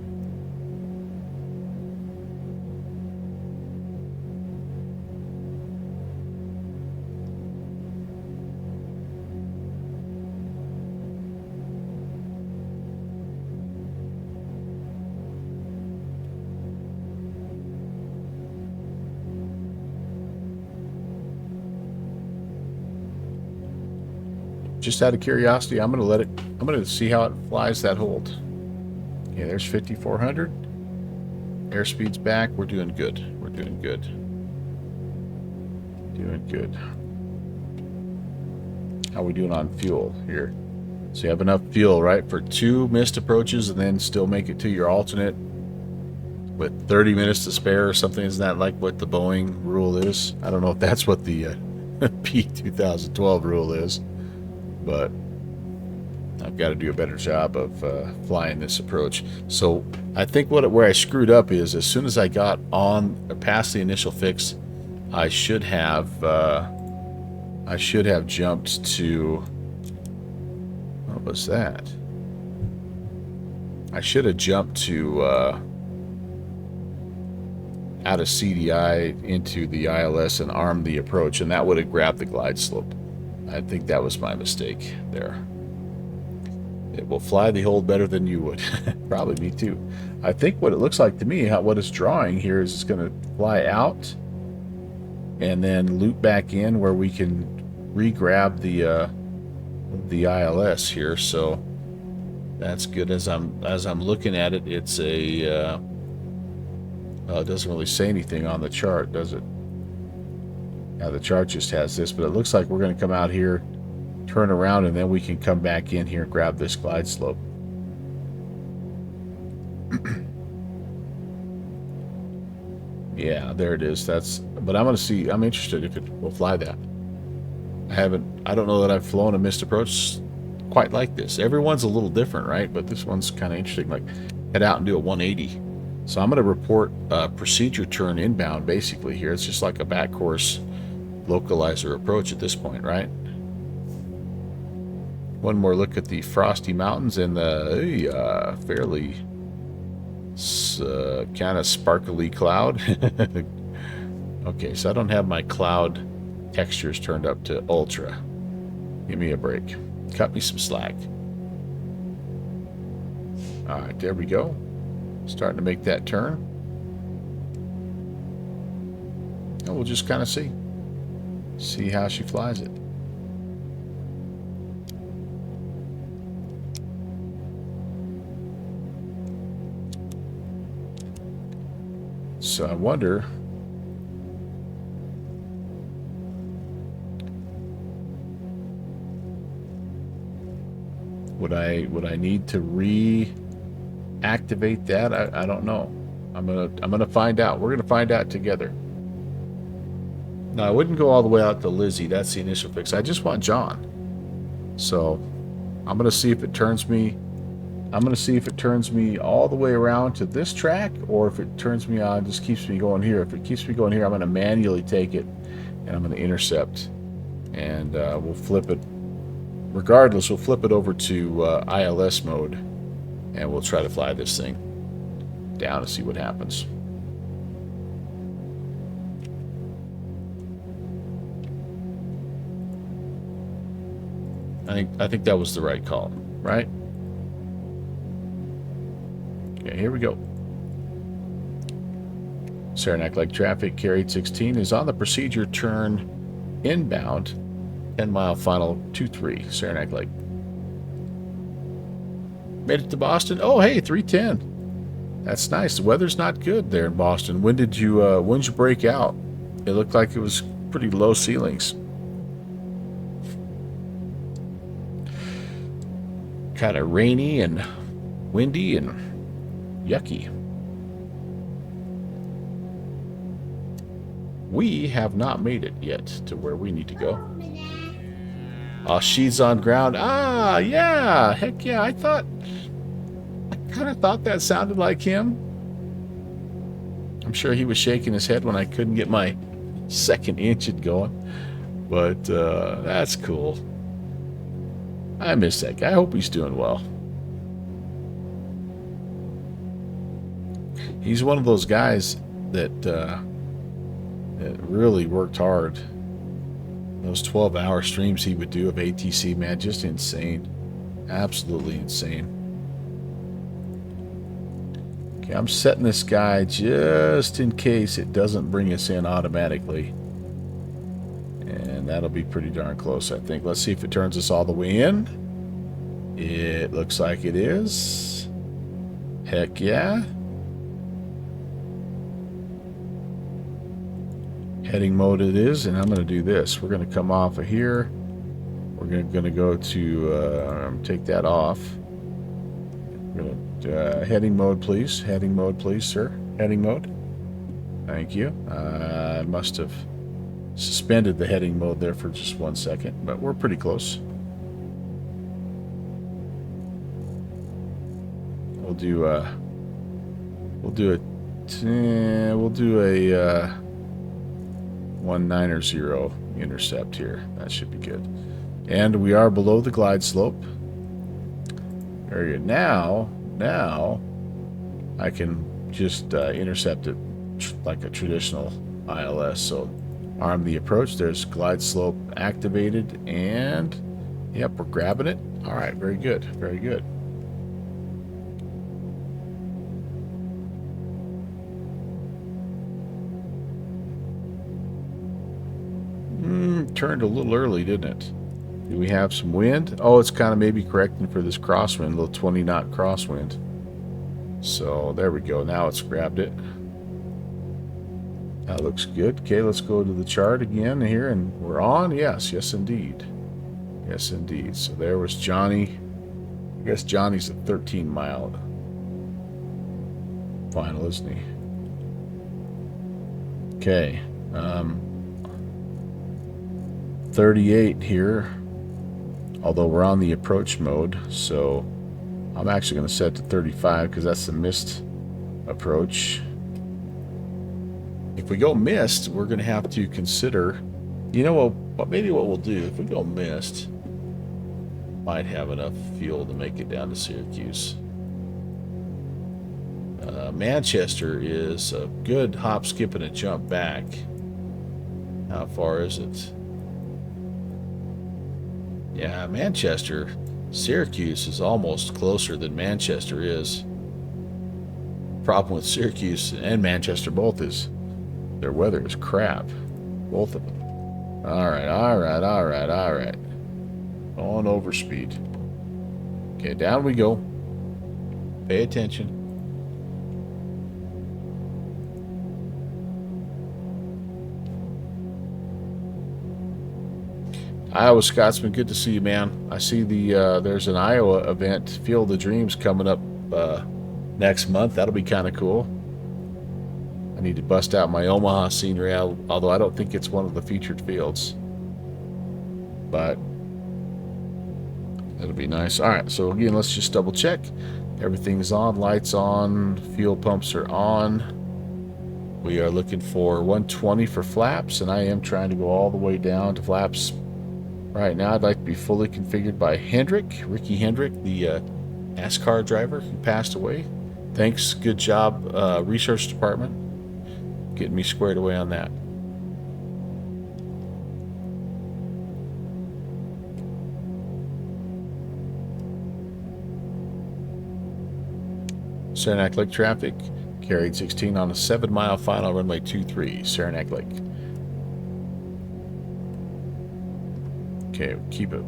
Speaker 1: Just out of curiosity, I'm going to see how it flies that hold. Okay, there's 5,400. Airspeed's back. We're doing good. We're doing good. Doing good. How are we doing on fuel here? So you have enough fuel, right, for 2 missed approaches, and then still make it to your alternate with 30 minutes to spare or something. Isn't that like what the Boeing rule is? I don't know if that's what the P2012 rule is. But I've got to do a better job of flying this approach. So I think where I screwed up is, as soon as I got on or past the initial fix, I should have jumped to, what was that? I should have jumped to out of CDI into the ILS and armed the approach, and that would have grabbed the glide slope. I think that was my mistake there. It will fly the hold better than you would. Probably me too. I think what it looks like to me, what it's drawing here is it's going to fly out and then loop back in where we can re-grab the ILS here. So that's good. As I'm looking at it, it's a It doesn't really say anything on the chart, does it? Yeah, the chart just has this, but it looks like we're going to come out here, turn around, and then we can come back in here and grab this glide slope. Yeah, there it is. But I'm going to see, I'm interested if it will fly that. I don't know that I've flown a missed approach quite like this. Everyone's a little different, right? But this one's kind of interesting. Like, head out and do a 180. So I'm going to report a procedure turn inbound basically here. It's just like a back course localizer approach at this point, right? One more look at the frosty mountains and the fairly kind of sparkly cloud. Okay, so I don't have my cloud textures turned up to ultra. Give me a break. Cut me some slack. All right, there we go. Starting to make that turn. And we'll just kind of see how she flies it. So I wonder, would I need to reactivate that? I don't know. I'm gonna find out. We're gonna find out together. No, I wouldn't go all the way out to Lizzie. That's the initial fix. I just want John. So I'm gonna see if it turns me. I'm going to see if it turns me all the way around to this track, or if it turns me on, just keeps me going here. If it keeps me going here, I'm going to manually take it, and I'm going to intercept, and we'll flip it. Regardless, we'll flip it over to ILS mode, and we'll try to fly this thing down and see what happens. I think that was the right call, right? Okay, here we go. Saranac Lake traffic, carried 16 is on the procedure turn inbound, 10-mile final 23, Saranac Lake. Made it to Boston. Oh, hey, 310. That's nice. The weather's not good there in Boston. When did you break out? It looked like it was pretty low ceilings. Kind of rainy and windy and yucky. We have not made it yet to where we need to go. Oh, she's on ground. Ah, yeah. Heck yeah. I kind of thought that sounded like him. I'm sure he was shaking his head when I couldn't get my second engine going. But that's cool. I miss that guy. I hope he's doing well. He's one of those guys that really worked hard. Those 12-hour streams he would do of ATC, man, just insane. Absolutely insane. Okay, I'm setting this guy just in case it doesn't bring us in automatically. And that'll be pretty darn close, I think. Let's see if it turns us all the way in. It looks like it is. Heck yeah. Heading mode it is, and I'm going to do this. We're going to come off of here. We're going to go to take that off. We're going to heading mode, please. Heading mode, please, sir. Heading mode. Thank you. I must have suspended the heading mode there for just 1 second, but we're pretty close. We'll do a 190 intercept here. That should be good. And we are below the glide slope. Very good. Now I can just intercept it like a traditional ILS. So arm the approach. There's glide slope activated, and yep, we're grabbing it. All right, very good, very good. Turned a little early, didn't it? Do we have some wind? Oh, it's kind of maybe correcting for this crosswind, little 20-knot crosswind. So there we go. Now it's grabbed it. That looks good. Okay, let's go to the chart again here, and we're on. Yes, yes indeed. Yes indeed. So there was Johnny. I guess Johnny's a 13-mile final, isn't he? Okay. 38 here, although we're on the approach mode, so I'm actually going to set it to 35 because that's the missed approach. If we go missed, we're going to have to consider, you know what, maybe what we'll do, if we go missed, might have enough fuel to make it down to Syracuse. Manchester is a good hop, skip, and a jump back. How far is it? Yeah, Manchester, Syracuse is almost closer than Manchester is. Problem with Syracuse and Manchester both is their weather is crap. Both of them. Alright. On over speed. Okay, down we go. Pay attention. Iowa Scotsman, good to see you, man. I see there's an Iowa event, Field of Dreams, coming up next month. That'll be kind of cool. I need to bust out my Omaha scenery, although I don't think it's one of the featured fields. But that'll be nice. All right, so again, let's just double check. Everything's on, lights on, fuel pumps are on. We are looking for 120 for flaps, and I am trying to go all the way down to flaps. Right now, I'd like to be fully configured by Ricky Hendrick, the NASCAR driver who passed away. Thanks, good job, research department, getting me squared away on that. Saranac Lake traffic, carried 16 on a 7-mile final, runway 23, Saranac Lake. Okay, keep the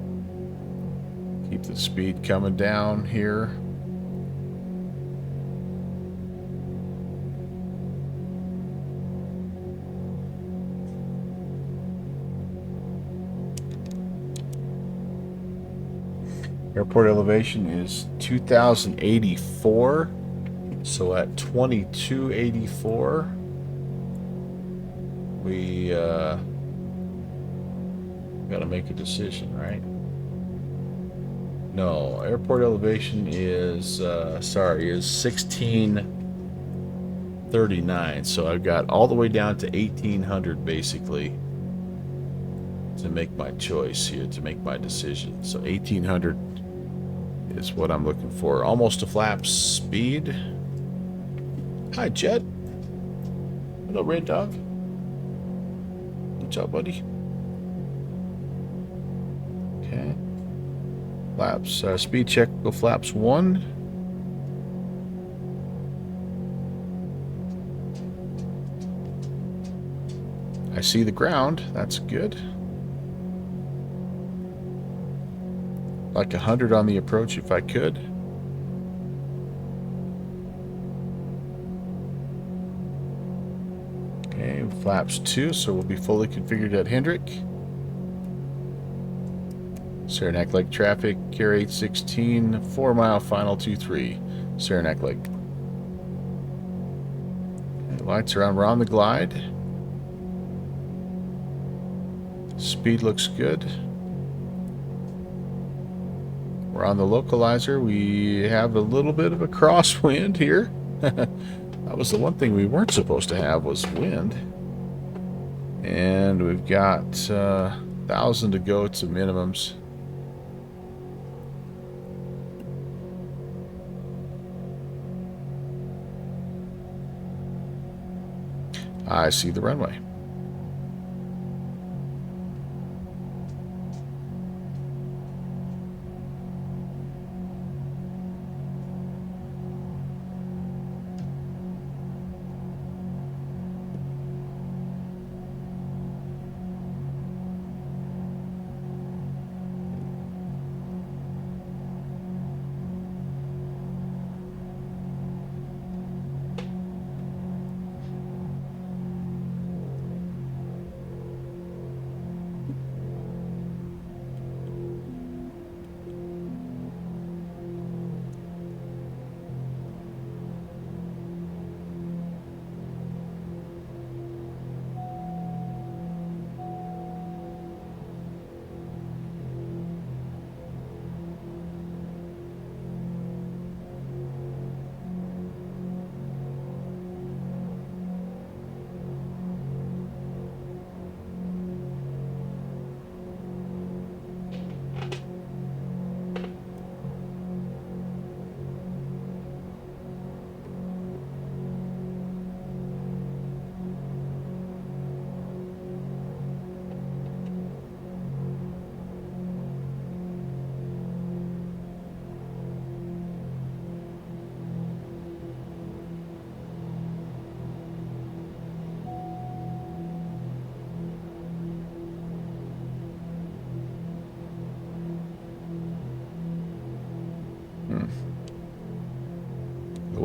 Speaker 1: speed coming down here. Airport elevation is 2,084, so at 2284 we gotta make a decision, right? No, airport elevation is is 1639, so I've got all the way down to 1800 basically to make my choice here, to make my decision. So 1800 is what I'm looking for. Almost a flap speed. Hi, Jet. Hello, Red Dog. What's up, buddy? Okay. Flaps. Speed check. Go flaps 1. I see the ground. That's good. Like 100 on the approach if I could. Okay, flaps 2, so we'll be fully configured at Hendrick. Saranac Lake traffic, carry 816, 4-mile final 23, Saranac Lake. Okay, lights are on, we're on the glide. Speed looks good. We're on the localizer. We have a little bit of a crosswind here. That was the one thing we weren't supposed to have, was wind. And we've got 1,000 to go to minimums. I see the runway.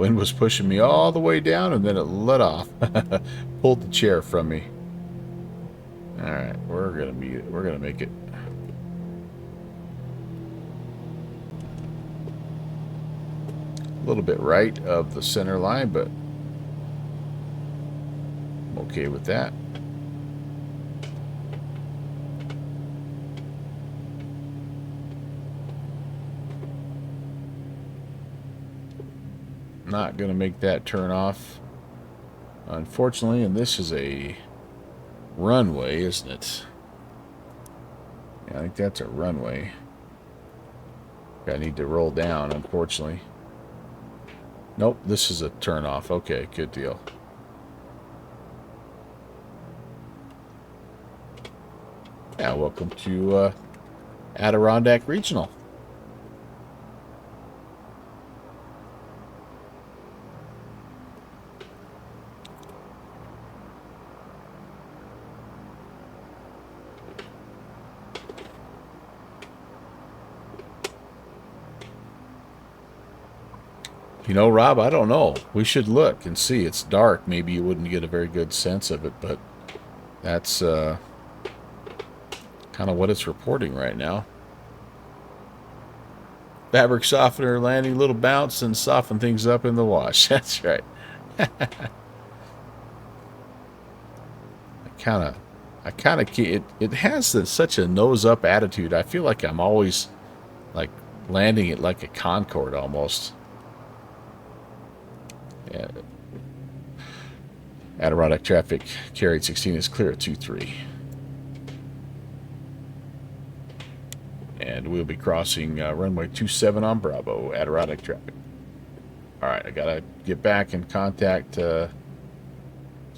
Speaker 1: Wind was pushing me all the way down, and then it let off. Pulled the chair from me. All right, we're gonna make it. A little bit right of the center line, but I'm okay with that. Not going to make that turn off, unfortunately, and this is a runway, isn't it? Yeah, I think that's a runway. I need to roll down, unfortunately. Nope, this is a turn off. Okay, good deal. Yeah, welcome to Adirondack Regional. You know, Rob, I don't know. We should look and see. It's dark. Maybe you wouldn't get a very good sense of it, but that's kind of what it's reporting right now. Fabric softener landing, little bounce, and soften things up in the wash. That's right. It has such a nose-up attitude. I feel like I'm always like landing it like a Concorde almost. Yeah. Adirondack traffic, carried 16 is clear at 23. And we'll be crossing runway 27 on Bravo, Adirondack traffic. Alright, I gotta get back in contact to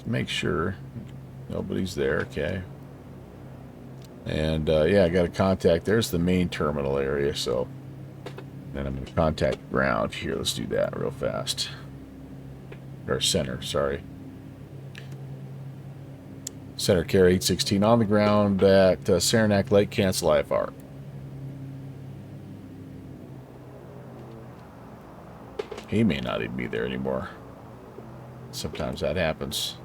Speaker 1: make sure nobody's there, okay. And yeah, I gotta contact, there's the main terminal area, so then I'm gonna contact ground here. Let's do that real fast. Or center, sorry. Center carry 816 on the ground at Saranac Lake, cancel IFR. He may not even be there anymore. Sometimes that happens.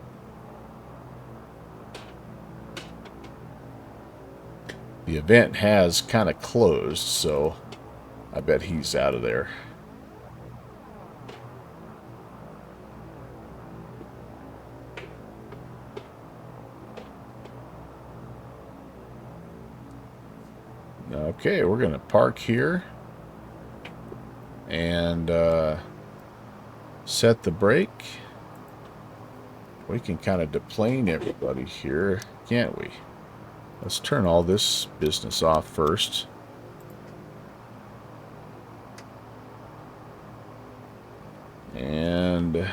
Speaker 1: The event has kind of closed, so I bet he's out of there. Okay, we're going to park here and set the brake. We can kind of deplane everybody here, can't we? Let's turn all this business off first. And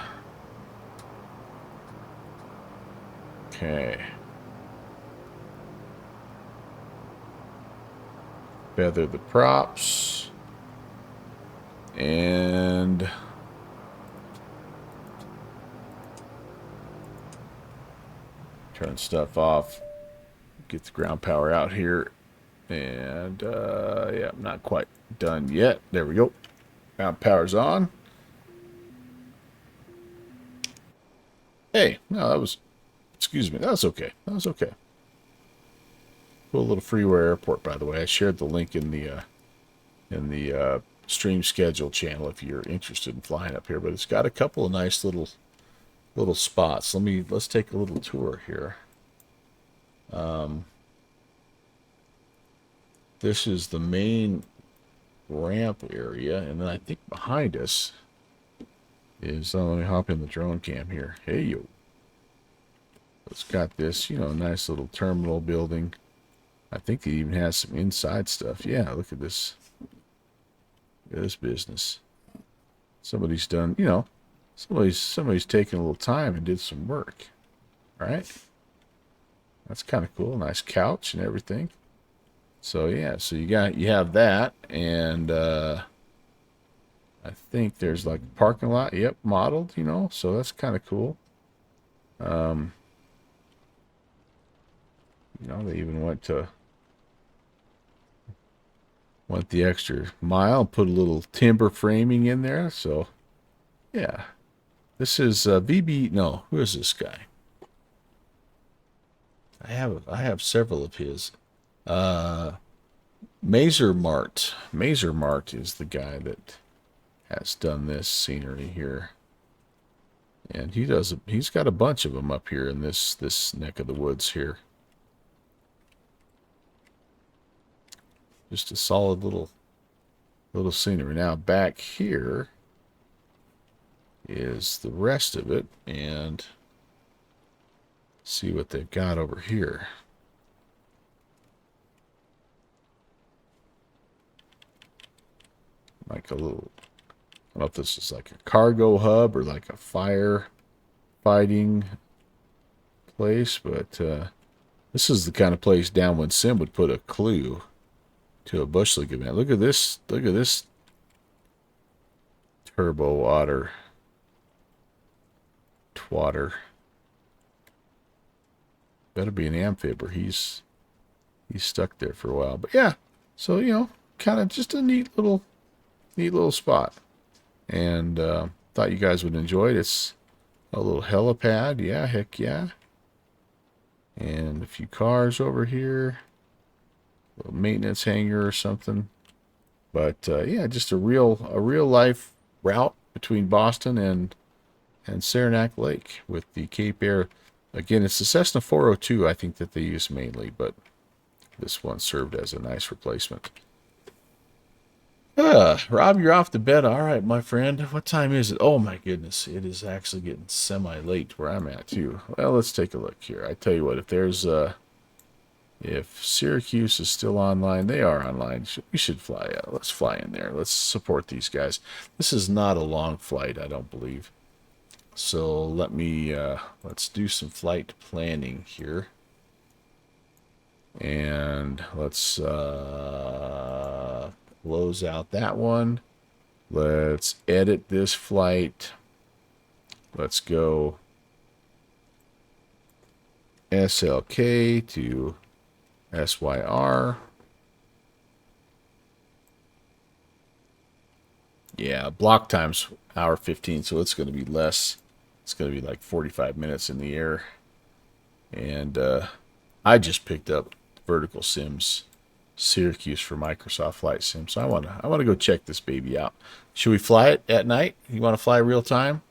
Speaker 1: okay. Feather the props. And turn stuff off. Get the ground power out here. And yeah, I'm not quite done yet. There we go. Ground power's on. Hey, no, that was, excuse me, that was okay. That was okay. Cool little freeware airport, by the way. I shared the link in the stream schedule channel if you're interested in flying up here. But it's got a couple of nice little spots. Let's take a little tour here. This is the main ramp area, and then I think behind us is, let me hop in the drone cam here. Hey, yo. It's got this, you know, nice little terminal building. I think it even has some inside stuff. Yeah, look at this. Look at this business. Somebody's done, you know, somebody's taken a little time and did some work. All right? That's kind of cool. Nice couch and everything. So yeah, so you have that, and I think there's like a parking lot. Yep, modeled, you know, so that's kind of cool. You know, they even went the extra mile, put a little timber framing in there, so Yeah. This is VB. No, who is this guy? I have several of his. Mazer Mart. Mazer Mart is the guy that has done this scenery here. And he's got a bunch of them up here in this neck of the woods here. Just a solid little scenery. Now back here is the rest of it, and see what they've got over here. Like a little, I don't know if this is like a cargo hub or like a firefighting place, but this is the kind of place Downwind Sim would put a clue to a Bush League event. Look at this turbo otter twatter. Better be an amphib, or he's stuck there for a while. But yeah, so you know, kind of just a neat little spot, and thought you guys would enjoy it. It's a little helipad, yeah, heck yeah, and a few cars over here, a little maintenance hangar or something. But yeah, just a real life route between Boston and Saranac Lake with the Cape Air. Again, it's the Cessna 402, I think, that they use mainly, but this one served as a nice replacement. Rob, you're off to bed. All right, my friend. What time is it? Oh, my goodness. It is actually getting semi-late where I'm at, too. Well, let's take a look here. I tell you what, if Syracuse is still online, they are online. We should fly out. Let's fly in there. Let's support these guys. This is not a long flight, I don't believe. So let's do some flight planning here. And let's close out that one. Let's edit this flight. Let's go SLK to SYR. Yeah, block time's hour 15, so it's going to be less. It's going to be like 45 minutes in the air. And I just picked up Vertical Sims Syracuse for Microsoft Flight Sim, so I want to go check this baby out. Should we fly it at night? You want to fly real time?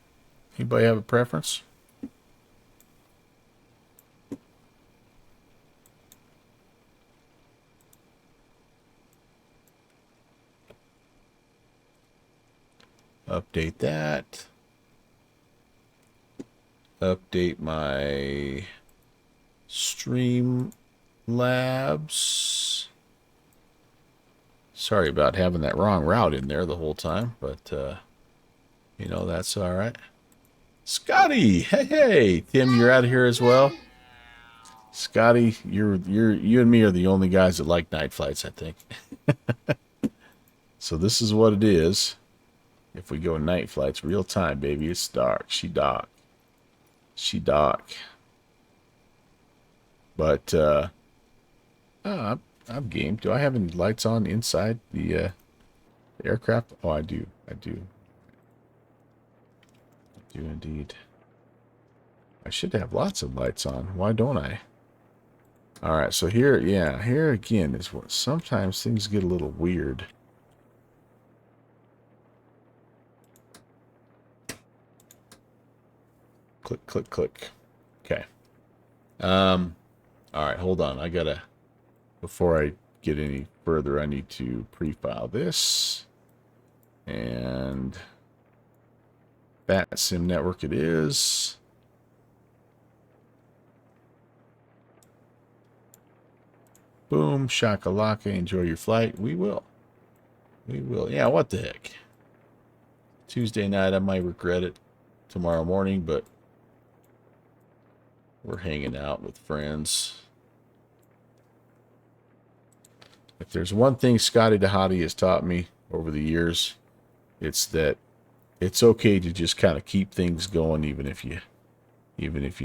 Speaker 1: Anybody have a preference? Update that. Update my Streamlabs. Sorry about having that wrong route in there the whole time, but you know, that's all right. Scotty, hey, Tim, you're out of here as well. Scotty, you and me are the only guys that like night flights, I think. So this is what it is. If we go night flights, real time, baby, it's dark. She dark. But I'm game. Do I have any lights on inside the aircraft? Oh, I do indeed. I should have lots of lights on. Why don't I? All right, so here again is what sometimes things get a little weird. Click, click, click. Okay. All right, hold on. Before I get any further, I need to pre-file this. And VATSIM network it is. Boom, shakalaka, enjoy your flight. We will. Yeah, what the heck. Tuesday night, I might regret it tomorrow morning, but we're hanging out with friends. If there's one thing Scotty DeHottie has taught me over the years, it's that it's okay to just kind of keep things going, even if you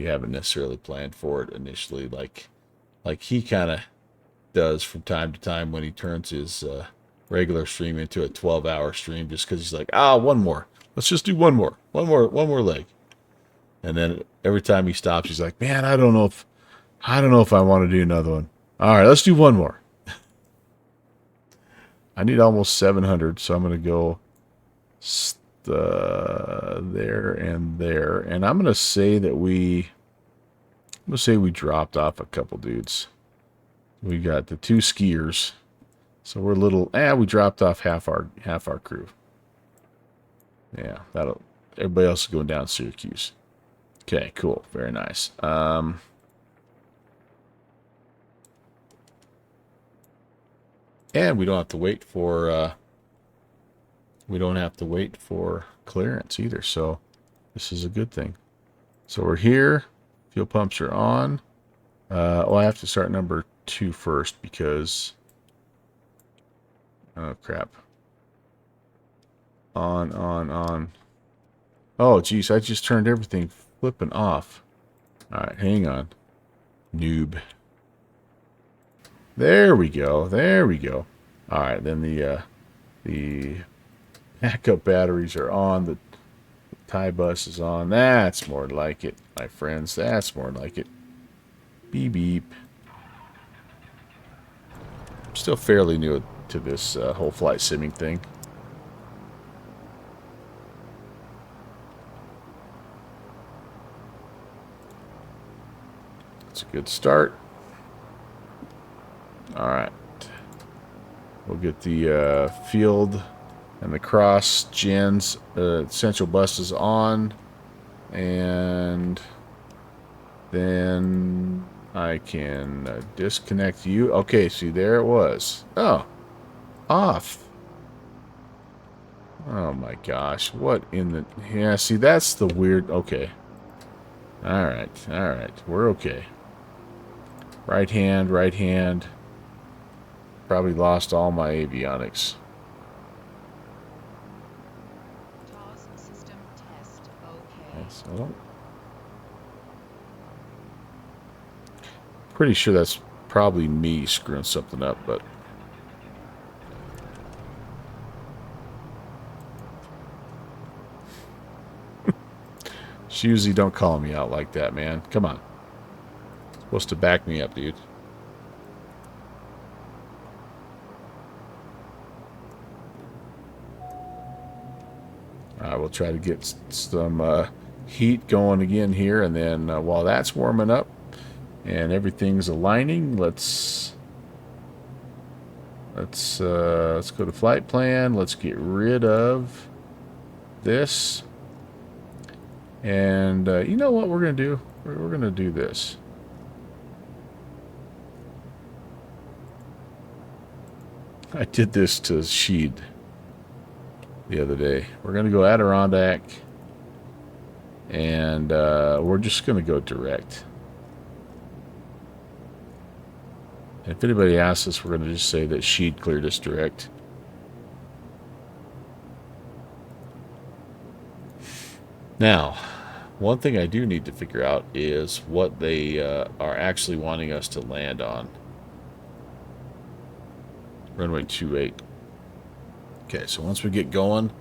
Speaker 1: haven't necessarily planned for it initially, like he kind of does from time to time when he turns his regular stream into a 12-hour stream, just because he's like, one more Let's just do one more leg. And then every time he stops, he's like, man, I don't know if I want to do another one. All right, let's do one more. I need almost 700, so I'm going to go there and there. And I'm going to say that we dropped off a couple dudes. We got the 2 skiers. So we're a little, we dropped off half our crew. Yeah, everybody else is going down Syracuse. Okay, cool. Very nice. And we don't have to wait for clearance either, so this is a good thing. So we're here. Fuel pumps are on. I have to start number 2 first because oh crap. On. Oh geez, I just turned everything flipping off. Alright, hang on. Noob. There we go. Alright, then the backup batteries are on. The tie bus is on. That's more like it, my friends. That's more like it. Beep beep. I'm still fairly new to this whole flight simming thing. It's a good start. Alright. We'll get the field and the cross gens, central buses on. And then I can disconnect you. Okay, see, there it was. Oh, off. Oh my gosh, what in the... Yeah, see, that's the weird... Okay. Alright, we're okay. Right hand. Probably lost all my avionics.
Speaker 5: TOS system test. Okay.
Speaker 1: So, pretty sure that's probably me screwing something up, but... Shusey, don't call me out like that, man. Come on. You're supposed to back me up, dude. Alright, we'll try to get some heat going again here, and then while that's warming up and everything's aligning, let's go to flight plan. Let's get rid of this. And you know what we're going to do? We're going to do this. I did this to Sheed the other day. We're going to go Adirondack. And we're just going to go direct. If anybody asks us, we're going to just say that Sheed cleared us direct. Now, one thing I do need to figure out is what they are actually wanting us to land on. Runway 28. Okay, so once we get going,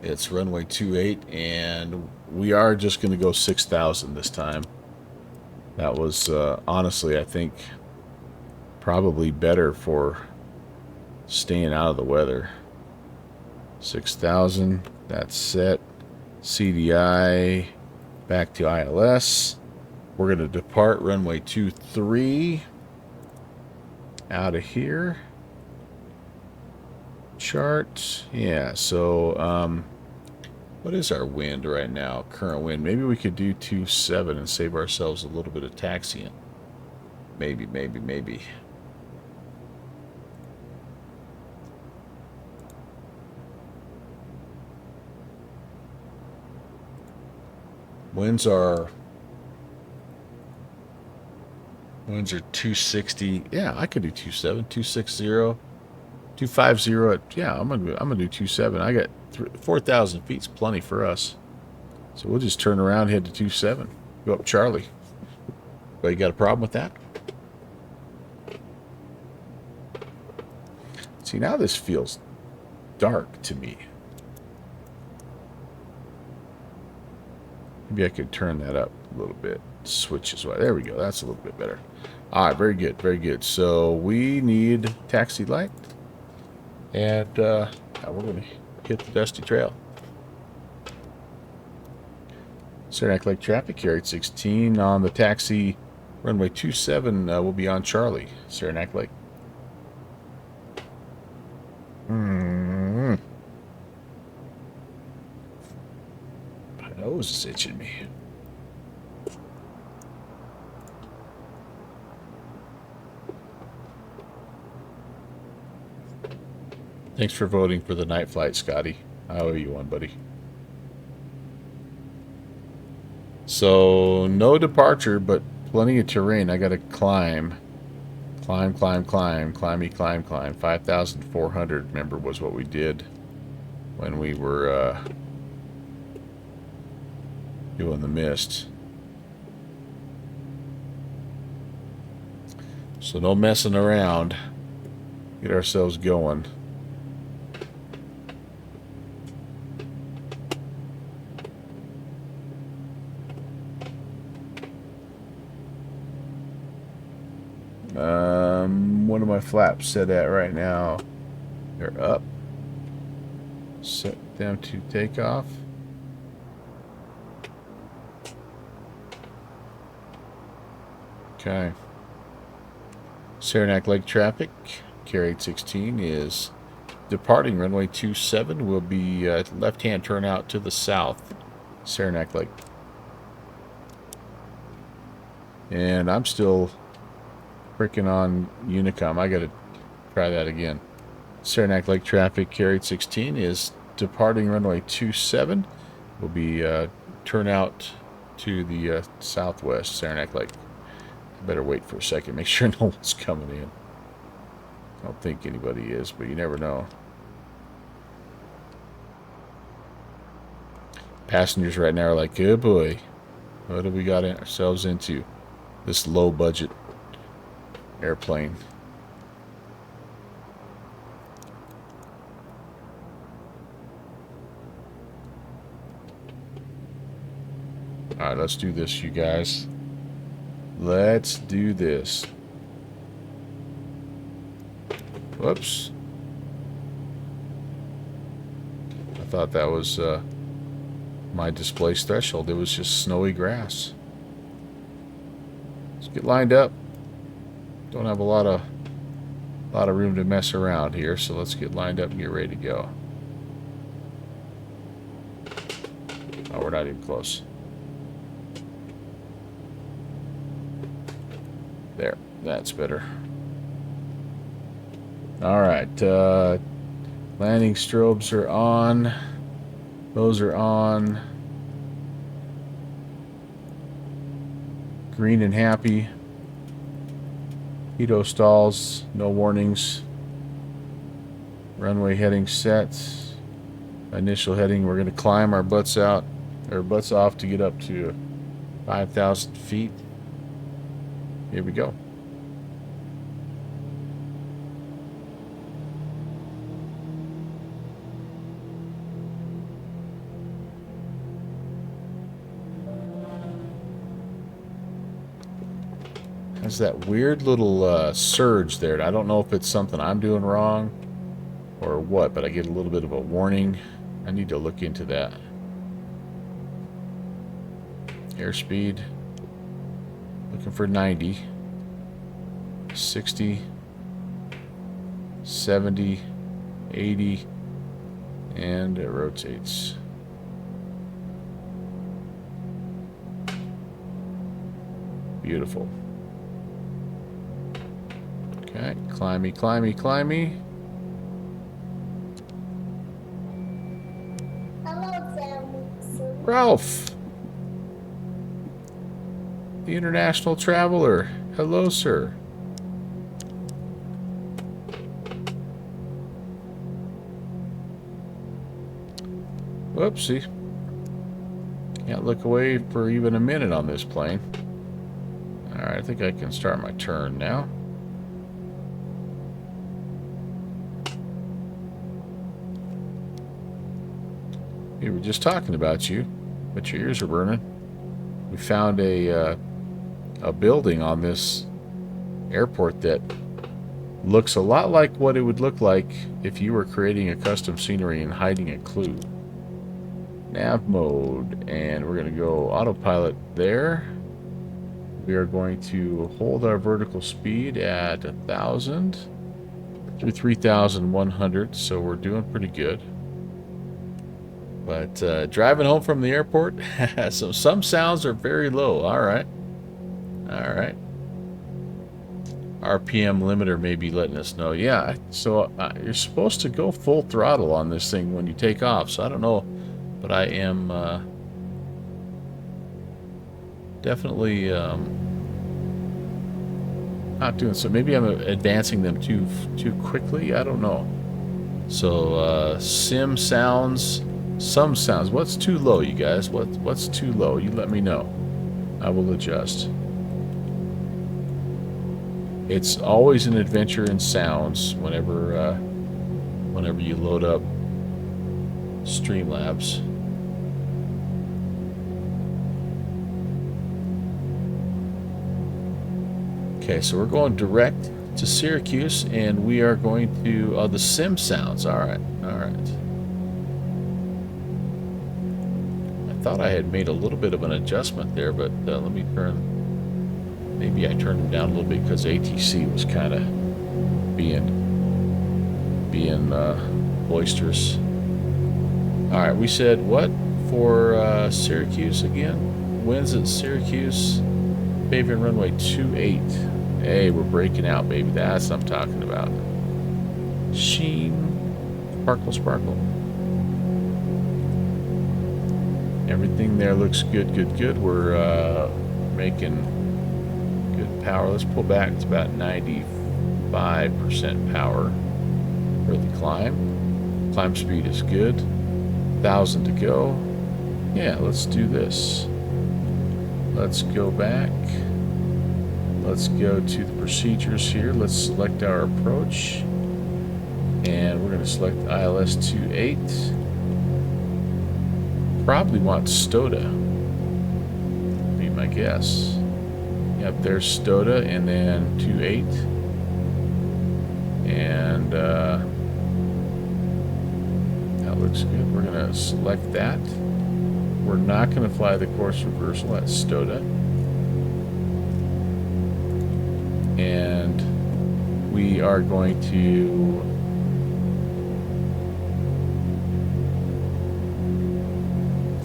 Speaker 1: it's runway 28, and we are just going to go 6,000 this time. That was, honestly, I think, probably better for staying out of the weather. 6,000, that's set. CDI, back to ILS. We're going to depart runway 23 out of here. Chart. Yeah, so what is our wind right now? Current wind. Maybe we could do 27 and save ourselves a little bit of taxiing. Maybe. Winds are 260. Yeah, I could do 27, 260, 250. Yeah, I'm gonna do 27. I got 4,000 feet's plenty for us. So we'll just turn around, head to 27, go up Charlie. But you got a problem with that? See, now this feels dark to me. Maybe I could turn that up a little bit. Switches. There we go. That's a little bit better. All right, very good, very good. So we need taxi light, and we're going to hit the dusty trail. Saranac Lake traffic, carried 16 on the taxi. Runway 27 will be on Charlie, Saranac Lake. My nose is itching me. Thanks for voting for the night flight, Scotty. I owe you one, buddy. So, no departure, but plenty of terrain. I got to climb. Climb. 5,400, remember, was what we did when we were doing the mist. So, no messing around. Get ourselves going. What are my flaps set at right now? They're up. Set them to takeoff. Okay. Saranac Lake traffic, carried 16 is departing runway 27. Will be left-hand turnout to the south, Saranac Lake. And I'm still freaking on Unicom. I gotta try that again. Saranac Lake traffic, carried 16 is departing runway 27. Will be turnout to the southwest, Saranac Lake. I better wait for a second, make sure no one's coming in. I don't think anybody is, but you never know. Passengers right now are like, good boy, what have we got ourselves into? This low budget airplane. Alright, let's do this, you guys. Let's do this. Whoops. I thought that was my displaced threshold. It was just snowy grass. Let's get lined up. Don't have a lot of room to mess around here, so let's get lined up and get ready to go. Oh, we're not even close. There, that's better. Alright, landing strobes are on. Those are on. Green and happy. Pitot stalls, no warnings. Runway heading set. Initial heading, we're going to climb our butts out, or butts off to get up to 5,000 feet. Here we go. Has that weird little surge there. I don't know if it's something I'm doing wrong or what, but I get a little bit of a warning. I need to look into that. Airspeed. Looking for 90. 60. 70. 80. And it rotates. Beautiful. Okay, climby, climby, climby.
Speaker 16: Hello,
Speaker 1: Ralph! The international traveler. Hello, sir. Whoopsie. Can't look away for even a minute on this plane. Alright, I think I can start my turn now. We were just talking about you, but your ears are burning. we found a building on this airport that looks a lot like what it would look like if you were creating a custom scenery and hiding a clue. Nav mode, and we're going to go autopilot there. We are going to hold our vertical speed at 1,000 through 3,100, so we're doing pretty good. But driving home from the airport, so some sounds are very low. All right. RPM limiter may be letting us know. Yeah, so you're supposed to go full throttle on this thing when you take off, so I don't know, but I am definitely not doing so. Maybe I'm advancing them too quickly. I don't know. So sim sounds, some sounds. What's too low, you guys? What's too low? You let me know. I will adjust. It's always an adventure in sounds whenever you load up Streamlabs. Okay, so we're going direct to Syracuse, and we are going to the sim sounds. All right. I thought I had made a little bit of an adjustment there, but let me turn. Maybe I turned them down a little bit because ATC was kind of being boisterous. All right, we said what for Syracuse again? Winds at Syracuse, paving runway 28. Hey, we're breaking out, baby. That's what I'm talking about. Sheen, sparkle, sparkle. Everything there looks good. We're making good power. Let's pull back. It's about 95% power for the climb. Climb speed is good. 1,000 to go. Yeah, let's do this. Let's go back. Let's go to the procedures here. Let's select our approach. And we're going to select ILS 28. Probably want Stoda. Be my guess. Yep, there's Stoda, and then 28. And that looks good. We're going to select that. We're not going to fly the course reversal at Stoda. And we are going to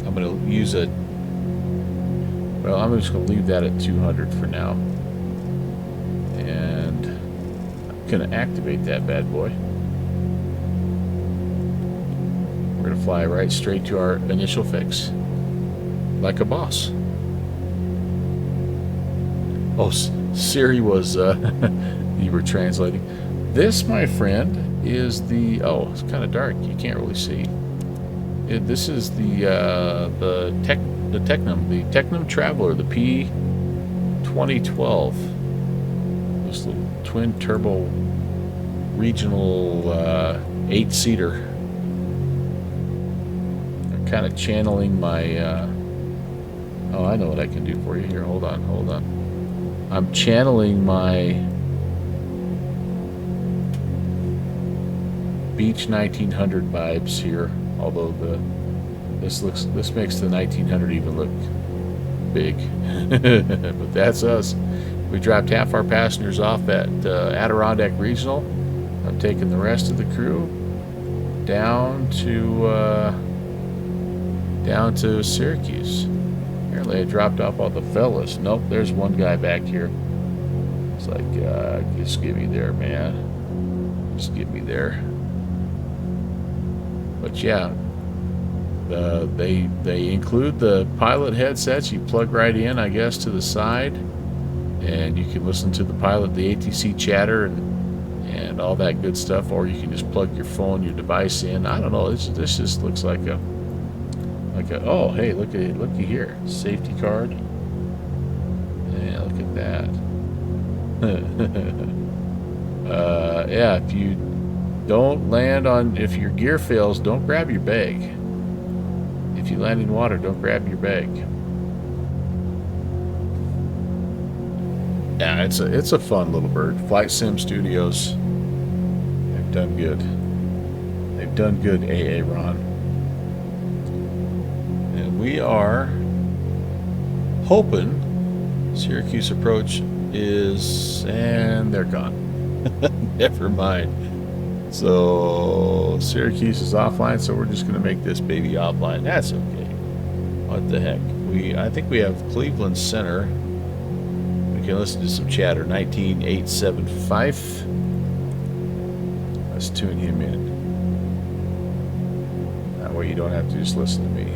Speaker 1: I'm going to use a well, I'm just going to leave that at 200 for now. And I'm going to activate that bad boy. We're going to fly right straight to our initial fix. Like a boss. Oh, Siri was, you were translating. This, my friend, is the, oh, it's kind of dark. You can't really see. This is the Tecnam Traveler, the P2012. This little twin turbo regional 8-seater. I'm kind of channeling my, oh, I know what I can do for you here. Hold on. I'm channeling my Beach 1900 vibes here, although this makes the 1900 even look big. But that's us. We dropped half our passengers off at Adirondack Regional. I'm taking the rest of the crew down to Syracuse. Apparently I dropped off all the fellas. Nope, there's one guy back here. It's like, just get me there, man. Just get me there. But yeah, they include the pilot headsets. You plug right in, I guess, to the side, and you can listen to the pilot, the ATC chatter, and all that good stuff. Or you can just plug your phone, your device in. I don't know. This just looks like a oh, hey, looky here, safety card. Yeah, look at that. Yeah, if you don't land on, if your gear fails, don't grab your bag. If you land in water, don't grab your bag. Yeah, it's a fun little bird. Flight Sim Studios. They've done good. They've done good, AA Ron. And we are hoping Syracuse approach is, and they're gone. Never mind. So Syracuse is offline, so we're just going to make this baby offline. That's okay. What the heck? I think we have Cleveland Center. We can listen to some chatter. 19875. Let's tune him in. That way you don't have to just listen to me.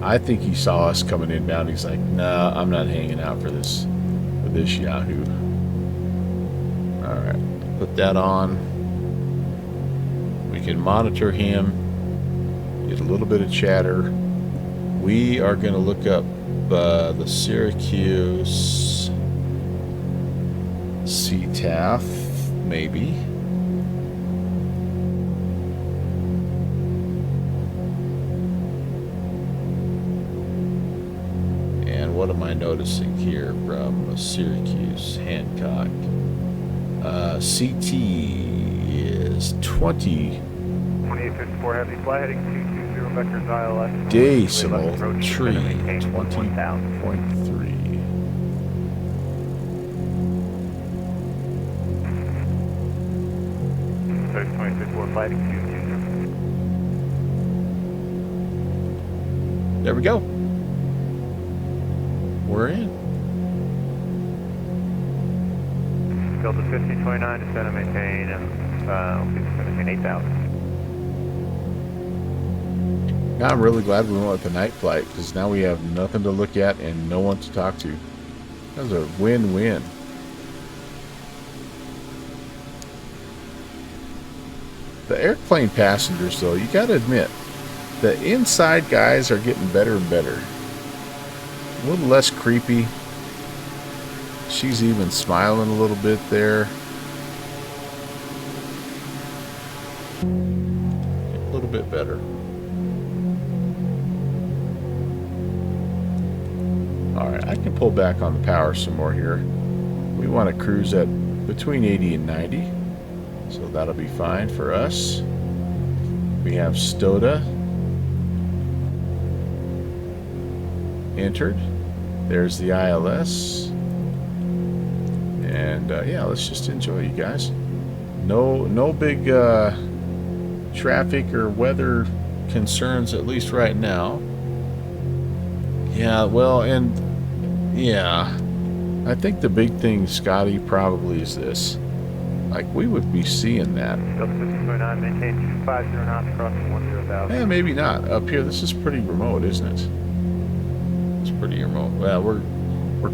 Speaker 1: I think he saw us coming inbound. He's like, nah, I'm not hanging out for this Yahoo. All right, put that on. We can monitor him, get a little bit of chatter. We are going to look up the Syracuse CTAF, maybe. What am I noticing here from Syracuse, Hancock? CT is 20.
Speaker 6: 2854 heavy, fly heading 220 vectors ILS.
Speaker 1: Decimal tree, 20.3.
Speaker 6: 2854 fly heading 220.
Speaker 1: There we go. We're in.
Speaker 6: Delta 1529, descend and maintain, maintain 8,000.
Speaker 1: Now I'm really glad we went with the night flight, because now we have nothing to look at and no one to talk to. That was a win-win. The airplane passengers, though, you gotta admit, the inside guys are getting better and better. A little less creepy. She's even smiling a little bit there. A little bit better. Alright, I can pull back on the power some more here. We want to cruise at between 80 and 90. So that'll be fine for us. We have Stoda entered. There's the ILS. And yeah, let's just enjoy, you guys. No big traffic or weather concerns, at least right now. Yeah, well, and yeah, I think the big thing, Scotty, probably is this. Like, we would be seeing that.
Speaker 6: Delta 1529, maintain 250 knots, crossing 10,000.
Speaker 1: Yeah, maybe not. Up here, this is pretty remote, isn't it? It's pretty remote. Well, we're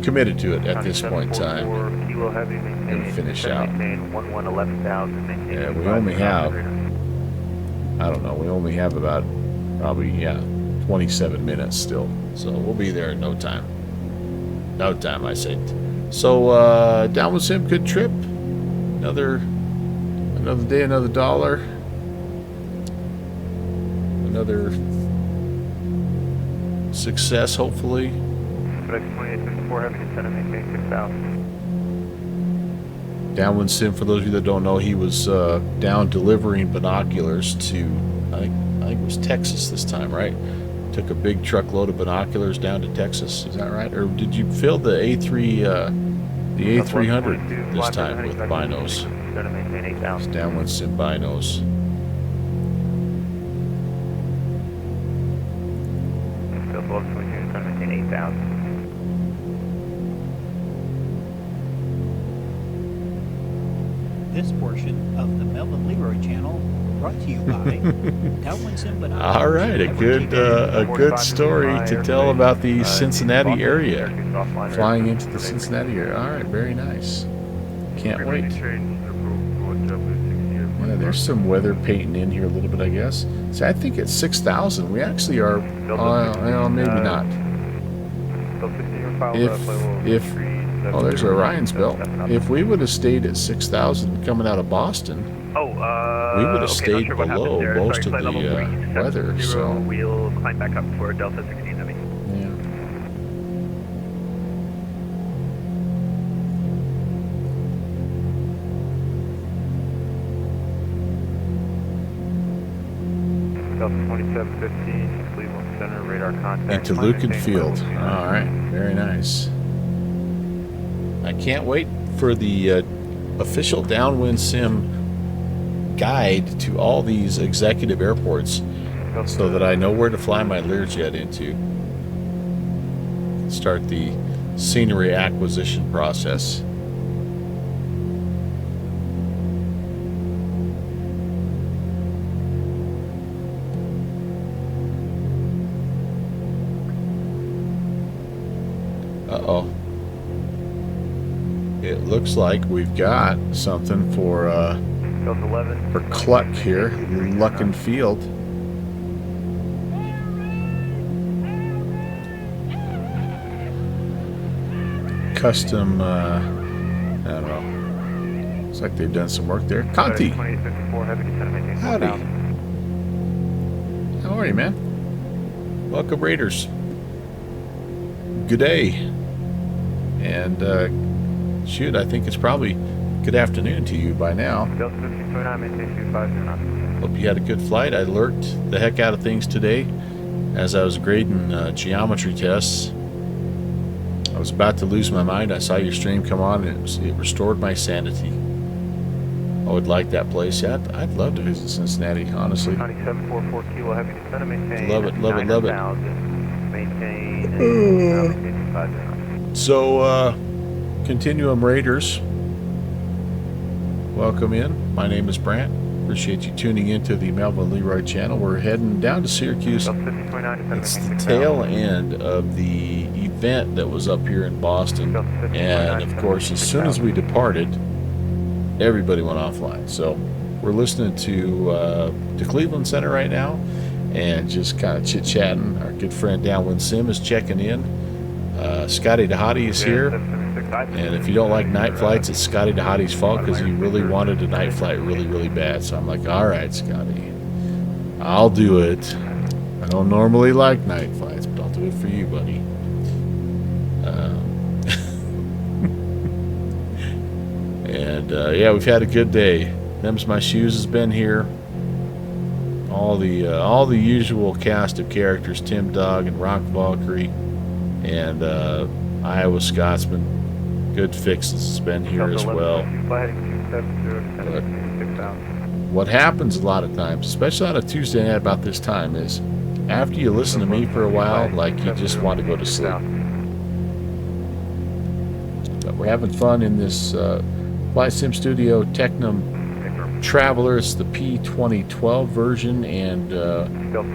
Speaker 1: committed to it at this point in time.
Speaker 6: Kilo heavy, maintain,
Speaker 1: and finish out.
Speaker 6: Maintain 11,000, maintain.
Speaker 1: Yeah, we only have, I don't know, we only have about probably, yeah, 27 minutes still. So we'll be there in no time. No time, I say. So downward sim, good trip. Another day, another dollar. Another success, hopefully.
Speaker 6: FedEx 2854 heavy, descend and maintain 6,000.
Speaker 1: Downwind Sim, for those of you that don't know, he was down delivering binoculars to, I think it was Texas this time, right? Took a big truckload of binoculars down to Texas. Is that right? Or did you fill the the A300 this time with binos? It's Downwind Sim binos.
Speaker 17: This portion of the Melvin Leroy channel brought to you by Downwind Sim Binoculars.
Speaker 1: All right, a good story to tell about the Cincinnati area. Flying into the Cincinnati area. All right, very nice. Can't wait. Yeah, there's some weather painting in here a little bit, I guess. See, I think it's 6,000. We actually are, well, maybe not. Oh, there's Orion's belt. If we would have stayed at 6,000 coming out of Boston, we would have stayed below most of the weather. So
Speaker 4: we'll climb back up for Delta 16 Heavy.
Speaker 1: yeah.
Speaker 10: Delta 2715, Cleveland Center, radar contact.
Speaker 1: Into Lucan Field. All right, very nice. I can't wait for the official Downwind Sim guide to all these executive airports so that I know where to fly my Learjet into. Start the scenery acquisition process. Uh-oh. It looks like we've got something for Cluck here, Lucan Field. Custom, I don't know. Looks like they've done some work there. Conti! Howdy. How are you, man? Welcome, Raiders. Good day. And, shoot, I think it's probably good afternoon to you by now. Hope you had a good flight. I lurked the heck out of things today as I was grading geometry tests. I was about to lose my mind. I saw your stream come on, and it restored my sanity. I would like that place. Yeah, I'd love to visit Cincinnati, honestly.
Speaker 10: 9744 kilo heavy descent, maintain.
Speaker 1: Love it, love it, love it.
Speaker 10: Maintain.
Speaker 1: So, Continuum Raiders, welcome in. My name is Brant. Appreciate you tuning into the Melvin Leroy channel. We're heading down to Syracuse. It's the tail end of the event that was up here in Boston. And, of course, as soon as we departed, everybody went offline. So we're listening to Cleveland Center right now and just kind of chit-chatting. Our good friend Downwind Sim is checking in. Scotty DeHottie is here. And if you don't like night flights, it's Scotty DeHottie's fault because he really wanted a night flight really, really bad. So I'm like, all right, Scotty, I'll do it. I don't normally like night flights, but I'll do it for you, buddy. And yeah, we've had a good day. Them's My Shoes has been here. All the usual cast of characters: Tim Dog and Rock Valkyrie, and Iowa Scotsman. Good Fixes has been here as well. But what happens a lot of times, especially on a Tuesday night about this time, is after you listen to me for a while, like you just want to go to sleep. But we're having fun in this Flight Sim Studio Tecnam Traveler. It's the P2012 version, and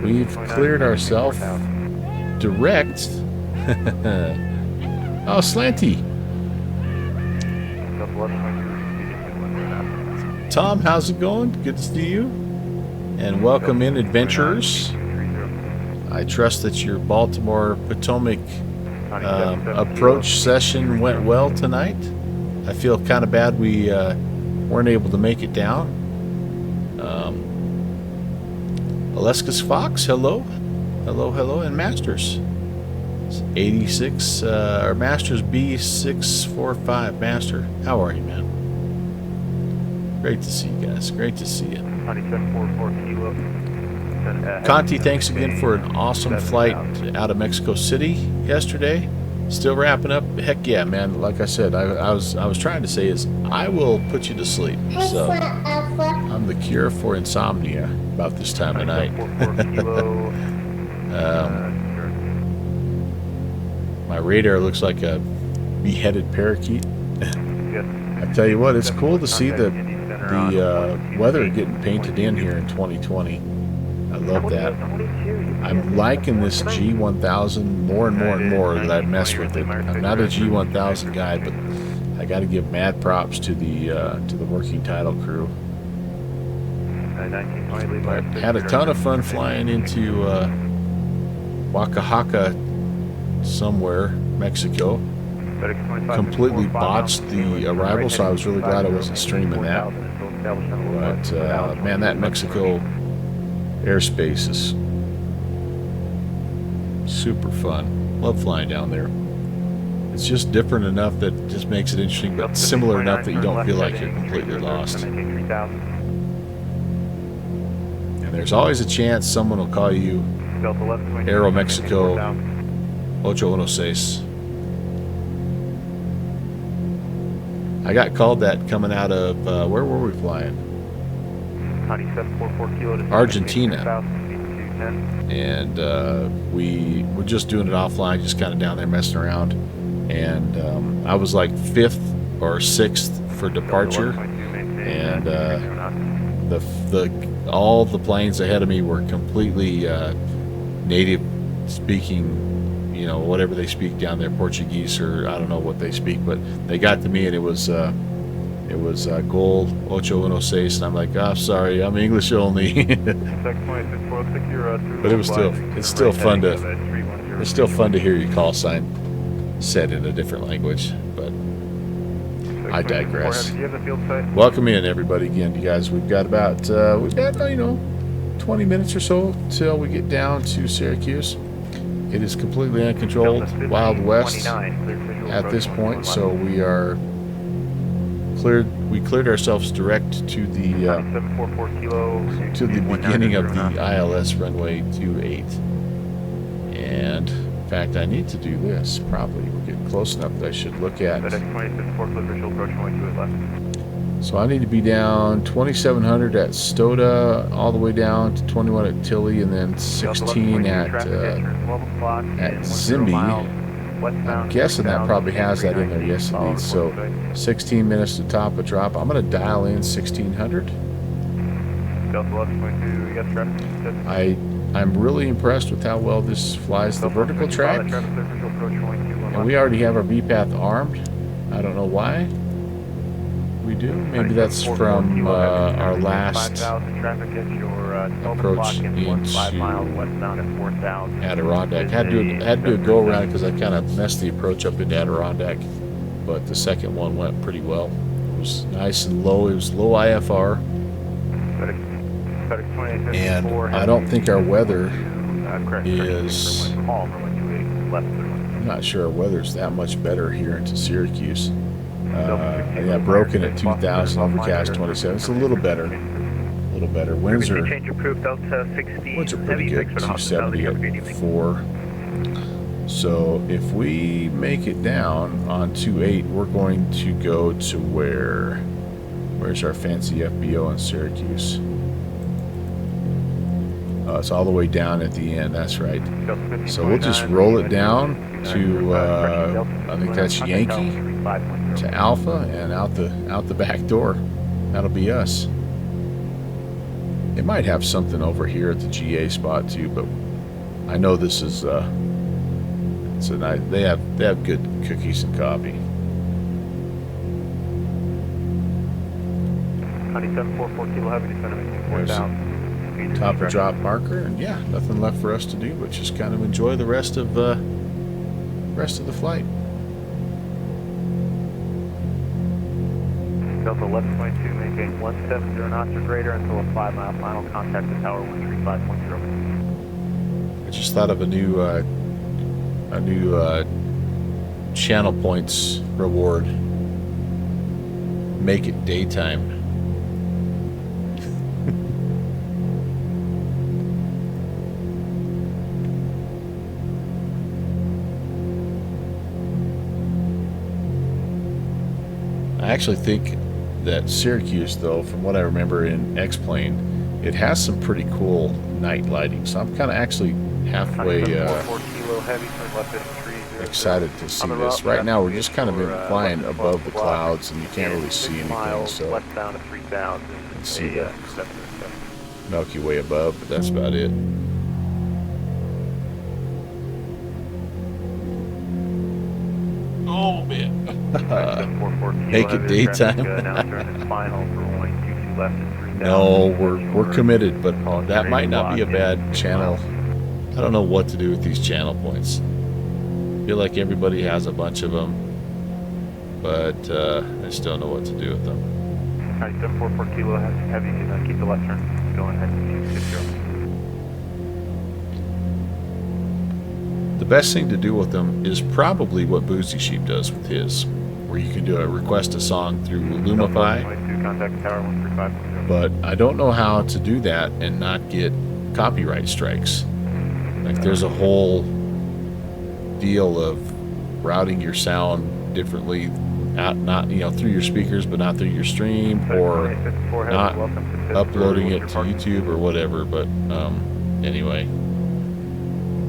Speaker 1: we've cleared ourselves direct. Oh, Slanty. Tom, how's it going? Good to see you. And welcome in, adventurers. I trust that your Baltimore Potomac approach session went well tonight. I feel kind of bad we weren't able to make it down. Alescus Fox, hello. Hello, hello. And Masters. 86, or Masters B645. Master, how are you, man? Great to see you guys. Great to see you. Conti, thanks again for an awesome flight out of Mexico City yesterday. Still wrapping up. Heck yeah, man. Like I said, I was trying to say is I will put you to sleep. So I'm the cure for insomnia about this time of night. My radar looks like a beheaded parakeet. I tell you what, it's cool to see the weather getting painted in here in 2020. I love that. I'm liking this G1000 more and more and more that I mess with it. I'm not a G1000 guy, but I got to give mad props to the working title crew. I had a ton of fun flying into Oaxaca somewhere, Mexico. completely botched the arrival, so I was really glad I wasn't streaming that. But man, that Mexico airspace is super fun. Love flying down there. It's just different enough that it just makes it interesting, but similar enough that you don't feel like you're completely lost. And there's always a chance someone will call you Aero Mexico 816. I got called that coming out of, where were we flying? Argentina. And we were just doing it offline, just kind of down there messing around. And I was like 5th or 6th for departure. And all the planes ahead of me were completely native speaking, you know, whatever they speak down there, Portuguese or I don't know what they speak, but they got to me and it was Gol 816, and I'm like, oh, sorry, I'm English only. But it's still fun to hear your call sign said in a different language. But I digress. Welcome in, everybody, again, you guys. We've got about 20 minutes or so till we get down to Syracuse. It is completely uncontrolled Wild West at this point, so we are cleared. We cleared ourselves direct to the beginning of the ILS runway 28. And in fact, I need to do this. Probably we're getting close enough that I should look at. So I need to be down 2700 at Stoda, all the way down to 21 at Tilly, and then 16 at Zimby. I'm guessing that probably has that in there. Yes, it needs. So 16 minutes to top a drop. I'm going to dial in 1600. I'm really impressed with how well this flies the vertical track. And we already have our VPATH armed. I don't know why we do. Maybe that's from our last approach into Adirondack. Had to do a go around because I kind of messed the approach up into Adirondack, but the second one went pretty well. It was nice and low. It was low IFR, and I don't think our weather is. I'm not sure our weather's that much better here into Syracuse. I got broken at 2,000, overcast 27. It's a little better. A little better. Winds are pretty good, 270 at 4. So if we make it down on 28, we're going to go to where? Where's our fancy FBO in Syracuse? It's all the way down at the end. That's right. So we'll just roll it down to I think that's Yankee to Alpha and out the back door. That'll be us. They might have something over here at the GA spot too, but I know this is it's a nice. They have good cookies and coffee.
Speaker 8: 9744 kilo heavy, descending
Speaker 1: top of drop marker, and yeah, nothing left for us to do but just kind of enjoy the rest of the flight.
Speaker 8: Delta 1122, maintain 170 knots or greater until a 5-mile final contact to tower 135.0.
Speaker 1: I just thought of a new channel points reward. Make it daytime. I actually think that Syracuse, though, from what I remember in X-Plane, it has some pretty cool night lighting. So I'm kind of actually halfway excited to see this. Right now, we're just kind of flying above the clouds, and you can't really see anything. So you can see the Milky Way above, but that's about it. Oh man. Make it daytime. No, we're committed, but that might not be a bad channel. I don't know what to do with these channel points. I feel like everybody has a bunch of them. but I just don't know what to do with them.
Speaker 6: Alright, 744 Kilo Heavy, you can keep the left turn. Going ahead to 260.
Speaker 1: The best thing to do with them is probably what Boozy Sheep does with his, where you can do a request a song through Lumify.
Speaker 6: Contact tower 135.
Speaker 1: But I don't know how to do that and not get copyright strikes. Like there's a whole deal of routing your sound differently, not through your speakers, but not through your stream, or not uploading it to YouTube or whatever. But anyway,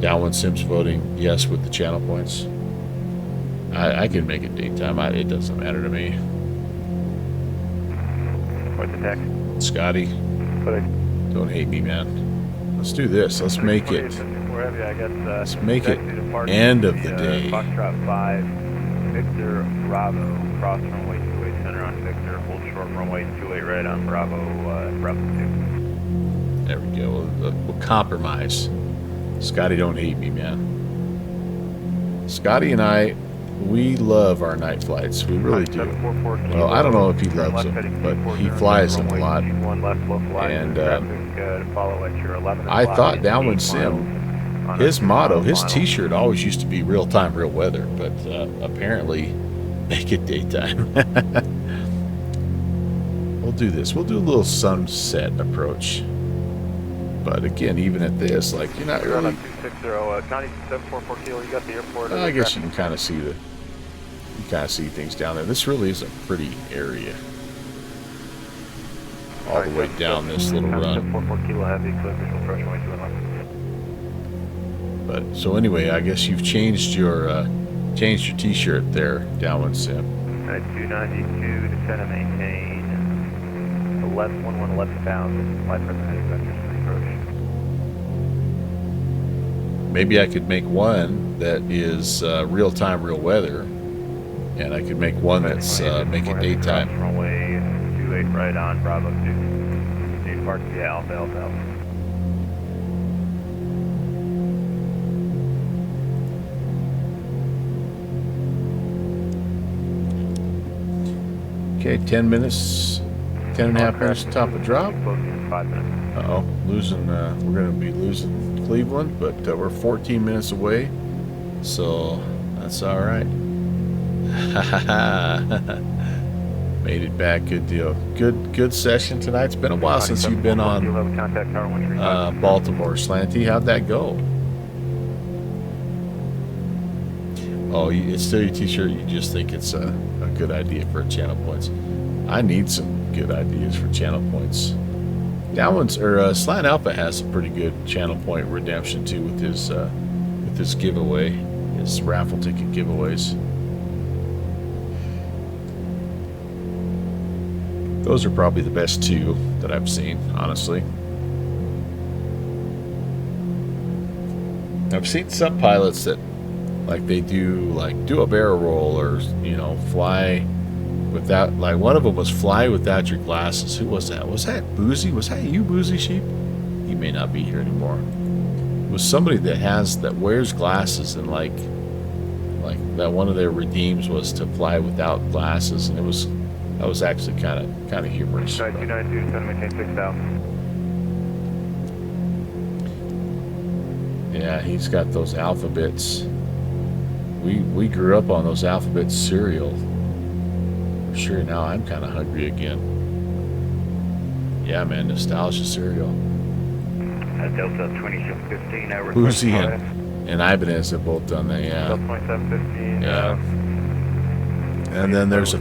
Speaker 1: Downwind Sims voting yes with the channel points. I can make it daytime. It doesn't matter to me.
Speaker 6: What's the text?
Speaker 1: Scotty, don't hate me, man. Let's do this. Let's make it. Let's make it end of the day.
Speaker 6: Foxtrot 5, Victor, Bravo, cross runway 28 center on Victor, hold short runway 28 right on Bravo, Bravo 2.
Speaker 1: There we go. We'll compromise. Scotty, don't hate me, man. Scotty and I, we love our night flights. We really do. Well, I don't know if he loves them, but he flies them a lot. And I thought Downwind Sim, his motto, his t-shirt always used to be real time, real weather, but apparently make it daytime. We'll do this. We'll do a little sunset approach. But again, even at this, like, you're not really...
Speaker 6: 744 Kilo, you got the airport.
Speaker 1: I guess you can kind of see things down there. This really is a pretty area. All the way down this little run.
Speaker 6: 744 Kilo Heavy, clear visual approach runway 211.
Speaker 1: But so anyway, I guess you've changed your t-shirt there, Downwind Sim.
Speaker 6: 292, descend and maintain 11,000, flight present heading vectors for approach.
Speaker 1: Maybe I could make one that is real time, real weather, and I could make one that's make it daytime.
Speaker 6: Runway 28 right on Bravo 2. Need to park the Alpha Alpha.
Speaker 1: Okay, 10 minutes, 10 and a half minutes, top of drop.
Speaker 6: 5 minutes.
Speaker 1: Uh-oh, losing, we're going to be losing Cleveland, but we're 14 minutes away, so that's all right. Made it back, good deal. Good session tonight. It's been a while since you've been on Baltimore. Slanty, how'd that go? Oh, it's still your t-shirt, you just think it's a good idea for channel points. I need some good ideas for channel points. Downwind's Slant Alpha has a pretty good channel point redemption too with his giveaway, his raffle ticket giveaways. Those are probably the best two that I've seen, honestly. I've seen some pilots that like they do a barrel roll, or fly without, like one of them was fly without your glasses. Who was that? Was that Boozy? Was that you, Boozy Sheep? He may not be here anymore. It was somebody that wears glasses, and like that one of their redeems was to fly without glasses, and that was actually kind of humorous.
Speaker 6: 292, send maintain 6,000.
Speaker 1: Yeah, he's got those alphabets. We grew up on those alphabet cereal. For sure, now I'm kind of hungry again. Yeah, man, nostalgia cereal.
Speaker 6: Delta 2715, over.
Speaker 1: Boozy and Ibanez have both done that, yeah.
Speaker 6: Delta 2715.
Speaker 1: Yeah. And then there's a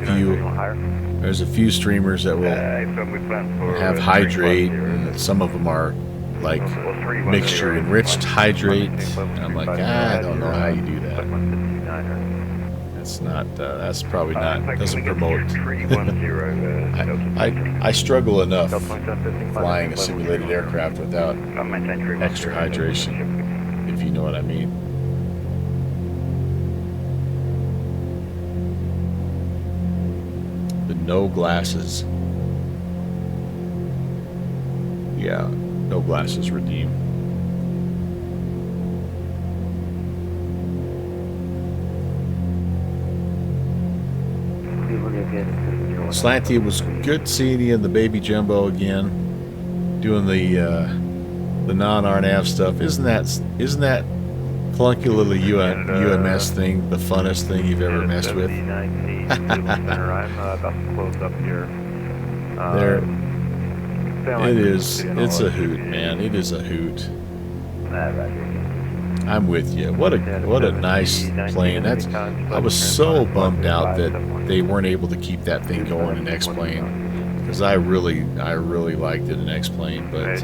Speaker 1: few streamers that will have hydrate, and some of them are like mixture enriched hydrate. And I'm like, I don't know how you do that. That's not. That's probably not. Doesn't promote. I struggle enough flying a simulated aircraft without extra hydration, if you know what I mean. The no glasses. Yeah, no glasses redeem. Slanty, it was good seeing you in the baby jumbo again, doing the non-RNAV stuff. Isn't that clunky little UMS thing the funnest thing you've ever messed with?
Speaker 6: I'm about to close up here.
Speaker 1: There, it is. It's a hoot, man. It is a hoot. I'm with you. What a nice plane. I was so bummed out that they weren't able to keep that thing going in X-Plane, because I really liked it in X-Plane. But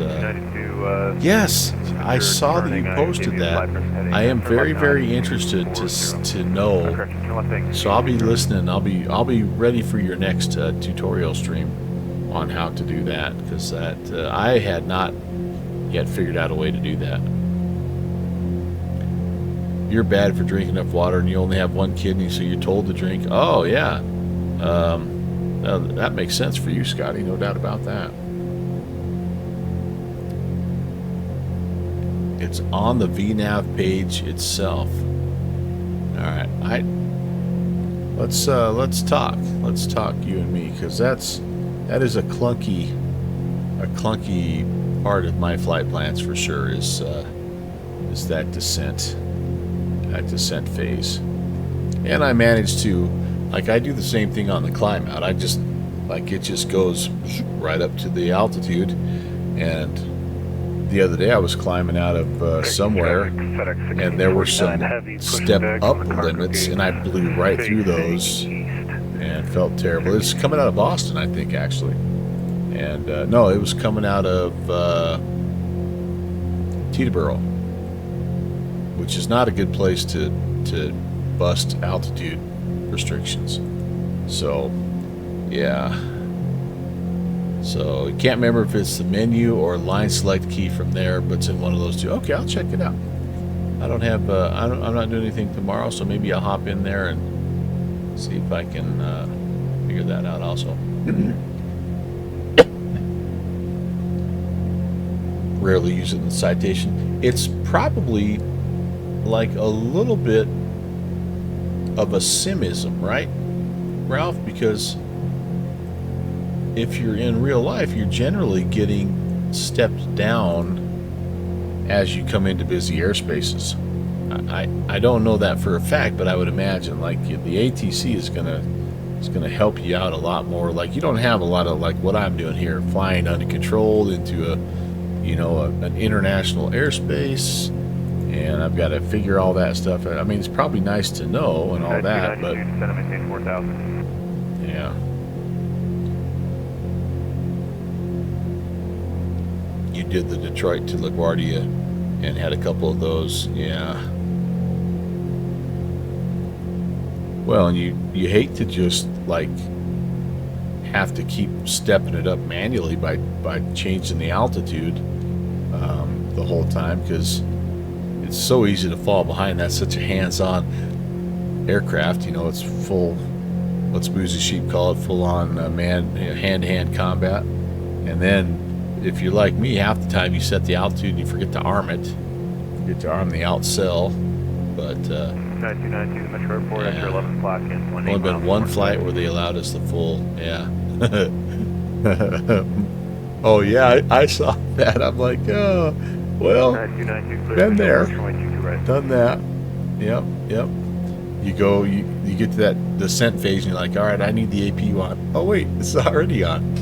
Speaker 1: yes, I saw that you posted that. I am very interested to know. So I'll be listening. I'll be ready for your next tutorial stream on how to do that, because that I had not yet figured out a way to do that. You're bad for drinking enough water and you only have one kidney, so you're told to drink. Oh, yeah. That makes sense for you, Scotty. No doubt about that. It's on the VNav page itself. All right. Let's talk. Let's talk, you and me, because that is a clunky part of my flight plans for sure, is that descent. That descent phase. And I managed to, like, I do the same thing on the climb out. I just, like, it just goes right up to the altitude. And the other day I was climbing out of somewhere, and there were some step up limits, and I blew right through those and felt terrible. It's coming out of Boston, I think, actually. And no, it was coming out of Teterboro, which is not a good place to bust altitude restrictions. So, yeah. So, you can't remember if it's the menu or line select key from there, but it's in one of those two. Okay, I'll check it out. I don't have, I'm not doing anything tomorrow, so maybe I'll hop in there and see if I can figure that out also. Rarely use it in the citation. It's probably like a little bit of a simism, right, Ralph? Because if you're in real life, you're generally getting stepped down as you come into busy airspaces. I don't know that for a fact, but I would imagine like the ATC is gonna help you out a lot more. Like, you don't have a lot of like what I'm doing here, flying uncontrolled into an international airspace. And I've got to figure all that stuff out. I mean, it's probably nice to know and all that, but yeah. You did the Detroit to LaGuardia and had a couple of those, yeah. Well, and you hate to just like have to keep stepping it up manually by changing the altitude the whole time, because it's so easy to fall behind. That's such a hands-on aircraft. It's full, what's Boozy Sheep call it, full-on hand-to-hand combat. And then, if you're like me, half the time you set the altitude and you forget to arm it. You forget to arm the out cell. But
Speaker 6: 9292 Metro Airport, after 11 o'clock in
Speaker 1: only been one flight where they allowed us the full, yeah. Oh yeah, I saw that. I'm like, oh, well, been there, done that. Yep. You go, you get to that descent phase, and you're like, all right, I need the APU on. Oh wait, it's already on.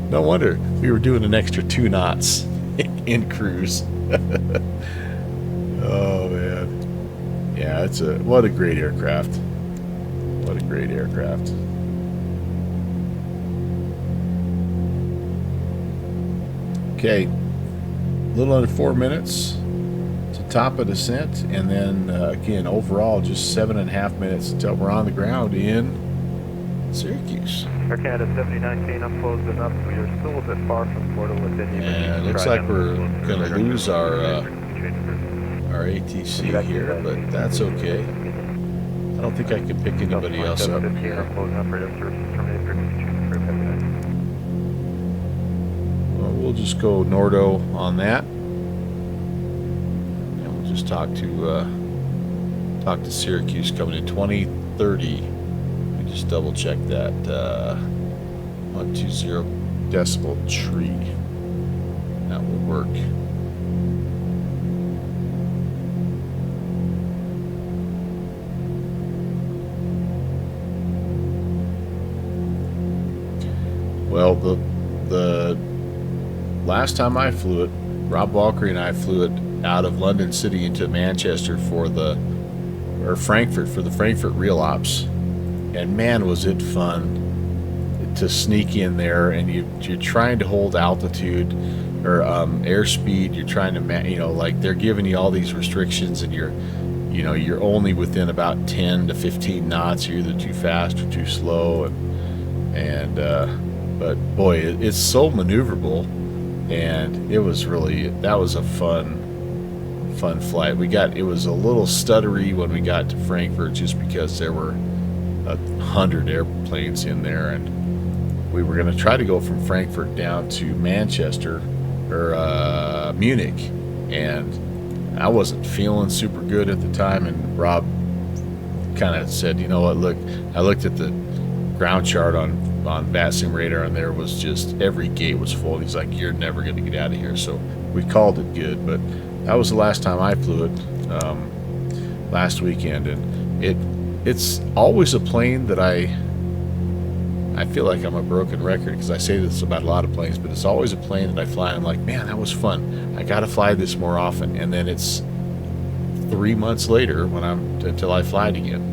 Speaker 1: No wonder we were doing an extra 2 knots in cruise. Oh man, yeah, what a great aircraft. What a great aircraft. Okay, a little under 4 minutes to top of descent, and then again overall just 7.5 minutes until we're on the ground in Syracuse.
Speaker 6: Air Canada 7019, I'm closing up. We are still a bit far from Florida within you.
Speaker 1: And it looks like we're going to lose our ATC here, but that's okay. I don't think I can pick anybody else up here. Well, we'll just go Nordo on that, and we'll just talk to Syracuse coming in 2030. Let me just double check that. 120 decibel tree. That will work. Well, the last time I flew it, Rob Walker and I flew it out of London City into Manchester for Frankfurt for the Frankfurt Real Ops, and man, was it fun to sneak in there. And you're trying to hold altitude or airspeed. You're trying to like they're giving you all these restrictions, and you're only within about 10 to 15 knots. You're either too fast or too slow, but boy, it's so maneuverable, and that was a fun flight. It was a little stuttery when we got to Frankfurt, just because there were 100 airplanes in there, and we were going to try to go from Frankfurt down to Manchester or Munich, and I wasn't feeling super good at the time, and Rob kind of said, you know what, look, I looked at the ground chart on VATSIM radar, and there was just every gate was full. He's like, you're never going to get out of here. So we called it good, but that was the last time I flew it, last weekend, and it's always a plane that I feel like I'm a broken record, because I say this about a lot of planes, but it's always a plane that I fly and I'm like, man, that was fun. I got to fly this more often. And then it's 3 months later until I fly it again.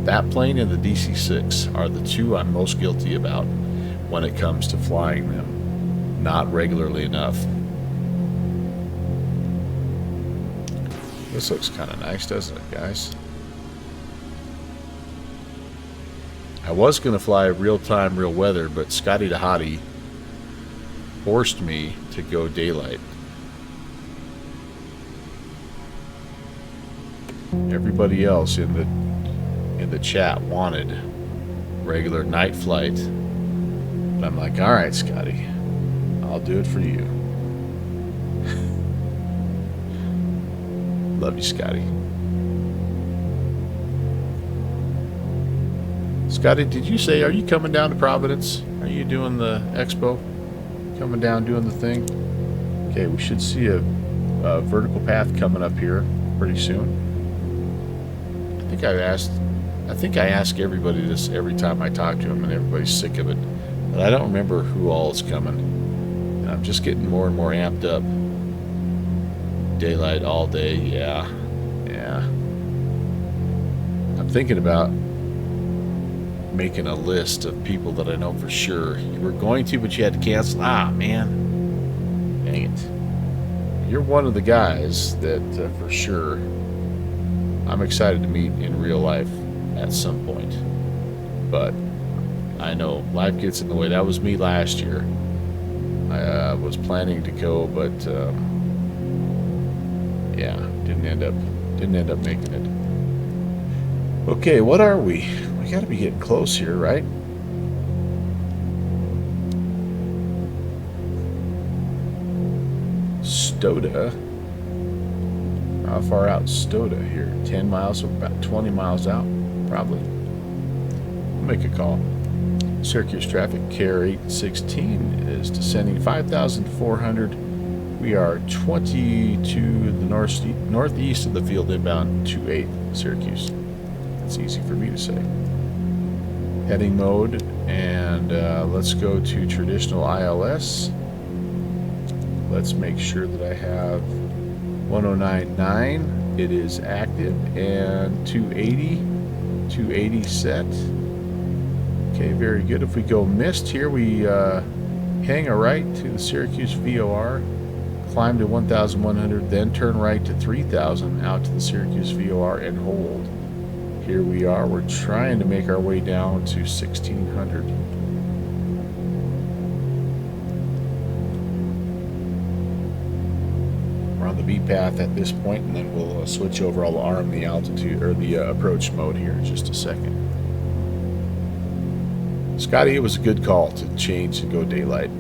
Speaker 1: That plane and the DC-6 are the two I'm most guilty about when it comes to flying them, not regularly enough. This looks kind of nice, doesn't it, guys? I was going to fly real-time, real weather, but Scotty the Hottie forced me to go daylight. Everybody else in the chat wanted regular night flight, but I'm like, all right, Scotty, I'll do it for you. Love you, Scotty. Scotty, did you say, are you coming down to Providence? Are you doing the expo? Coming down, doing the thing? Okay, we should see a vertical path coming up here pretty soon. I think I ask everybody this every time I talk to them, and everybody's sick of it. But I don't remember who all is coming. And I'm just getting more and more amped up. Daylight all day, yeah. I'm thinking about making a list of people that I know for sure. You were going to, but you had to cancel. Ah, man. Dang it. You're one of the guys that for sure I'm excited to meet in real life at some point. But I know life gets in the way. That was me last year. I was planning to go, but yeah, didn't end up making it. Okay, what are we? We got to be getting close here, right? Stoda. How far out Stoda here? 10 miles, about 20 miles out, probably. We'll make a call. Syracuse traffic, Care 816 is descending 5,400. We are 20 to the northeast of the field, inbound 28 Syracuse. That's easy for me to say. Heading mode, and let's go to traditional ILS. Let's make sure that I have 109.9. It is active, and 280 set. Okay, very good. If we go missed here, we hang a right to the Syracuse VOR, climb to 1,100, then turn right to 3,000 out to the Syracuse VOR and hold. Here we are. We're trying to make our way down to 1,600. We're on the V path at this point, and then we'll switch over. I'll arm the altitude or the approach mode here in just a second. Scotty, it was a good call to change and go daylight.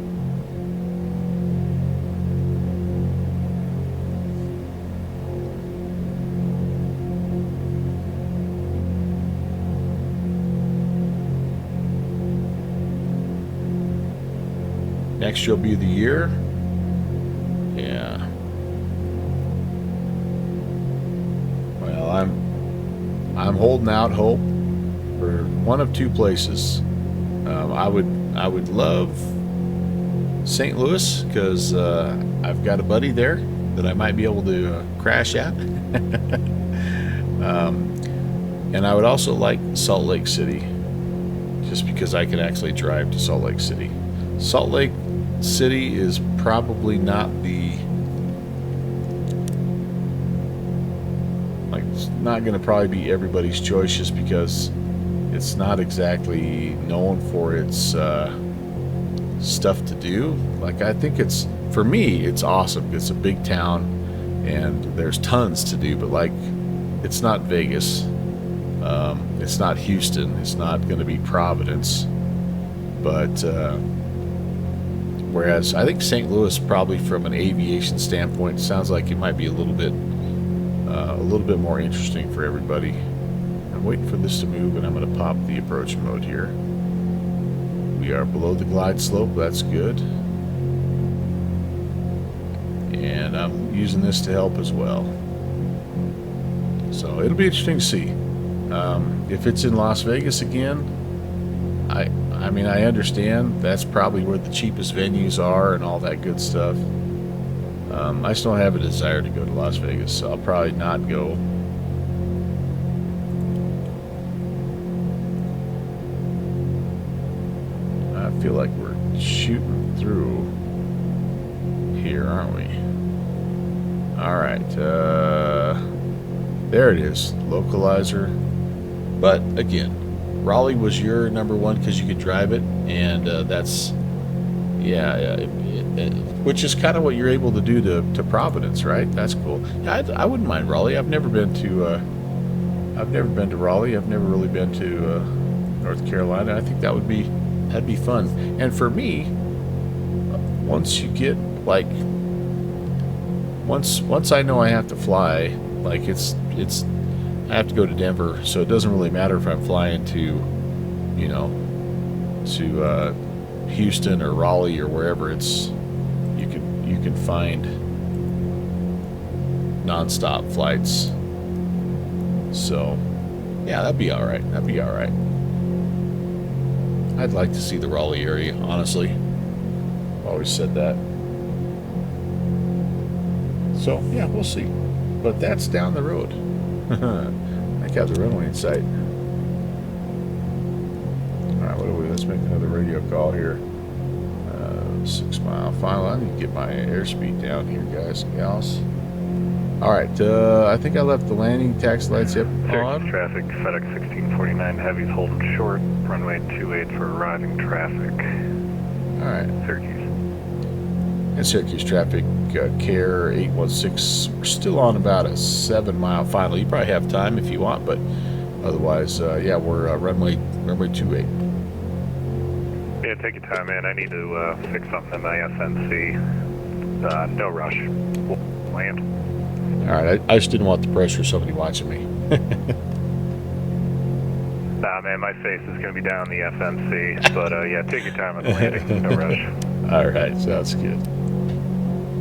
Speaker 1: next year will be the year. Yeah. Well, I'm holding out hope for one of two places. I would love St. Louis because I've got a buddy there that I might be able to crash at. And I would also like Salt Lake City, just because I can actually drive to Salt Lake City. Salt Lake City is probably not it's not going to probably be everybody's choice, just because it's not exactly known for its stuff to do. Like, I think for me, it's awesome. It's a big town and there's tons to do, but like, it's not Vegas. It's not Houston. It's not going to be Providence. But whereas I think St. Louis, probably from an aviation standpoint, sounds like it might be a little bit more interesting for everybody. I'm waiting for this to move, and I'm going to pop the approach mode here. We are below the glide slope. That's good. And I'm using this to help as well. So it'll be interesting to see. If it's in Las Vegas again, I mean, I understand that's probably where the cheapest venues are and all that good stuff. I just don't have a desire to go to Las Vegas, so I'll probably not go. I feel like we're shooting through here, aren't we? All right, there it is, localizer. But again, Raleigh was your number one because you could drive it, and that's, yeah, which is kind of what you're able to do to Providence, right? That's cool. Yeah, I wouldn't mind Raleigh. I've never been to Raleigh. I've never really been to North Carolina. I think that'd be fun. And for me, once you get like, once I know I have to fly, like I have to go to Denver, so it doesn't really matter if I'm flying to, you know, to Houston or Raleigh or wherever. You can find nonstop flights. So yeah, that'd be all right. That'd be all right. I'd like to see the Raleigh area, honestly. I've always said that. So yeah, we'll see. But that's down the road. I got the runway in sight. Alright, what do we? Let's make another radio call here. 6 mile final. I need to get my airspeed down here, guys and gals. Alright, I think I left the landing taxi lights up on.
Speaker 6: Traffic, FedEx 1649 heavies holding short, runway 28 for arriving traffic.
Speaker 1: Alright.
Speaker 6: Syracuse.
Speaker 1: And Syracuse traffic, care 816. We're still on about a 7 mile final. You probably have time if you want, but otherwise, yeah, we're runway 28.
Speaker 6: Yeah, take your time, man. I need to fix something in my FNC. No rush. We'll land.
Speaker 1: All right, I just didn't want the pressure of somebody watching me.
Speaker 6: Nah, man, my face is going to be down the FNC. But yeah, take your time on the landing. No rush.
Speaker 1: All right, sounds good.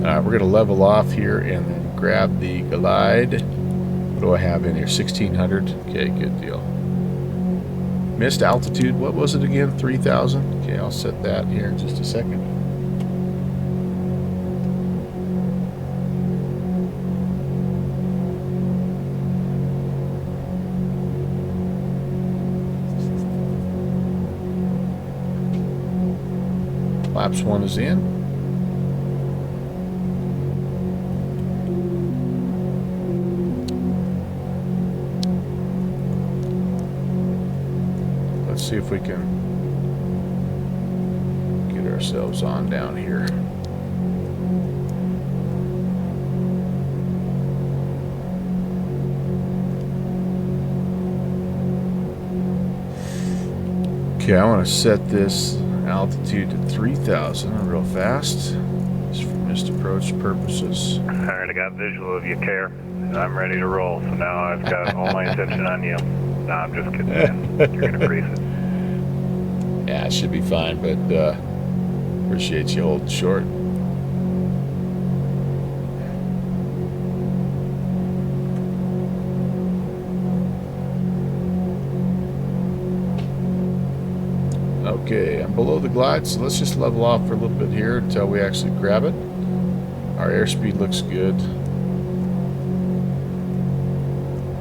Speaker 1: All right, we're going to level off here and then grab the glide. What do I have in here? 1600. Okay, good deal. Missed altitude, what was it again? 3,000. Okay, I'll set that here in just a second. Flaps 1 is in. Let's see if we can get ourselves on down here. Okay, I want to set this altitude to 3,000 real fast, just for missed approach purposes.
Speaker 6: Alright, I got visual of you, Care. I'm ready to roll, so now I've got all my attention on you. Nah, I'm just kidding, man. You're gonna crease it.
Speaker 1: Yeah, it should be fine, but Appreciate you holding short. Okay, I'm below the glide, so let's just level off for a little bit here until we actually grab it. Our airspeed looks good.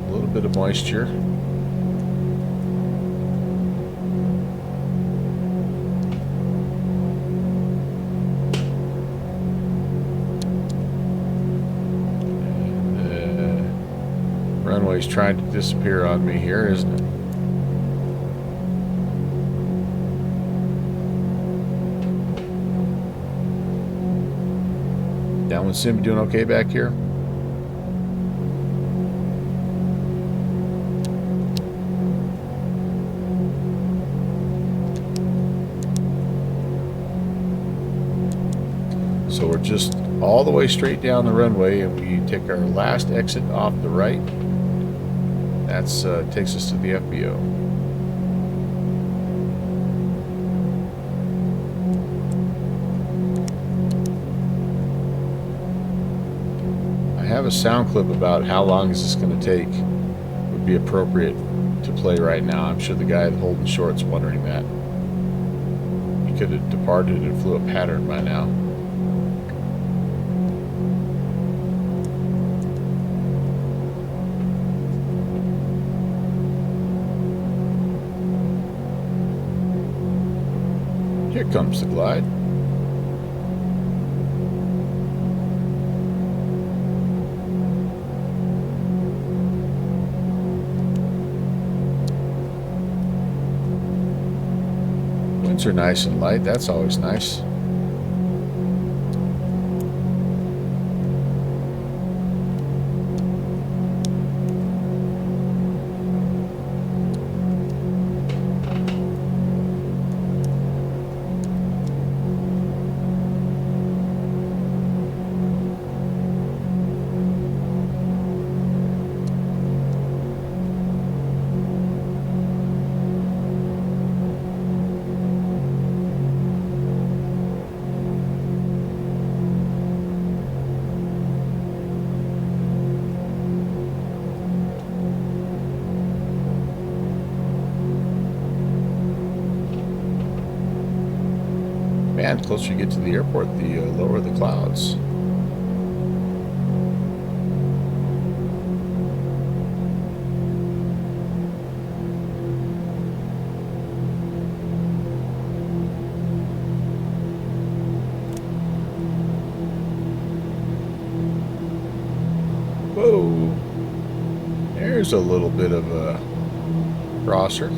Speaker 1: A little bit of moisture. And runway's trying to disappear on me here, isn't it? Downwind sim doing okay back here? So we're just all the way straight down the runway, and we take our last exit off the right. That's takes us to the FBO. I have a sound clip about how long is this going to take. Would be appropriate to play right now. I'm sure the guy holding short's wondering that. He could have departed and flew a pattern by now. Here comes the glide. Winds are nice and light. That's always nice. Man, the closer you get to the airport, the lower the clouds. Whoa! There's a little bit of a crosser.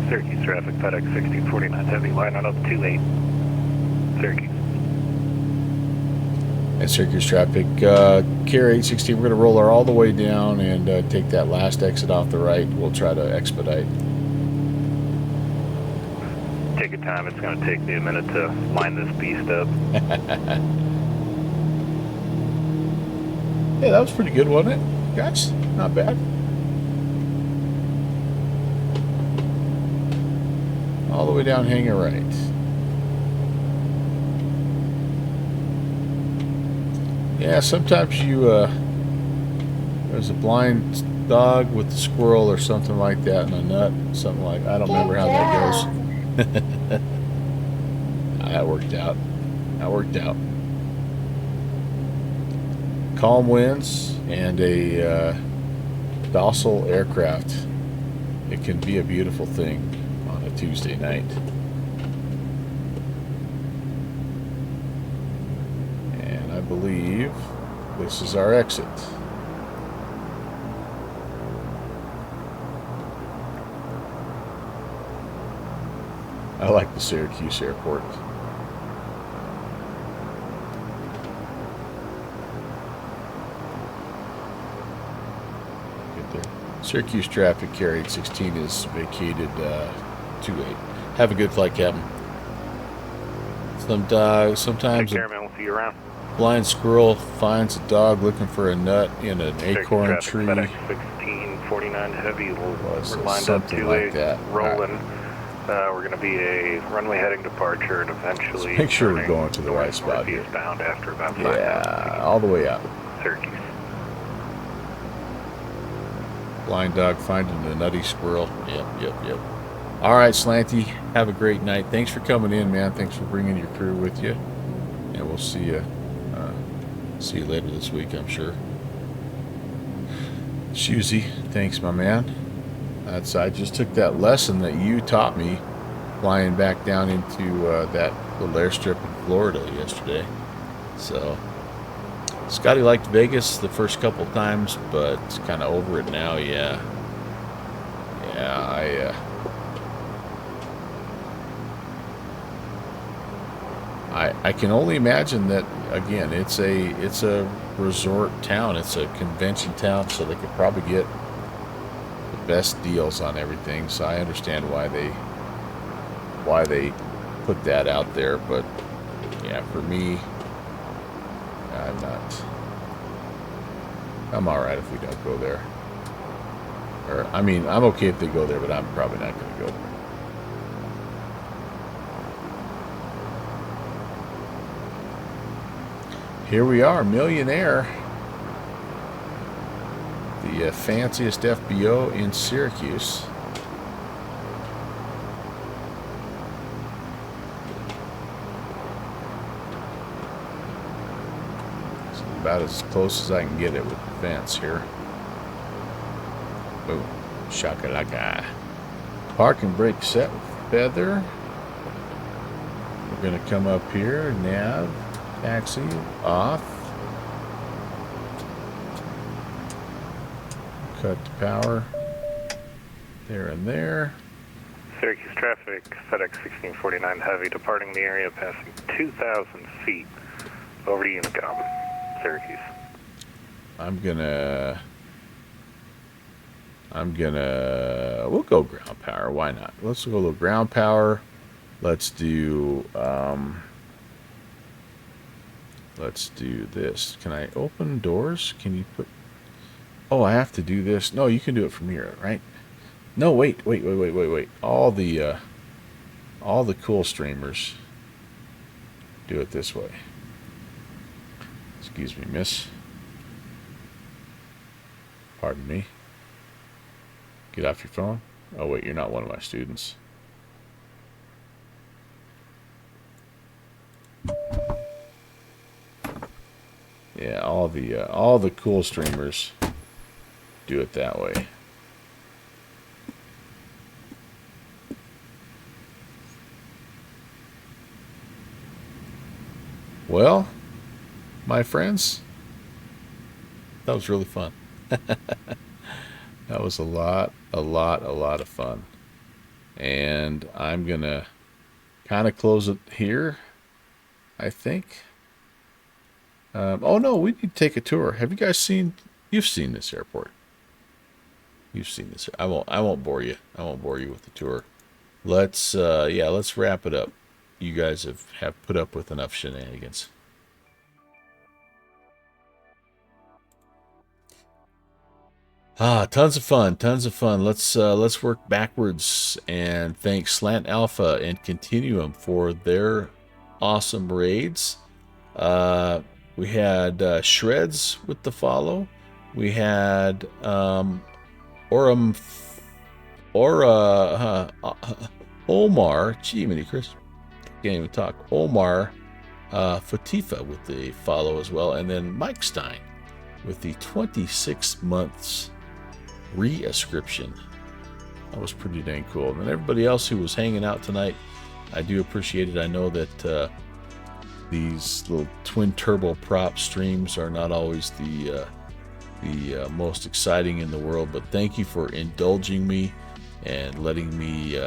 Speaker 14: Syracuse traffic, FedEx 1649 Heavy, line on up 28. Syracuse.
Speaker 1: And Syracuse traffic, Carrier 816, we're going to roll her all the way down and take that last exit off the right. We'll try to expedite.
Speaker 14: Take your time, it's going to take me a minute to line this beast up.
Speaker 1: Yeah, that was pretty good, wasn't it? Guys, not bad. All the way down, hangar right. Yeah, sometimes you, there's a blind dog with a squirrel or something like that and a nut, something like, I don't remember how that goes. That worked out. That worked out. Calm winds and a docile aircraft. It can be a beautiful thing on a Tuesday night. And I believe this is our exit. I like the Syracuse airport. Syracuse traffic carried 16 is vacated 28. Have a good flight, Captain. Sometimes
Speaker 14: Take care, man. We'll see you around.
Speaker 1: blind squirrel finds a dog looking for a nut in an acorn tree.
Speaker 14: FedEx 1649 Heavy. We're lined up
Speaker 1: Something
Speaker 14: 28,
Speaker 1: like that.
Speaker 14: rolling. We're going to be a runway heading departure and eventually
Speaker 1: Make sure we're going to the right spot here.
Speaker 14: Bound after about 5,000
Speaker 1: Yeah, all the way out.
Speaker 14: Syracuse.
Speaker 1: Blind dog finding a nutty squirrel. Yep. All right, Slanty. Have a great night. Thanks for coming in, man. Thanks for bringing your crew with you. And we'll see you later this week, I'm sure. Shusey, thanks, my man. I just took that lesson that you taught me flying back down into that little airstrip in Florida yesterday. So, Scotty liked Vegas the first couple times, but it's kind of over it now. Yeah, I can only imagine that. Again, it's a resort town. It's a convention town, so they could probably get the best deals on everything. So I understand why they put that out there. But yeah, for me, I'm all right if we don't go there. Or I mean, I'm okay if they go there, but I'm probably not going to go there. Here we are, Millionaire, the fanciest FBO in Syracuse. It's about as close as I can get it with the fence here. Boom, shakalaka. Park and brake set with feather. We're gonna come up here, nav. Taxi off. Cut the power. There and there.
Speaker 14: Syracuse traffic, FedEx 1649 Heavy departing the area, passing 2,000 feet over to Unicom, Syracuse.
Speaker 1: We'll go ground power. Why not? Let's go a little ground power. Let's do this. Can I open doors? Can you put... Oh, I have to do this. No, you can do it from here, right? No, wait. All the cool streamers do it this way. Excuse me, miss. Pardon me. Get off your phone. Oh, wait, you're not one of my students. Yeah, all the cool streamers do it that way. Well, my friends, that was really fun. That was a lot of fun. And I'm gonna kind of close it here, I think. Oh no, we need to take a tour. Have you guys seen? You've seen this airport. You've seen this. I won't bore you. I won't bore you with the tour. Let's let's wrap it up. You guys have put up with enough shenanigans. Tons of fun. Let's work backwards and thank Slant Alpha and Continuum for their awesome raids. We had Shreds with the follow. We had Omar. Gee, mini Chris, can't even talk. Omar Fatifa with the follow as well, and then Mike Stein with the 26 months re-ascription. That was pretty dang cool. And everybody else who was hanging out tonight, I do appreciate it. I know that these little twin turbo prop streams are not always the most exciting in the world, but thank you for indulging me and letting me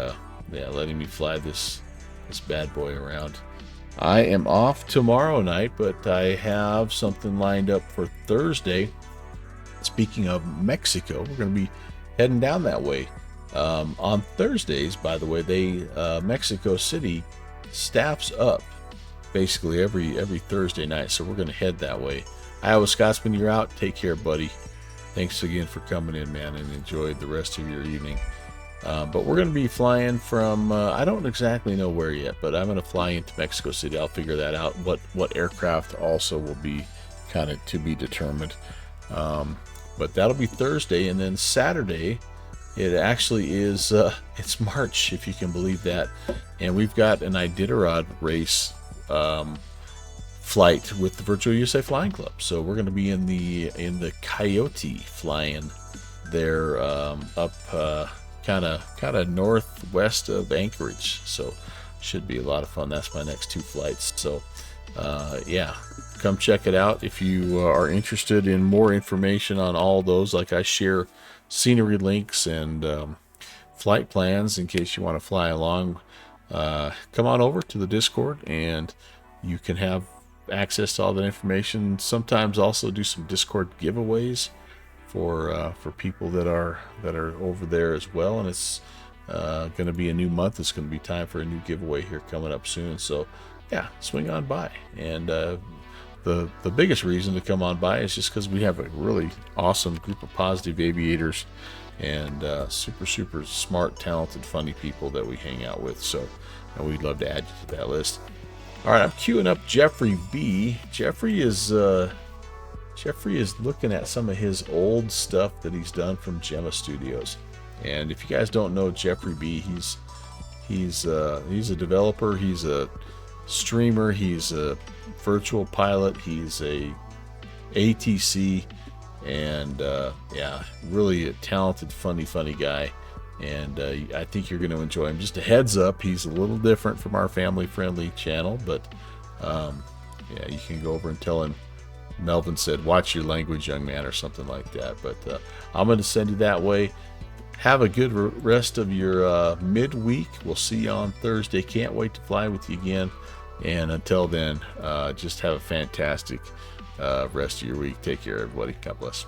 Speaker 1: fly this bad boy around. I am off tomorrow night, but I have something lined up for Thursday. Speaking of Mexico, we're going to be heading down that way. On Thursdays, by the way, Mexico City staffs up basically every Thursday night, so we're going to head that way. Iowa Scotsman, you're out. Take care, buddy. Thanks again for coming in, man, and enjoy the rest of your evening. But we're going to be flying from, I don't exactly know where yet, but I'm going to fly into Mexico City. I'll figure that out. What aircraft also will be kind of to be determined. But that'll be Thursday, and then Saturday, it actually is, it's March, if you can believe that. And we've got an Iditarod race flight with the Virtual USA Flying Club. So we're going to be in the Coyote flying there up kind of northwest of Anchorage. So should be a lot of fun. That's my next 2 flights. So yeah, come check it out if you are interested in more information on all those. Like I share scenery links and flight plans in case you want to fly along. Come on over to the Discord and you can have access to all that information. Sometimes also do some Discord giveaways for people that are over there as well. And it's going to be a new month. It's going to be time for a new giveaway here coming up soon. So yeah, swing on by. And the biggest reason to come on by is just because we have a really awesome group of positive aviators and super smart, talented, funny people that we hang out with. So we'd love to add you to that list. All right, I'm queuing up Jeffrey B. Jeffrey is looking at some of his old stuff that he's done from Gemma Studios. And if you guys don't know Jeffrey B, he's a developer, he's a streamer, he's a virtual pilot, he's a ATC, and yeah, really a talented, funny guy. And I think you're going to enjoy him. Just a heads up, he's a little different from our family-friendly channel, but yeah, you can go over and tell him Melvin said, "Watch your language, young man," or something like that. But I'm going to send you that way. Have a good rest of your midweek. We'll see you on Thursday. Can't wait to fly with you again. And until then, just have a fantastic rest of your week. Take care, everybody. God bless.